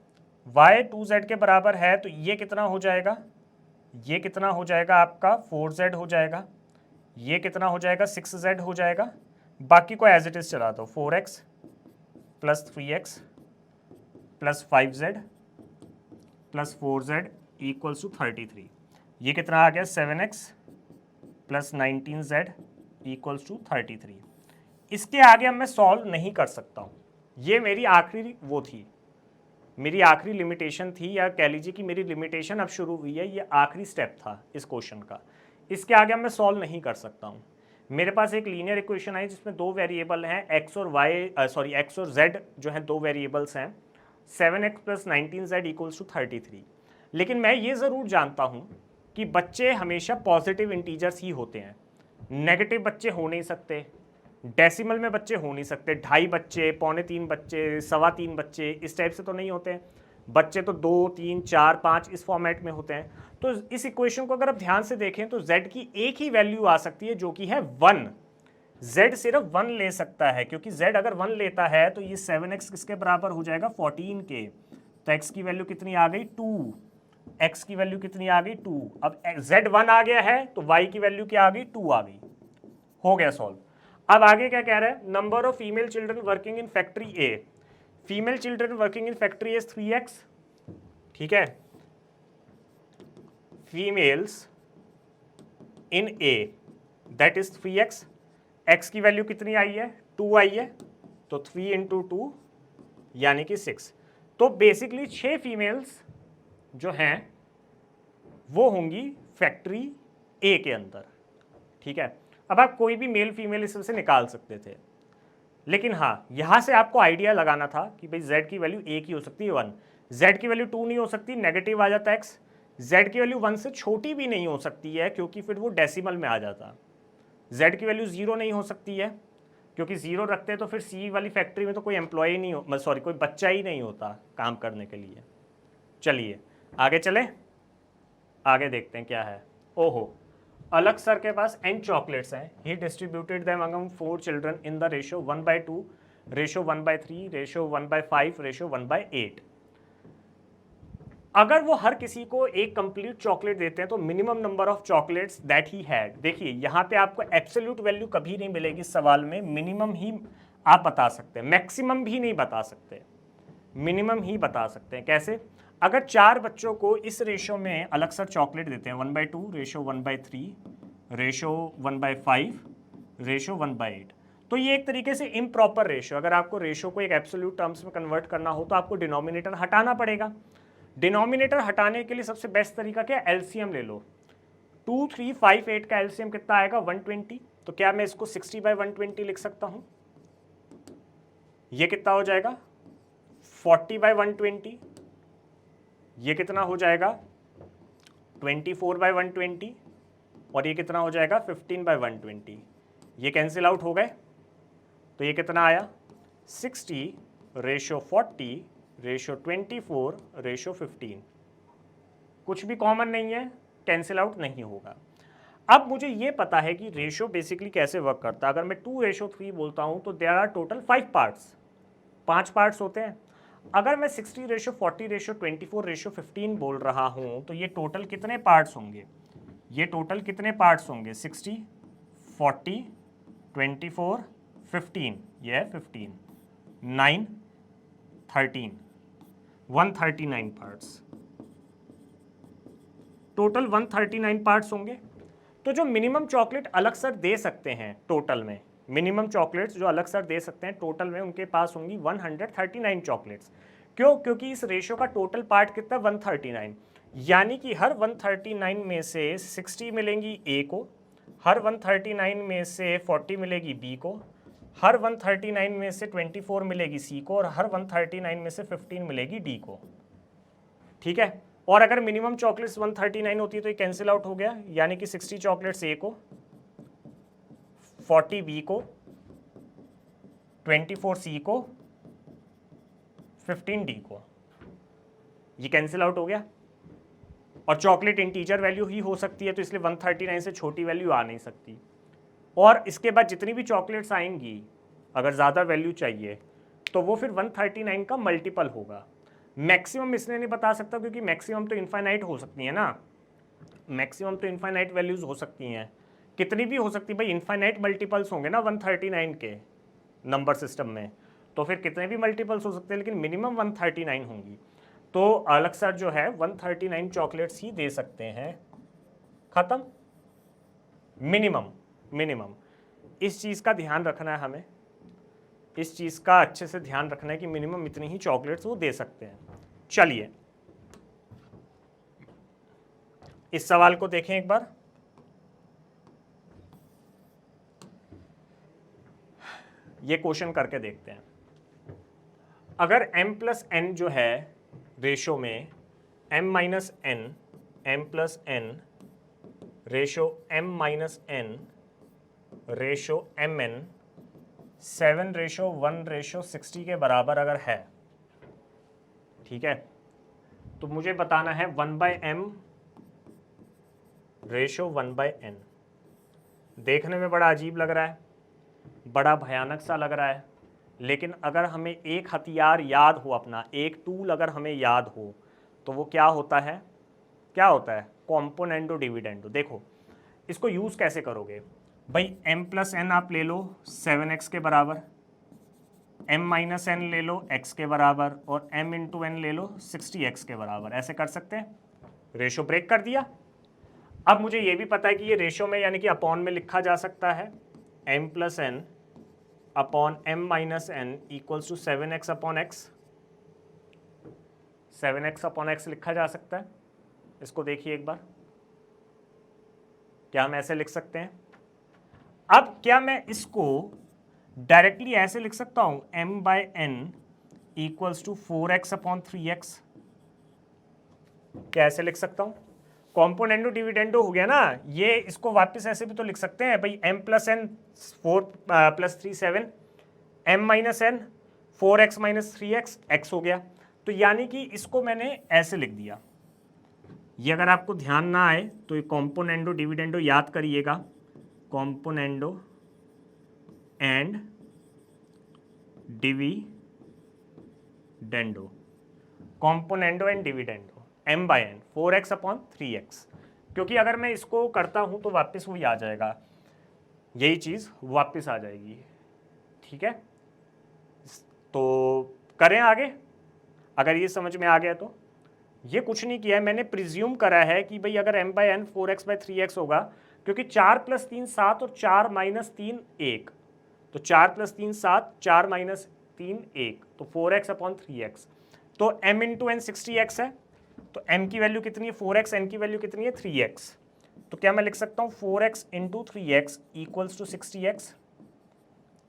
y 2z के बराबर है, तो ये कितना हो जाएगा, ये कितना हो जाएगा आपका 4z हो जाएगा, ये कितना हो जाएगा 6z हो जाएगा, बाकी को एज इट इज चला दो, 4x plus 3x plus 5z plus 4z equals to 33। ये कितना आ गया 7x plus 19z equals to 33। इसके आगे अब मैं सॉल्व नहीं कर सकता हूँ, ये मेरी आखिरी वो थी, मेरी आखिरी लिमिटेशन थी, या कह लीजिए कि मेरी लिमिटेशन अब शुरू हुई है, ये आखिरी स्टेप था इस क्वेश्चन का। इसके आगे अब मैं सॉल्व नहीं कर सकता हूँ। मेरे पास एक लीनियर इक्वेशन है जिसमें दो वेरिएबल हैं, x और z जो हैं दो वेरिएबल्स हैं, 7x plus 19z equals to 33। लेकिन मैं ये ज़रूर जानता हूँ कि बच्चे हमेशा पॉजिटिव इंटीजर्स ही होते हैं, नेगेटिव बच्चे हो नहीं सकते, डेसिमल में बच्चे हो नहीं सकते, 2.5 बच्चे, 2.25 बच्चे, 3.25 बच्चे, इस टाइप से तो नहीं होते हैं। बच्चे तो 2, 3, 4, 5 इस फॉर्मेट में होते हैं। तो इस इक्वेशन को अगर आप ध्यान से देखें तो z की एक ही वैल्यू आ सकती है जो कि है 1। z सिर्फ 1 ले सकता है, क्योंकि z अगर 1 लेता है तो ये 7x किसके बराबर हो जाएगा 14 के, तो x की वैल्यू कितनी आ गई 2, x की वैल्यू कितनी आ गई 2। अब z 1 आ गया है तो y की वैल्यू क्या आ गई 2 आ गई, हो गया सॉल्व। अब आगे क्या कह रहा है, number of female children working in factory A, female children working in factory is 3x, ठीक है, females in A that is 3x, x की वैल्यू कितनी आई है 2 आई है, तो 3 इंटू 2 यानी कि 6। तो बेसिकली 6 फीमेल्स जो हैं वो होंगी फैक्ट्री ए के अंदर, ठीक है। अब आप कोई भी मेल फीमेल इसमें से निकाल सकते थे, लेकिन हाँ यहाँ से आपको आइडिया लगाना था कि भाई z की वैल्यू एक ही हो सकती है 1, z की वैल्यू 2 नहीं हो सकती, नेगेटिव आ जाता x, z की वैल्यू 1 से छोटी भी नहीं हो सकती है क्योंकि फिर वो डेसिमल में आ जाता, z की वैल्यू 0 नहीं हो सकती है क्योंकि 0 रखते हैं तो फिर सी वाली फैक्ट्री में तो कोई एम्प्लॉय नहीं हो, सॉरी कोई बच्चा ही नहीं होता काम करने के लिए। चलिए आगे चले, आगे देखते हैं क्या है। ओहो, अलग सर के पास n चॉकलेट्स हैं, he distributed them among 4 children in the ratio 1/2, ratio 1/3, ratio 1/5, ratio 1/8। अगर वो हर किसी को एक कंप्लीट चॉकलेट देते हैं तो minimum number of chocolates that he had, देखिए यहाँ पे आपको एब्सोल्यूट वैल्यू कभी नहीं मिलेगी इस सवाल में, मिनिमम ही आप बता सकते हैं, मैक्सिमम भी नहीं बता सकते, मिनिमम ही बता सकते हैं। कैसे, अगर 4 बच्चों को इस रेशो में अलग सर चॉकलेट देते हैं 1/2, रेशो 1/3, रेशो 1/5, रेशो 1/8, तो ये एक तरीके से इम्प्रॉपर रेशो, अगर आपको रेशो को एक एब्सोल्यूट टर्म्स में कन्वर्ट करना हो तो आपको डिनोमिनेटर हटाना पड़ेगा। डिनोमिनेटर हटाने के लिए सबसे बेस्ट तरीका क्या है, एलसीएम ले लो। 2, 3, 5, 8 का एलसीएम कितना आएगा 120, तो क्या मैं इसको 60/120 लिख सकता हूं, ये कितना हो जाएगा 40/120, ये कितना हो जाएगा 24/120, और ये कितना हो जाएगा 15/120, ये कैंसिल आउट हो गए, तो ये कितना आया 60 रेशो 40 रेशो 24 रेशो 15, कुछ भी कॉमन नहीं है, कैंसिल आउट नहीं होगा। अब मुझे ये पता है कि रेशो बेसिकली कैसे वर्क करता है। अगर मैं 2:3 बोलता हूँ तो there are total 5 parts, 5 parts होते हैं। अगर मैं 60:40:24:15 बोल रहा हूँ तो ये टोटल कितने पार्ट्स होंगे, ये टोटल कितने पार्ट्स होंगे 60, 40, 24, 15, ये है 15, 9, 13, 139 पार्ट्स, टोटल 139 पार्ट्स होंगे। तो जो मिनिमम चॉकलेट अलग सर दे सकते हैं टोटल में, मिनिमम चॉकलेट्स जो अलग सर दे सकते हैं टोटल में, उनके पास होंगी 139 चॉकलेट्स। क्यों, क्योंकि इस रेशो का टोटल पार्ट कितना 139, यानी कि हर 139 में से 60 मिलेंगी ए को, हर 139 में से 40 मिलेगी बी को, हर 139 में से 24 मिलेगी सी को, और हर 139 में से 15 मिलेगी डी को, ठीक है। और अगर मिनिमम चॉकलेट्स 139 होती है तो ये कैंसिल आउट हो गया, यानी कि 60 चॉकलेट्स ए को, 40 बी को, 24 सी को, 15 डी को, ये कैंसिल आउट हो गया। और चॉकलेट इंटीजर वैल्यू ही हो सकती है, तो इसलिए 139 से छोटी वैल्यू आ नहीं सकती। और इसके बाद जितनी भी चॉकलेट्स आएंगी, अगर ज़्यादा वैल्यू चाहिए तो वो फिर 139 का मल्टीपल होगा। मैक्सिमम इसलिए नहीं बता सकता क्योंकि मैक्सिमम तो इनफाइनाइट हो सकती है ना, मैक्सिमम तो इनफाइनाइट वैल्यूज़ हो सकती हैं, कितनी भी हो सकती है भाई, इनफाइनाइट मल्टीपल्स होंगे ना 139 के नंबर सिस्टम में, तो फिर कितने भी मल्टीपल्स हो सकते हैं, लेकिन मिनिमम 139 होंगी। तो अलग सर जो है 139 चॉकलेट्स ही दे सकते हैं, ख़त्म। मिनिमम मिनिमम इस चीज़ का ध्यान रखना है हमें, इस चीज़ का अच्छे से ध्यान रखना है कि मिनिमम इतनी ही चॉकलेट्स वो दे सकते हैं। चलिए इस सवाल को देखें एक बार। ये क्वेश्चन करके देखते हैं। अगर m प्लस एन जो है रेशो में m minus n, m plus n ratio m minus n ratio m n 7:1:60 के बराबर अगर है, ठीक है, तो मुझे बताना है 1/m रेशो 1/n। देखने में बड़ा अजीब लग रहा है, बड़ा भयानक सा लग रहा है, लेकिन अगर हमें एक हथियार याद हो अपना, एक टूल अगर हमें याद हो, तो वो क्या होता है, क्या होता है, कॉम्पोनेंडो डिविडेंडो। देखो इसको यूज़ कैसे करोगे भाई, m प्लस एन आप ले लो 7x के बराबर, m माइनस एन ले लो x के बराबर, और m इंटू एन ले लो 60x के बराबर, ऐसे कर सकते हैं। रेशो ब्रेक कर दिया। अब मुझे ये भी पता है कि ये रेशो में यानी कि अपॉन में लिखा जा सकता है, m plus n upon m minus n equals to 7x upon x, 7x upon x लिखा जा सकता है। इसको देखिए एक बार, क्या हम ऐसे लिख सकते हैं। अब क्या मैं इसको डायरेक्टली ऐसे लिख सकता हूं, m by n equals to 4x upon 3x, क्या ऐसे लिख सकता हूं, कॉम्पोनेंडो डिविडेंडो हो गया ना ये। इसको वापस ऐसे भी तो लिख सकते हैं भाई, m plus n 4 plus 3 7, m minus n 4x minus 3x, x हो गया। तो यानी कि इसको मैंने ऐसे लिख दिया। ये अगर आपको ध्यान ना आए तो ये कॉम्पोनेंडो डिविडेंडो याद करिएगा, componendo and dividendo, componendo and dividendo, m by n 4x upon 3x, क्योंकि अगर मैं इसको करता हूं तो वापस वही आ जाएगा, यही चीज़ वापस आ जाएगी, ठीक है। तो करें आगे, अगर ये समझ में आ गया तो। ये कुछ नहीं किया है, मैंने प्रिज्यूम करा है कि भाई अगर m by N 4x by 3x होगा, क्योंकि 4 प्लस 3 7 और 4 माइनस 3 1, तो 4 प्लस 3 7, 4 माइनस 3 1, तो 4x अपॉन 3x, तो m इंटू एन 60x है, तो m की वैल्यू कितनी है 4x, n की वैल्यू कितनी है 3x, तो क्या मैं लिख सकता हूँ 4x into 3x equals to 60x,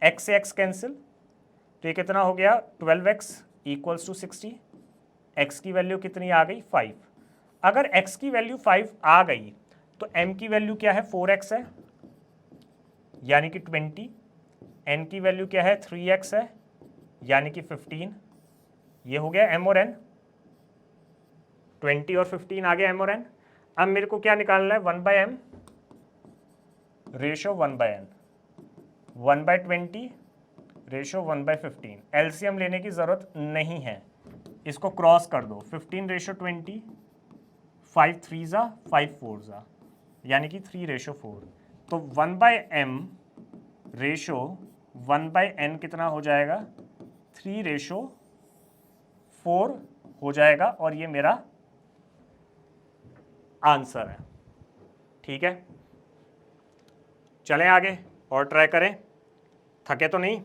x से x कैंसिल, तो ये कितना हो गया 12x इक्वल्स टू 60, x की वैल्यू कितनी आ गई 5। अगर x की वैल्यू 5 आ गई तो m की वैल्यू क्या है 4x है यानी कि 20, n की वैल्यू क्या है 3x है यानी कि 15, ये हो गया m और n, 20 और 15 आ गया m और n। अब मेरे को क्या निकालना है 1/m ratio 1/n, 1/20 ratio 1/15, LCM लेने की ज़रूरत नहीं है, इसको क्रॉस कर दो, 15:20, 5 3 ज़ा 5 4 ज़ा यानी कि 3:4, तो 1/m रेशो 1/n कितना हो जाएगा 3:4 हो जाएगा, और ये मेरा आंसर है, ठीक है। चलें आगे और ट्राई करें, थके तो नहीं।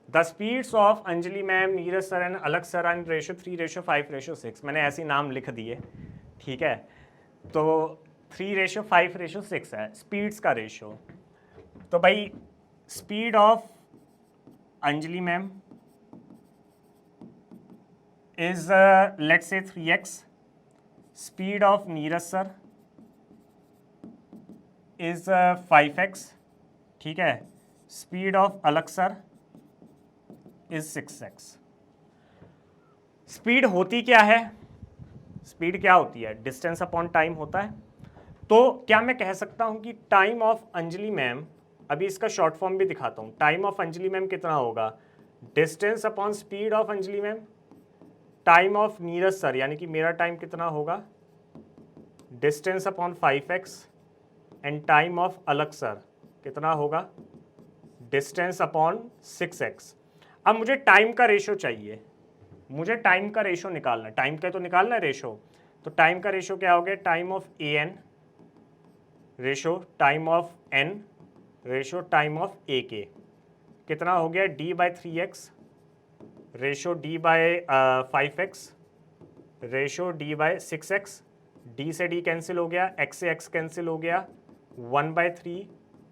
The speeds of Anjali ma'am, Neeraj sir and अलग सर एंड रेशो 3:5:6, मैंने ऐसे नाम लिख दिए, ठीक है। तो 3:5:6 है स्पीड्स का रेशो। तो भाई speed of Anjali ma'am is let's say 3x, speed of Neeraj sir is 5x, ठीक है, स्पीड ऑफ अलग सर इज 6x। स्पीड होती क्या है, स्पीड क्या होती है, डिस्टेंस अपॉन टाइम होता है। तो क्या मैं कह सकता हूं कि टाइम ऑफ अंजलि मैम, अभी इसका शॉर्ट फॉर्म भी दिखाता हूं, टाइम ऑफ अंजलि मैम कितना होगा, distance upon speed of Anjali ma'am, time of Neeraj sir यानी कि मेरा टाइम कितना होगा, distance upon 5x, and time of अलग सर कितना होगा, डिस्टेंस अपॉन 6x। अब मुझे टाइम का रेशो चाहिए, मुझे टाइम का रेशो निकालना है, टाइम का तो निकालना है रेशो। तो टाइम का रेशो क्या हो गया, time of an ratio time of n ratio time of ak कितना हो गया, d/3x ratio d/5x ratio d/6x, d से d कैंसिल हो गया, x से x कैंसिल हो गया, 1/3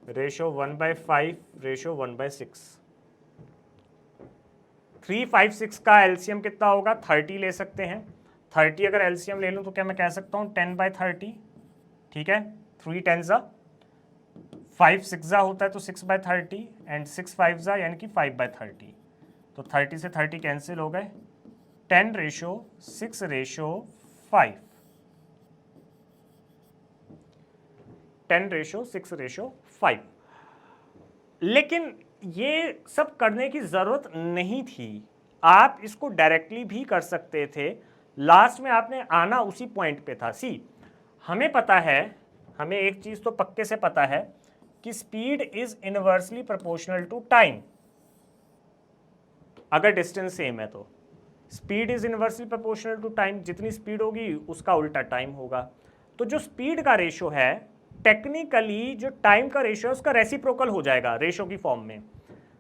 रेशो 1/5 रेशो 1/6। 3, 5, 6 का एलसीएम कितना होगा, 30 ले सकते हैं। 30 अगर एलसीएम ले लूँ तो क्या मैं कह सकता हूँ 10/30, ठीक है, 3 10 5 6 होता है तो 6/30 एंड 6 5 यानी कि 5/30। तो 30 से 30 कैंसिल हो गए, 10 रेशो 6 रेशो 5, 10 रेशो 6 रेशो 5। लेकिन ये सब करने की ज़रूरत नहीं थी, आप इसको डायरेक्टली भी कर सकते थे। लास्ट में आपने आना उसी पॉइंट पे था। सी, हमें पता है, हमें एक चीज़ तो पक्के से पता है कि speed is inversely proportional to time. अगर डिस्टेंस सेम है तो speed is inversely proportional to time, जितनी स्पीड होगी उसका उल्टा टाइम होगा। तो जो स्पीड का रेशो है, टेक्निकली जो टाइम का रेशो है उसका रेसिप्रोकल हो जाएगा रेशो की फॉर्म में।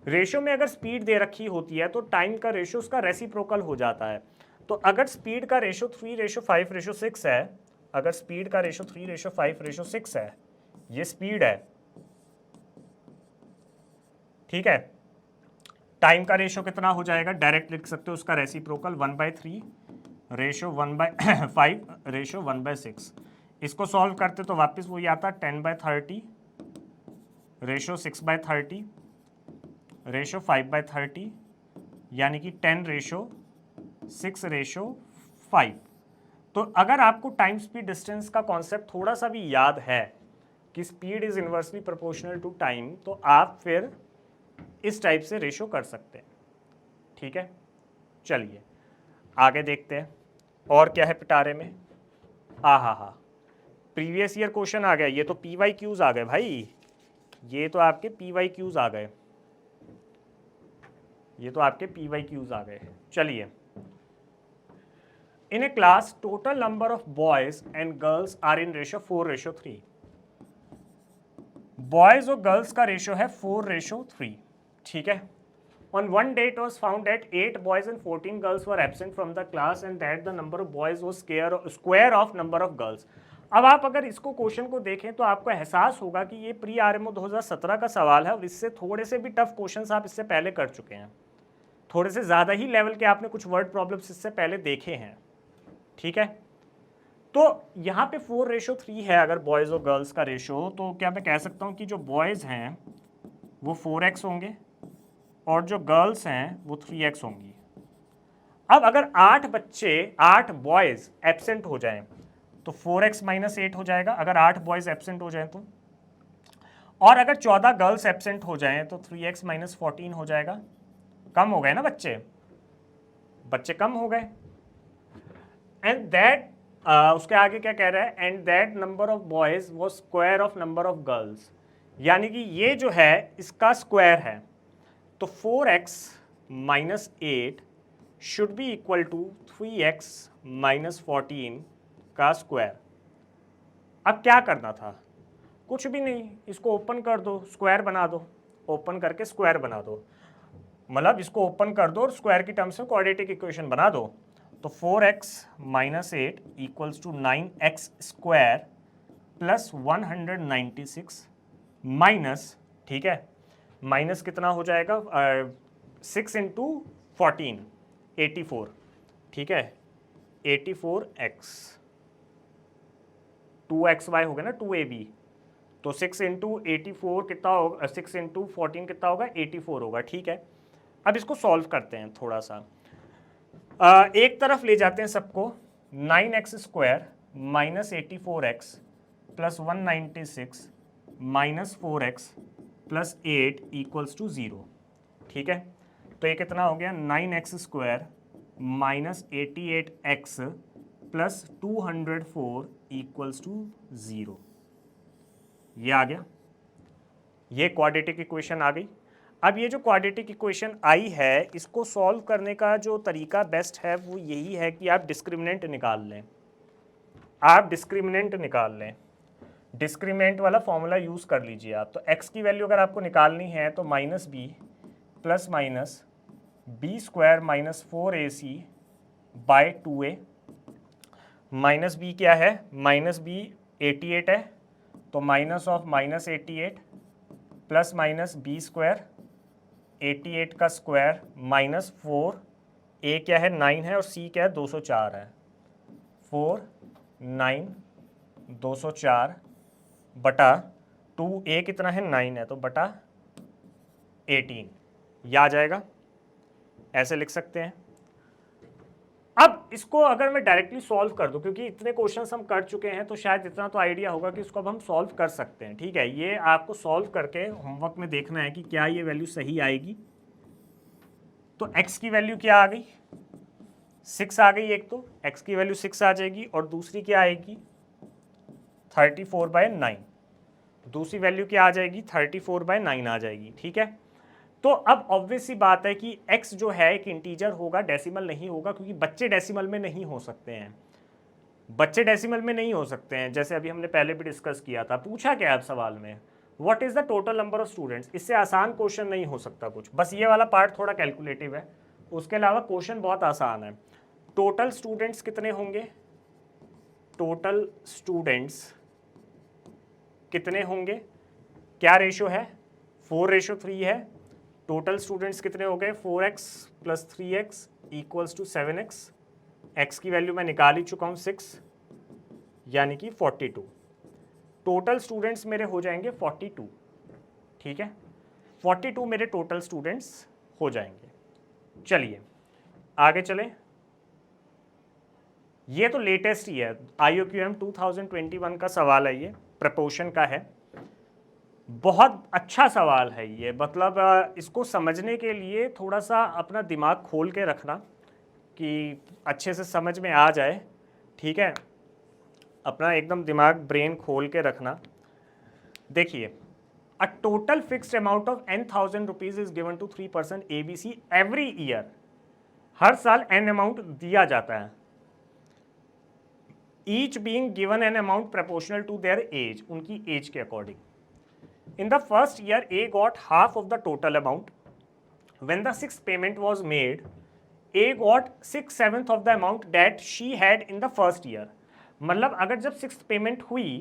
रेशो में अगर स्पीड दे रखी होती है तो टाइम का रेशो उसका रेसिप्रोकल हो जाता है। तो अगर स्पीड का रेशो 3:5:6 है, अगर स्पीड का रेशो 3:5:6 है, ये स्पीड है, ठीक है, टाइम का रेशो कितना हो जाएगा, डायरेक्ट लिख सकते हो उसका रेसिप्रोकल 1/3 रेशो 1/5 रेशो 1/6। इसको सॉल्व करते तो वापस वही आता 10/30 रेशो 6/30 रेशो 5/30 यानी कि 10 रेशो 6 रेशो 5। तो अगर आपको टाइम स्पीड डिस्टेंस का कॉन्सेप्ट थोड़ा सा भी याद है कि speed is inversely proportional to time, तो आप फिर इस टाइप से रेशो कर सकते हैं, ठीक है। चलिए आगे देखते हैं और क्या है पिटारे में। हा प्रीवियस ईयर क्वेश्चन आ गया, ये तो PYQs आ गए भाई, ये तो आपके PYQs आ गए, ये तो आपके PYQs आ गए। चलिए, in a class total number of boys and girls are in ratio 4:3। Boys और गर्ल्स का रेशो है 4:3, ठीक है। On one day it was found that 8 boys and 14 girls were absent from the class and that the number of boys was square of number of girls। अब आप अगर इसको question को देखें तो आपको एहसास होगा कि ये प्री आरएमओ 2017 का सवाल है और इससे थोड़े से भी टफ क्वेश्चंस आप इससे पहले कर चुके हैं, थोड़े से ज़्यादा ही लेवल के आपने कुछ वर्ड प्रॉब्लम्स इससे पहले देखे हैं, ठीक है। तो यहाँ पे 4:3 है अगर बॉयज़ और गर्ल्स का रेशो, तो क्या मैं कह सकता हूँ कि जो बॉयज़ हैं वो 4x होंगे और जो गर्ल्स हैं वो 3x होंगी। अब अगर 8 बच्चे 8 बॉयज़ एब्सेंट हो जाएं तो 4x - 8 हो जाएगा, अगर 8 बॉयज़ एब्सेंट हो जाएं तो, और अगर 14 गर्ल्स एब्सेंट हो जाएं तो 3x - 14 हो जाएगा। कम हो गए ना बच्चे, बच्चे कम हो गए। एंड दैट उसके आगे क्या कह रहा है, and that number of boys वो square of number of girls, यानी कि ये जो है इसका स्क्वायर है। तो 4x - 8 should be equal to 3x - 14 का स्क्वायर। अब क्या करना था, कुछ भी नहीं, इसको ओपन कर दो, स्क्वायर बना दो, ओपन करके स्क्वायर बना दो, मतलब इसको ओपन कर दो और स्क्वायर की टर्म्स में क्वाड्रेटिक इक्वेशन बना दो। तो 4x - 8 equals to 9x square plus 196 minus, ठीक है, माइनस कितना हो जाएगा 6 × 14 84, ठीक है, 84x 2xy हो गया ना 2ab, तो 6 × 84 कितना होगा, 6 × 14 कितना होगा 84 होगा, ठीक है। अब इसको सॉल्व करते हैं थोड़ा सा, एक तरफ ले जाते हैं सबको, 9x² minus 84x plus 196 minus 4x plus 8 equals to 0। ठीक है, तो ये कितना हो गया 9x² minus 88x plus 204 equals to 0। ये आ गया, ये क्वाड्रेटिक इक्वेशन आ गई। अब ये जो क्वाड्रेटिक इक्वेशन आई है, इसको सॉल्व करने का जो तरीका बेस्ट है वो यही है कि आप डिस्क्रिमिनेंट निकाल लें। आप डिस्क्रिमिनेंट निकाल लें, डिस्क्रिमिनेंट वाला फॉर्मूला यूज़ कर लीजिए आप। तो x की वैल्यू अगर आपको निकालनी है तो minus B plus minus b² minus 4ac by 2a। Minus b क्या है, माइनस बी 88 है, तो minus of minus 88 plus minus b² 88 का स्क्वायर माइनस 4, a क्या है 9 है और c क्या है 204 है। 4 9 204 बटा 2, a कितना है 9 है तो बटा 18, यह आ जाएगा। ऐसे लिख सकते हैं। अब इसको अगर मैं डायरेक्टली सॉल्व कर दूं, क्योंकि इतने क्वेश्चंस हम कर चुके हैं तो शायद इतना तो आइडिया होगा कि इसको अब हम सॉल्व कर सकते हैं। ठीक है, ये आपको सॉल्व करके होमवर्क में देखना है कि क्या ये वैल्यू सही आएगी। तो x की वैल्यू क्या आ गई 6 आ गई। एक तो x की वैल्यू 6 आ जाएगी और दूसरी क्या आएगी 34/9। दूसरी वैल्यू क्या आ जाएगी 34/9 आ जाएगी। ठीक है, तो अब ऑब्वियस सी बात है कि x जो है एक इंटीजर होगा, डेसिमल नहीं होगा, क्योंकि बच्चे डेसिमल में नहीं हो सकते हैं। बच्चे डेसिमल में नहीं हो सकते हैं, जैसे अभी हमने पहले भी डिस्कस किया था। पूछा क्या है अब सवाल में, what is the total number of students. इससे आसान क्वेश्चन नहीं हो सकता कुछ, बस ये वाला पार्ट थोड़ा कैलकुलेटिव है, उसके अलावा क्वेश्चन बहुत आसान है। टोटल स्टूडेंट्स कितने होंगे, टोटल स्टूडेंट्स कितने होंगे, क्या रेशो है 4:3 है। टोटल स्टूडेंट्स कितने हो गए 4x plus 3x equals to 7x। x की वैल्यू मैं निकाल ही चुका हूँ 6, यानी कि 42। टोटल स्टूडेंट्स मेरे हो जाएंगे 42। ठीक है, 42 मेरे टोटल स्टूडेंट्स हो जाएंगे। चलिए आगे चलें। ये तो लेटेस्ट ही है, IOQM 2021 का सवाल है, ये प्रपोर्शन का है। बहुत अच्छा सवाल है ये, मतलब इसको समझने के लिए थोड़ा सा अपना दिमाग खोल के रखना कि अच्छे से समझ में आ जाए। ठीक है, अपना एकदम दिमाग ब्रेन खोल के रखना। देखिए, a total fixed amount of n,000 rupees is given to 3 person ABC every year. हर साल n अमाउंट दिया जाता है। Each being given an amount proportional to their age, उनकी एज के according. In the first year, A got half of the total amount. When the sixth payment was made, A got 6/7 of the amount that she had in the first year. मतलब अगर जब six payment हुई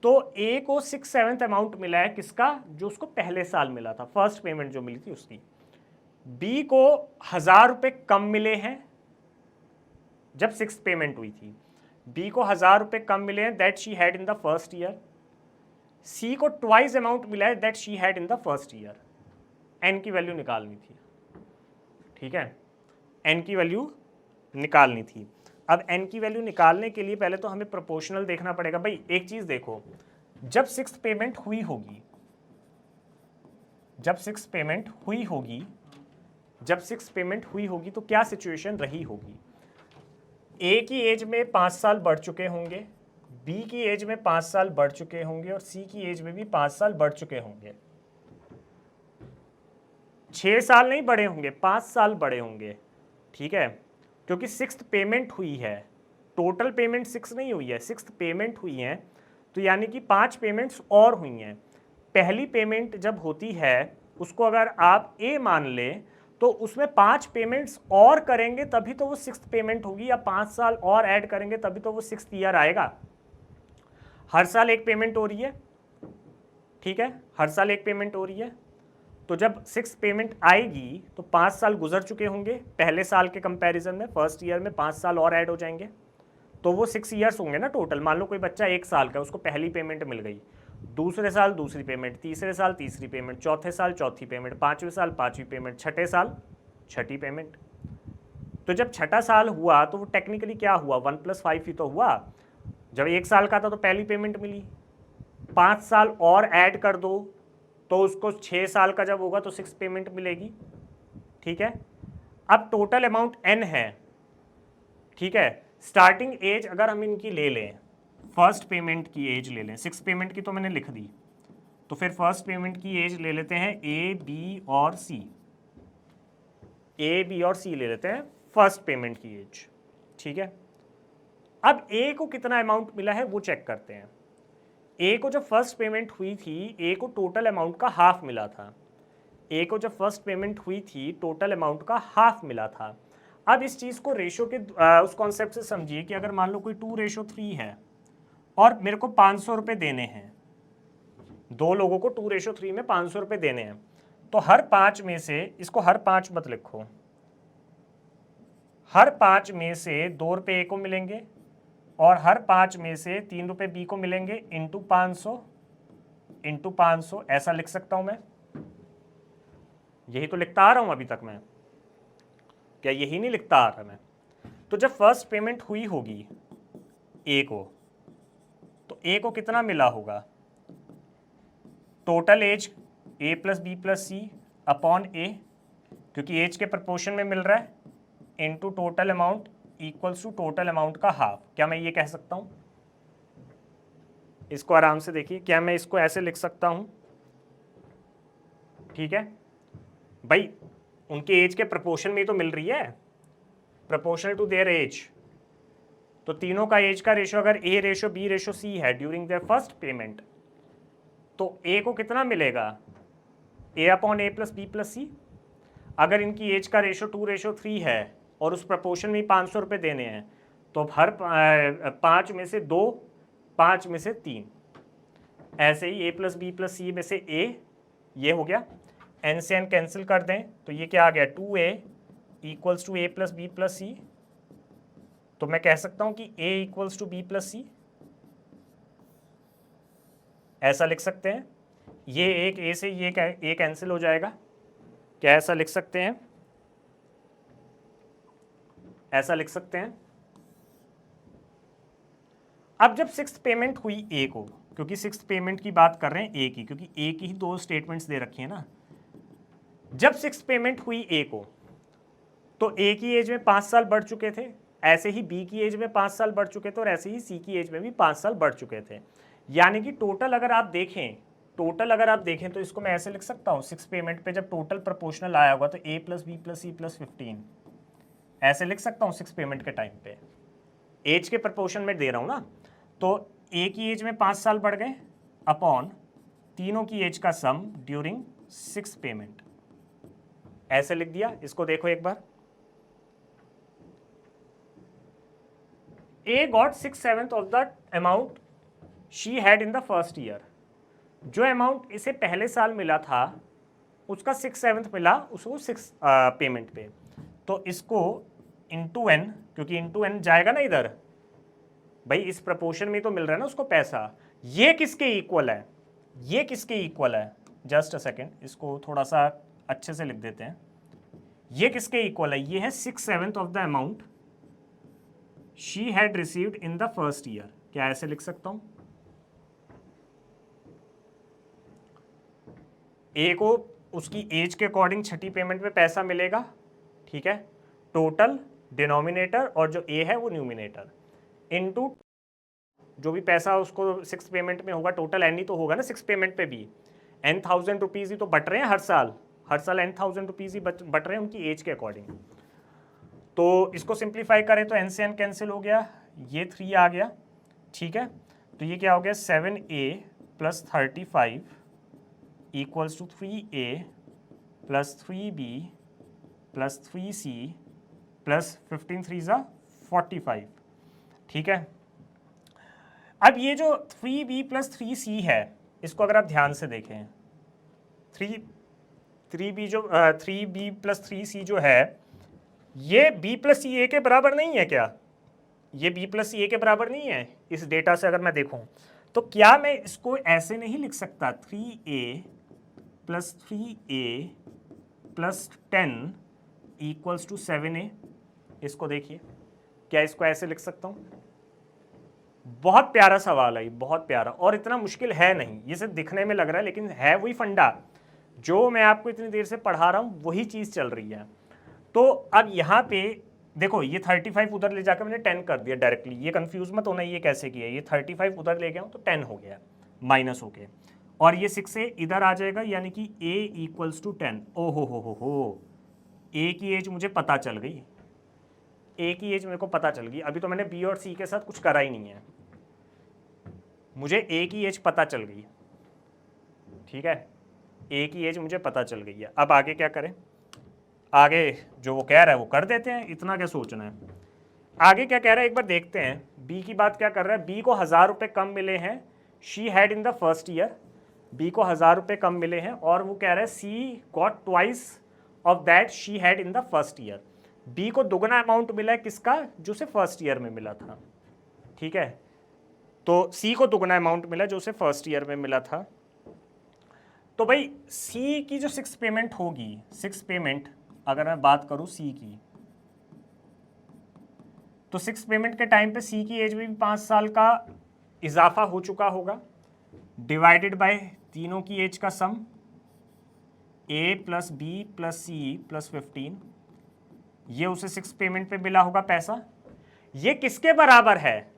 तो A को 6/7 amount मिला है, किसका, जो उसको पहले साल मिला था, फर्स्ट पेमेंट जो मिली थी उसकी। B को 1000 रुपये कम मिले हैं जब सिक्स पेमेंट हुई थी। B को 1000 रुपये कम मिले हैं that she had in the first year. C को ट्वाइस अमाउंट मिला है that she had in the first year. N की वैल्यू निकालनी थी। ठीक है, N की वैल्यू निकालनी थी। अब N की वैल्यू निकालने के लिए पहले तो हमें प्रोपोर्शनल देखना पड़ेगा। भाई एक चीज देखो, जब सिक्स पेमेंट हुई होगी, जब सिक्स पेमेंट हुई होगी, जब सिक्स पेमेंट हुई होगी तो क्या सिचुएशन रही होगी। A की एज में 5 साल बढ़ चुके होंगे, B की एज में 5 साल बढ़ चुके होंगे और C की एज में भी 5 साल बढ़ चुके होंगे। 6 साल नहीं बढ़े होंगे, 5 साल बढ़े होंगे। ठीक है, क्योंकि सिक्स्थ पेमेंट हुई है, टोटल पेमेंट 6 नहीं हुई है, सिक्स्थ पेमेंट हुई है, तो यानी कि 5 पेमेंट्स और हुई हैं। पहली पेमेंट जब होती है उसको अगर आप A मान लें तो उसमें 5 पेमेंट्स और करेंगे तभी तो वो सिक्स्थ पेमेंट होगी, या 5 साल और ऐड करेंगे तभी तो वो सिक्स्थ ईयर आएगा। हर साल एक पेमेंट हो रही है। ठीक है, हर साल एक पेमेंट हो रही है, तो जब सिक्स पेमेंट आएगी तो 5 साल गुजर चुके होंगे पहले साल के कंपैरिजन में। फर्स्ट ईयर में 5 साल और ऐड हो जाएंगे तो वो 6 ईयर्स होंगे ना टोटल। मान लो कोई बच्चा 1 साल का, उसको पहली पेमेंट मिल गई, दूसरे साल दूसरी पेमेंट, तीसरे साल तीसरी पेमेंट, चौथे साल चौथी पेमेंट, पाँचवें साल पाँचवीं पेमेंट, छठे साल छठी पेमेंट। तो जब छठा साल हुआ तो वो टेक्निकली क्या हुआ, 1+5 ही तो हुआ। जब 1 साल का था तो पहली पेमेंट मिली, 5 साल और ऐड कर दो तो उसको 6 साल का जब होगा तो 6 पेमेंट मिलेगी। ठीक है, अब टोटल अमाउंट n है। ठीक है, स्टार्टिंग एज अगर हम इनकी ले लें, फर्स्ट पेमेंट की एज ले लें, 6 पेमेंट की तो मैंने लिख दी, तो फिर फर्स्ट पेमेंट की एज ले लेते हैं ए बी और सी, ए बी और सी ले लेते हैं फर्स्ट पेमेंट की एज। ठीक है, अब ए को कितना अमाउंट मिला है वो चेक करते हैं। ए को जब फर्स्ट पेमेंट हुई थी, ए को टोटल अमाउंट का हाफ मिला था। ए को जब फर्स्ट पेमेंट हुई थी टोटल अमाउंट का हाफ मिला था। अब इस चीज़ को रेशो के उस कॉन्सेप्ट से समझिए कि अगर मान लो कोई 2:3 है और मेरे को 500 रुपये देने हैं, 2 लोगों को 2:3 में 500 रुपये देने हैं, तो हर 5 में से, इसको हर 5 मत लिखो, हर 5 में से 2 रुपये ए को मिलेंगे और हर 5 में से 3 रुपये बी को मिलेंगे, इंटू 500 ऐसा लिख सकता हूं मैं। यही तो लिखता आ रहा हूं अभी तक मैं, क्या यही नहीं लिखता आ रहा मैं? तो जब फर्स्ट पेमेंट हुई होगी ए को, तो ए को कितना मिला होगा, total age A plus B plus C upon A, क्योंकि एज के प्रपोर्शन में मिल रहा है, into total amount equals to total amount का हाफ। क्या मैं ये कह सकता हूं? इसको आराम से देखिए, क्या मैं इसको ऐसे लिख सकता हूं? ठीक है भाई, उनके एज के प्रपोर्शन में ही तो मिल रही है, प्रपोर्शनल टू देयर एज। तो तीनों का एज का रेशो अगर ए रेशो बी रेशो सी है ड्यूरिंग देयर फर्स्ट पेमेंट, तो ए को कितना मिलेगा, ए अपॉन ए प्लस बी प्लस सी। अगर इनकी एज का रेशो 2:3 है और उस प्रपोर्शन में 500 रुपये देने हैं, तो हर 5 में से 2, 5 में से 3, ऐसे ही ए प्लस बी प्लस सी में से ए, ये हो गया, एन से एन कैंसिल कर दें तो ये क्या आ गया, 2a equals to A plus B plus C. तो मैं कह सकता हूं कि a equals to B plus C, ऐसा लिख सकते हैं। ये एक a से ये a कैंसिल हो जाएगा, क्या ऐसा लिख सकते हैं? ऐसा लिख सकते हैं। अब जब 6th पेमेंट हुई ए को, क्योंकि 6th पेमेंट की बात कर रहे हैं ए की, क्योंकि ए की ही 2 स्टेटमेंट्स दे रखी है ना। जब 6th पेमेंट हुई ए को, तो ए की एज में 5 साल बढ़ चुके थे, ऐसे ही बी की एज में 5 साल बढ़ चुके थे और ऐसे ही सी की एज में भी 5 साल बढ़ चुके थे। यानी कि टोटल अगर आप देखें तो इसको मैं ऐसे लिख सकता हूँ, 6 पेमेंट पे जब टोटल प्रोपोर्शनल आया होगा तो A plus B plus C plus 15, ऐसे लिख सकता हूँ 6 पेमेंट के टाइम पे, एज के प्रोपोर्शन में दे रहा हूँ ना। तो ए की एज में 5 साल बढ़ गए अपॉन तीनों की एज का सम ड्यूरिंग 6 पेमेंट, ऐसे लिख दिया। इसको देखो एक बार, A got 6/7 of the amount she had in the first year। जो अमाउंट इसे पहले साल मिला था उसका 6/7 मिला उसको 6 पेमेंट पे। तो इसको इंटू एन, क्योंकि इंटू एन जाएगा ना इधर, भाई इस प्रपोर्शन में तो मिल रहा है ना उसको पैसा। ये किसके इक्वल है, ये किसके इक्वल है, जस्ट अ सेकेंड, इसको थोड़ा सा अच्छे से लिख देते हैं। ये किसके इक्वल है, ये है 6/7 of the amount she had received in the first year। क्या ऐसे लिख सकता हूं? ए को उसकी एज के अकॉर्डिंग छठी पेमेंट में पैसा मिलेगा, ठीक है, टोटल डिनोमिनेटर और जो ए है वो न्यूमिनेटर, इनटू जो भी पैसा उसको 6 पेमेंट में होगा, टोटल एन ही तो होगा ना 6 पेमेंट पे भी, n 1000 रुपीज़ ही तो बट रहे हैं हर साल n 1000 रुपीज़ ही बट रहे हैं उनकी एज के अकॉर्डिंग। तो इसको सिंप्लीफाई करें तो एन से एन कैंसिल हो गया, ये 3 आ गया, ठीक है। तो ये क्या हो गया, 7a plus 35 equals to 3a plus 3b plus 3c plus 15 3 ज़ा 45, ठीक है। अब ये जो 3b प्लस 3c है, इसको अगर आप ध्यान से देखें, 3b प्लस 3c जो है, ये b प्लस सी ए के बराबर नहीं है क्या? ये b प्लस सी ए के बराबर नहीं है इस डेटा से अगर मैं देखूं तो क्या मैं इसको ऐसे नहीं लिख सकता, 3a plus 3a plus 10 equals to 7a? इसको देखिए, क्या इसको ऐसे लिख सकता हूँ? बहुत प्यारा सवाल है, बहुत प्यारा, और इतना मुश्किल है नहीं, ये सिर्फ दिखने में लग रहा है लेकिन है वही फंडा जो मैं आपको इतनी देर से पढ़ा रहा हूँ, वही चीज़ चल रही है। तो अब यहाँ पे देखो, ये 35 उधर ले जाकर मैंने 10 कर दिया डायरेक्टली, ये कंफ्यूज मत होना ये कैसे किया, ये 35 उधर ले गया हूँ तो 10 हो गया माइनस हो के, और ये 6 से इधर आ जाएगा, यानी कि a इक्वल्स टू 10। ओ हो, a की एज मुझे पता चल गई, a की एज मेरे को पता चल गई। अभी तो मैंने b और c के साथ कुछ करा ही नहीं है, मुझे a की एज पता चल गई, ठीक है, a की एज मुझे पता चल गई है। अब आगे क्या करें? आगे जो वो कह रहा है वो कर देते हैं, इतना क्या सोचना है। आगे क्या कह रहा है एक बार देखते हैं। बी की बात क्या कर रहा है? बी को 1000 रुपये कम मिले हैं, she had in the first year, B को 1000 रुपये कम मिले हैं, और वो कह रहा है C got twice of that she had in the first year. B को दुगना अमाउंट मिला है किसका? जो उसे फर्स्ट ईयर में मिला था, ठीक है, तो सी को दुगना अमाउंट मिला जो उसे फर्स्ट ईयर में मिला था। तो भाई सी की जो 6 पेमेंट होगी, 6 पेमेंट अगर मैं बात करूं सी की, तो 6 पेमेंट के टाइम पे सी की एज में भी 5 साल का इजाफा हो चुका होगा, डिवाइडेड बाय तीनों की एज का sum, A plus B plus C plus 15, ये उसे 6 पेमेंट पे मिला होगा पैसा। ये किसके बराबर है?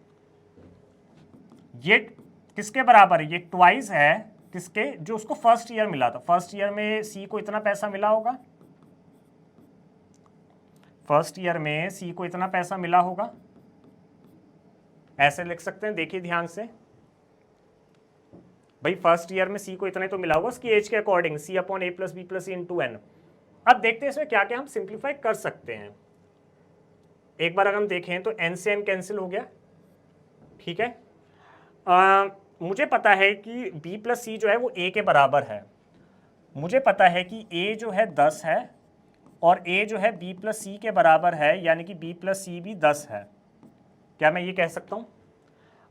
ये किसके बराबर है? ये ट्वाइस है किसके? जो उसको फर्स्ट ईयर मिला था। फर्स्ट ईयर में सी को इतना पैसा मिला होगा, फर्स्ट ईयर में सी को इतना पैसा मिला होगा, ऐसे लिख सकते हैं, देखिए ध्यान से भाई, फर्स्ट ईयर में सी को इतना ही तो मिला होगा उसकी एज के अकॉर्डिंग, सी अपॉन ए plus B plus c into N. अब देखते हैं इसमें क्या क्या हम सिंप्लीफाई कर सकते हैं। एक बार अगर हम देखें तो एन से एन कैंसिल हो गया, ठीक है। मुझे पता है कि बी प्लस सी जो है वो ए के बराबर है, मुझे पता है कि ए जो है 10 है और ए जो है बी प्लस सी के बराबर है, यानी कि बी प्लस सी भी 10 है। क्या मैं ये कह सकता हूँ?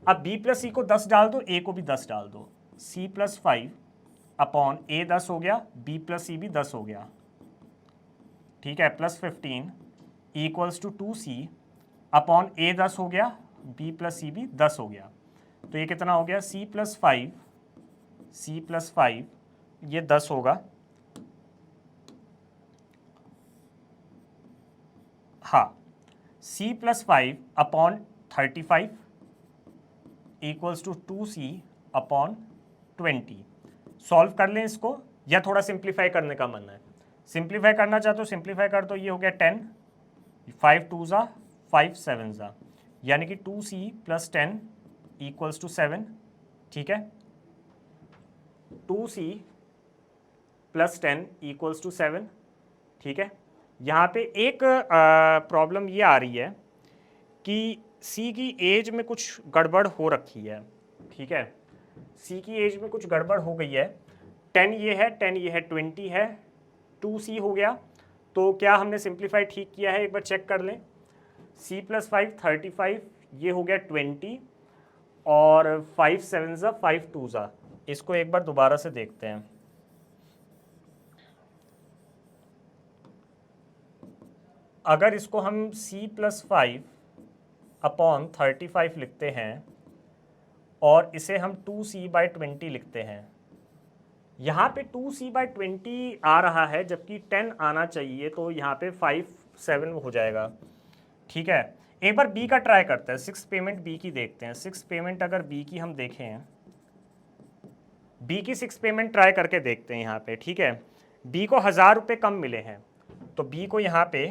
अब बी प्लस सी को 10 डाल दो, ए को भी 10 डाल दो, सी प्लस 5 अपॉन ए 10 हो गया, बी प्लस सी भी 10 हो गया, ठीक है, plus 15 equals to 2c upon A 10 हो गया, बी प्लस सी भी 10 हो गया। तो ये कितना हो गया? c प्लस 5 ये 10 होगा, हाँ, c plus 5 upon 35 equals to 2c upon 20। Solve कर लें इसको, या थोड़ा सिंप्लीफाई करने का मन है? सिंप्लीफाई करना चाहते हो सिंप्लीफाई कर दो, ये हो गया 10, 5 2 ज़ा 5 7 ज़ा, यानी कि 2c प्लस 10 इक्वल्स टू 7, ठीक है, 2c प्लस 10 इक्वल्स टू 7, ठीक है। यहाँ पे एक प्रॉब्लम ये आ रही है कि c की एज में कुछ गड़बड़ हो रखी है, ठीक है, c की एज में कुछ गड़बड़ हो गई है। 10 ये है, 10 ये है, 20 है, 2c हो गया। तो क्या हमने सिंप्लीफाई ठीक किया है? एक बार चेक कर लें। c प्लस 5 35, ये हो गया 20, और 5 7 ज़ा 5 2 ज़ा। इसको एक बार दोबारा से देखते हैं। अगर इसको हम c प्लस 5 अपॉन 35 लिखते हैं और इसे हम 2c बाई 20 लिखते हैं, यहाँ पे 2c बाई 20 आ रहा है जबकि 10 आना चाहिए, तो यहाँ पे 5 7 हो जाएगा, ठीक है। एक बार b का ट्राई करते हैं, 6 पेमेंट b की देखते हैं। 6 पेमेंट अगर b की हम देखें, b की 6 पेमेंट ट्राई करके देखते हैं यहाँ पे, ठीक है। b को 1000 रुपये कम मिले हैं, तो b को यहाँ पे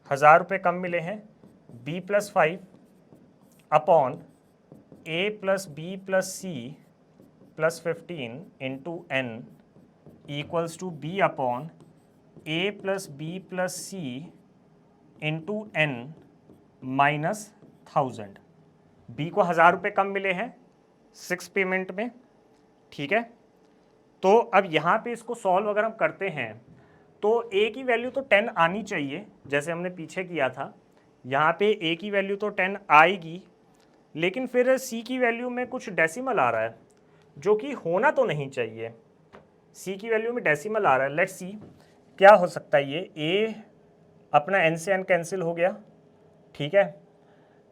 1000 रुपये कम मिले हैं, b plus 5 upon a plus B plus C plus 15 into n equals to b upon a plus B plus c into n minus 1000। B को 1000 रुपये कम मिले हैं 6 पेमेंट में, ठीक है। तो अब यहाँ पे इसको सॉल्व अगर हम करते हैं तो a की वैल्यू तो 10 आनी चाहिए, जैसे हमने पीछे किया था। यहाँ पे a की वैल्यू तो 10 आएगी, लेकिन फिर c की वैल्यू में कुछ डेसिमल आ रहा है जो कि होना तो नहीं चाहिए। c की वैल्यू में डेसिमल आ रहा है, लेट्स सी क्या हो सकता है। ये a अपना n से n कैंसिल हो गया, ठीक है।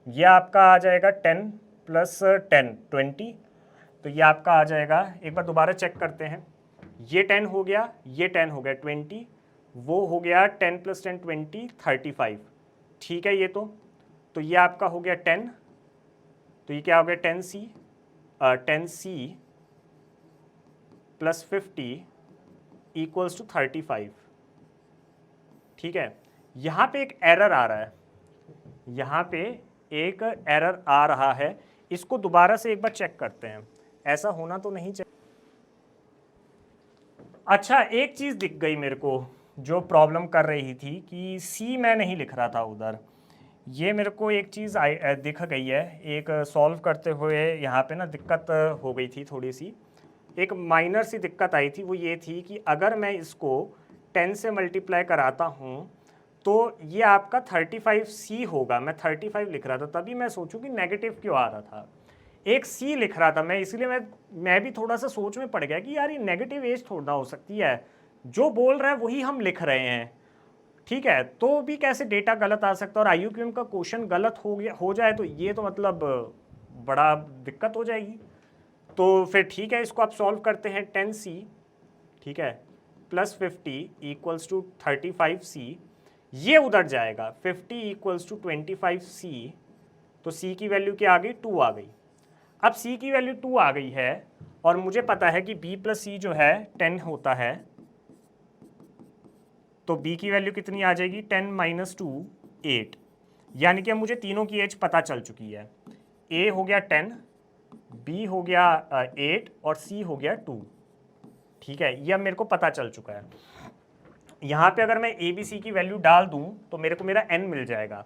ये आपका आ जाएगा 10 प्लस 10 20, तो ये आपका आ जाएगा, एक बार दोबारा चेक करते हैं, ये 10 हो गया, ये 10 हो गया 20, वो हो गया 10 प्लस 10 20 35, ठीक है। ये तो ये आपका हो गया 10, तो ये क्या हो गया 10c प्लस 50 इक्वल्स टू 35, ठीक है। यहाँ पे एक एरर आ रहा है, यहाँ पे एक एरर आ रहा है, इसको दोबारा से एक बार चेक करते हैं, ऐसा होना तो नहीं चाहिए। अच्छा, एक चीज़ दिख गई मेरे को जो प्रॉब्लम कर रही थी कि सी मैं नहीं लिख रहा था उधर, ये मेरे को एक चीज़ दिख गई है, एक सॉल्व करते हुए यहाँ पे ना दिक्कत हो गई थी थोड़ी सी, एक माइनर सी दिक्कत आई थी। वो ये थी कि अगर मैं इसको 10 से मल्टीप्लाई कराता हूँ तो ये आपका 35c होगा, मैं 35 लिख रहा था, तभी मैं सोचूं कि नेगेटिव क्यों आ रहा था, एक c लिख रहा था मैं, इसलिए मैं भी थोड़ा सा सोच में पड़ गया कि यार ये नेगेटिव एज थोड़ा हो सकती है, जो बोल रहा है वही हम लिख रहे हैं, ठीक है। तो भी कैसे डेटा गलत आ सकता है, और IUQM का क्वेश्चन गलत हो जाए तो ये तो मतलब बड़ा दिक्कत हो जाएगी। तो फिर ठीक है, इसको आप सॉल्व करते हैं, 10c, ठीक है, प्लस 50 इक्वल्स टू 35c, ये उधर जाएगा, 50 इक्वल्स टू 25c, तो c की वैल्यू क्या आ गई, 2 आ गई। अब c की वैल्यू 2 आ गई है, और मुझे पता है कि b प्लस c जो है 10 होता है, तो b की वैल्यू कितनी आ जाएगी, 10 माइनस 2 8, यानी कि मुझे तीनों की एज पता चल चुकी है, a हो गया 10, b हो गया 8 और c हो गया 2, ठीक है। ये अब मेरे को पता चल चुका है। यहाँ पे अगर मैं ABC की वैल्यू डाल दूँ तो मेरे को मेरा n मिल जाएगा,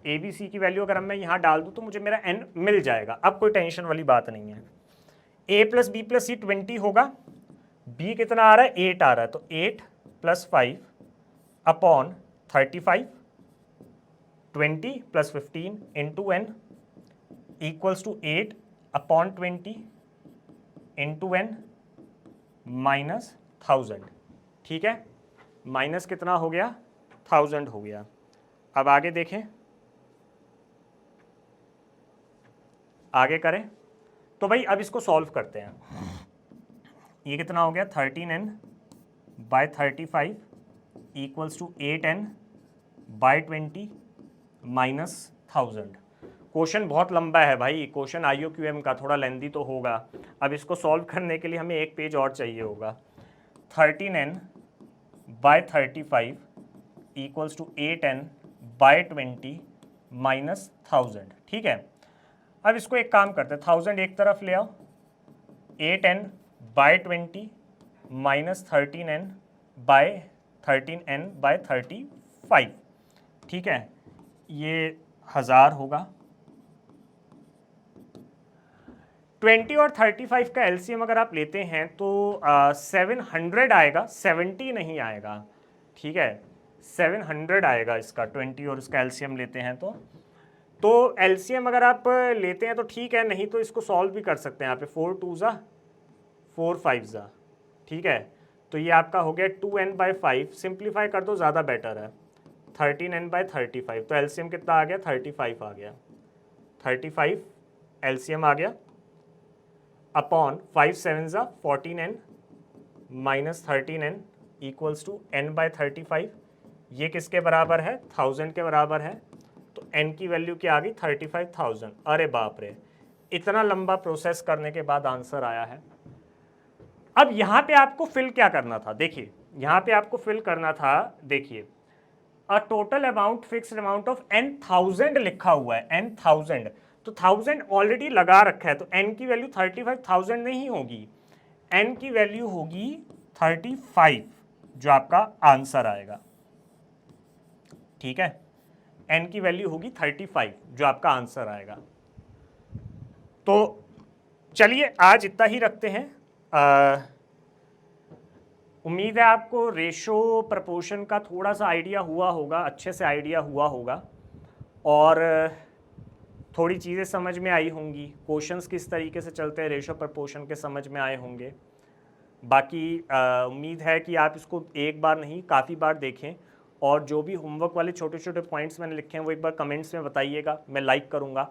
ABC की वैल्यू अगर मैं यहाँ डाल दूँ तो मुझे मेरा n मिल जाएगा, अब कोई टेंशन वाली बात नहीं है। a प्लस बी प्लस सी 20 होगा, b कितना आ रहा है, 8 आ रहा है, तो 8 plus 5 upon 35, 20 plus 15 into n equals to 8 upon 20 into n minus 1000, ठीक है। माइनस कितना हो गया, 1000 हो गया। अब आगे देखें, आगे करें तो भाई अब इसको सॉल्व करते हैं। ये कितना हो गया, 13n by 35 equals to 8n by 20 minus 1000। Question बहुत लंबा है भाई, क्वेश्चन IUQM का थोड़ा लेंदी तो होगा। अब इसको सॉल्व करने के लिए हमें एक पेज और चाहिए होगा। 13n by 35 equals to 8n by 20 minus 1000, ठीक है। अब इसको एक काम करते हैं, 1000 एक तरफ ले आओ, 8n by 20 minus 13n by 35, ठीक है, ये 1000 होगा। 20 और 35 का LCM अगर आप लेते हैं तो 700 आएगा, 70 नहीं आएगा, ठीक है, 700 आएगा इसका, 20 और इसका LCM लेते हैं तो LCM अगर आप लेते हैं तो ठीक है, नहीं तो इसको सॉल्व भी कर सकते हैं। यहाँ पे 4 2 ज़ा 4 5 ज़ा, ठीक है, तो ये आपका हो गया 2n बाई 5, सिंप्लीफाई कर दो ज़्यादा बेटर है, 13n बाई 35, तो LCM कितना आ गया, 35 आ गया, 35 LCM आ गया अपॉन 5 7 ज़ा 14n minus 13n equals to n by 35, ये किसके बराबर है, 1000 के बराबर है, तो n की वैल्यू क्या आ गई, 35,000। अरे बाप रे, इतना लंबा प्रोसेस करने के बाद आंसर आया है। अब यहाँ पे आपको फिल क्या करना था, देखिए यहाँ पे आपको फिल करना था, देखिए a total amount fixed amount of n1000 लिखा हुआ है, n1000, तो 1000 ऑलरेडी लगा रखा है, तो n की वैल्यू 35,000 नहीं होगी, n की वैल्यू होगी 35, जो आपका आंसर आएगा, ठीक है, n की वैल्यू होगी 35, जो आपका आंसर आएगा। तो चलिए आज इतना ही रखते हैं। उम्मीद है आपको रेशो प्रपोर्शन का थोड़ा सा आइडिया हुआ होगा, अच्छे से आइडिया हुआ होगा, और थोड़ी चीज़ें समझ में आई होंगी, क्वेश्चंस किस तरीके से चलते हैं रेशो प्रपोर्शन के समझ में आए होंगे। बाकी उम्मीद है कि आप इसको एक बार नहीं काफ़ी बार देखें और जो भी होमवर्क वाले छोटे छोटे पॉइंट्स मैंने लिखे हैं वो एक बार कमेंट्स में बताइएगा, मैं लाइक करूँगा।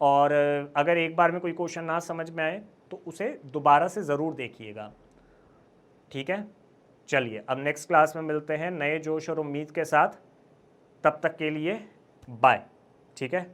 और अगर एक बार में कोई क्वेश्चन ना समझ में आए तो उसे दोबारा से ज़रूर देखिएगा, ठीक है। चलिए अब नेक्स्ट क्लास में मिलते हैं नए जोश और उम्मीद के साथ, तब तक के लिए बाय, ठीक है।